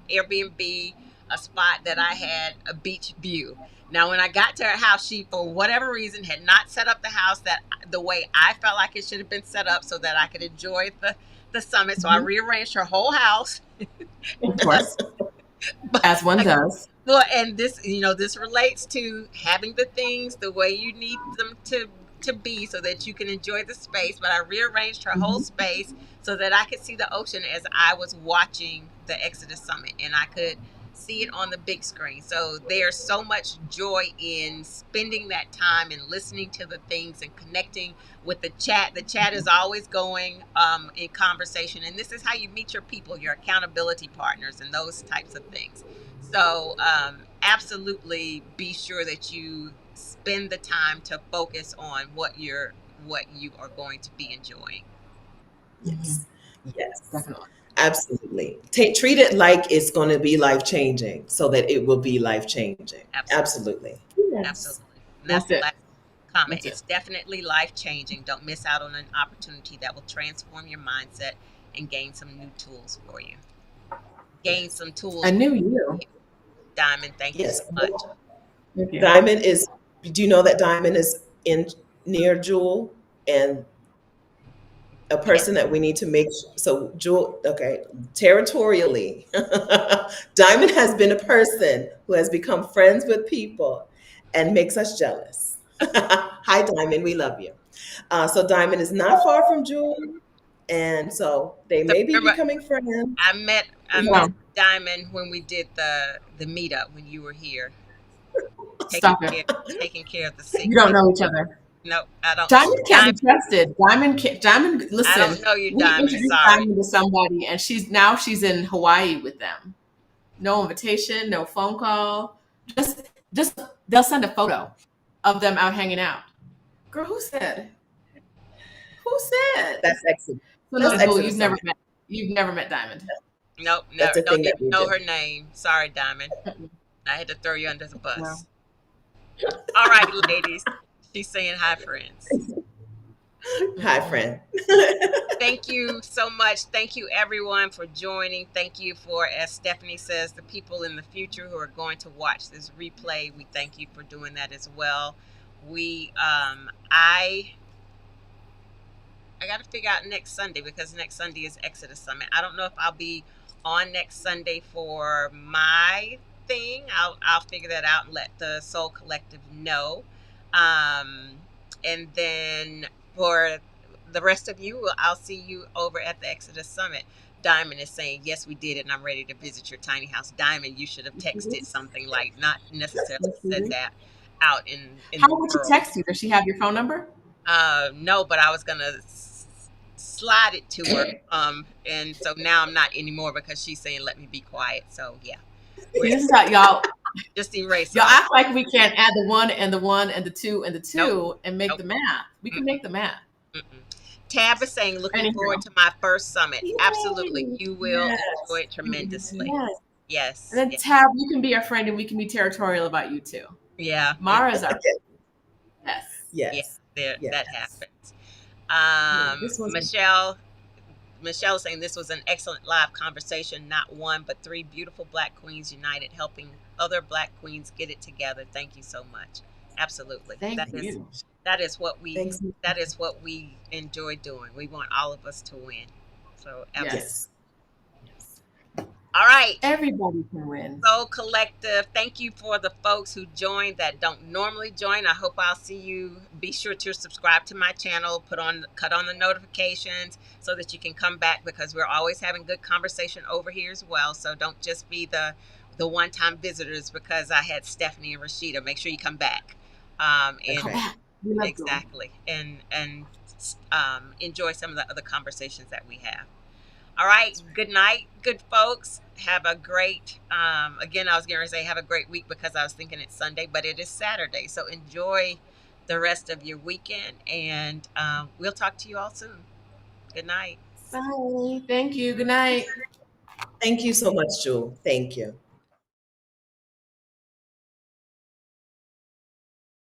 Airbnb, a spot that I had a beach view. Now, when I got to her house, she, for whatever reason, had not set up the house the way I felt like it should have been set up so that I could enjoy the summit. So I rearranged her whole house. Of course, as one does. Well, and this relates to having the things the way you need them to be so that you can enjoy the space. But I rearranged her whole space so that I could see the ocean as I was watching the Exodus Summit, and I could see it on the big screen. So there's so much joy in spending that time and listening to the things and connecting with the chat. The chat is always going in conversation, and this is how you meet your people, your accountability partners, and those types of things. So absolutely be sure that you spend the time to focus on what you are going to be enjoying. Yes. Yes. Definitely. Absolutely. Treat it like it's going to be life changing so that it will be life changing. Absolutely. Absolutely. Yes. Absolutely. And that's That's the it. last comment. That's it. It's definitely life changing. Don't miss out on an opportunity that will transform your mindset and gain some new tools for you. Gain some tools. A new you. Diamond, thank you so Yes. much. Thank you. Diamond is, do you know that Diamond is in near Jewel and a Yes. person that we need to make so Jewel, okay, territorially, Diamond has been a person who has become friends with people and makes us jealous. Hi, Diamond, we love you. So Diamond is not far from Jewel, and so they So may be remember, becoming friends. I met No, Diamond when we did the meetup when you were here, taking stop it. care taking care of the sick You don't people. know each other. No, I don't. Diamond can't be Diamond, trusted. Diamond, I listen, don't know you, we Diamond. introduced Sorry. Diamond to somebody and she's in Hawaii with them. No invitation, no phone call. Just they'll send a photo of them out hanging out. Girl, who said? Who said? That's excellent. So That's no, Jewel, Exodus Summit. you've never met Diamond. Nope, That's never. a Don't thing that even we know do. her name. Sorry, Diamond. Mm-mm. I had to throw you under the No. bus. All right, ladies. She's saying hi, friends. Hi, friend. Thank you so much. Thank you, everyone, for joining. Thank you for, as Stephanie says, the people in the future who are going to watch this replay. We thank you for doing that as well. I got to figure out next Sunday because next Sunday is Exodus Summit. I don't know if I'll be on next Sunday for my thing. I'll figure that out and let the Soul Collective know. And then for the rest of you, I'll see you over at the Exodus Summit. Diamond is saying, yes, we did it, and I'm ready to visit your tiny house. Diamond, you should have texted something like, not necessarily said that out in How the would she world. text you? Does she have your phone number? No, but I was gonna slide it to her. And so now I'm not anymore because she's saying let me be quiet. So yeah, See, this is how y'all just erase y'all all. act like we can't add the one and the one and the two and the two Nope. and make Nope. the math. We can make the math. Mm-mm. Tab is saying looking Anyhow. forward to my first summit. Yay. Absolutely, you will Yes. enjoy it tremendously. Yes. Yes. And then Yes. Tab, you can be our friend and we can be territorial about you too. Yeah. Mara's our yes. Yes. There, Yes. that happens. This was Michelle is saying this was an excellent live conversation. Not one, but three beautiful Black queens united, helping other Black queens get it together. Thank you so much. Absolutely. Thank That you. is what we Thanks. that is what we enjoy doing. We want all of us to win. So absolutely. Yes. All right. Everybody can win. Soul Collective, thank you for the folks who joined that don't normally join. I hope I'll see you. Be sure to subscribe to my channel, cut on the notifications so that you can come back because we're always having good conversation over here as well. So don't just be the one-time visitors because I had Stephanie and Roshida. Make sure you come back. And Come back. We love them. exactly. And enjoy some of the other conversations that we have. All right. Good night, good folks. Have a great, again, I was going to say have a great week because I was thinking it's Sunday, but it is Saturday. So enjoy the rest of your weekend and we'll talk to you all soon. Good night. Bye. Thank you. Good night. Thank you so much, Jewel. Thank you.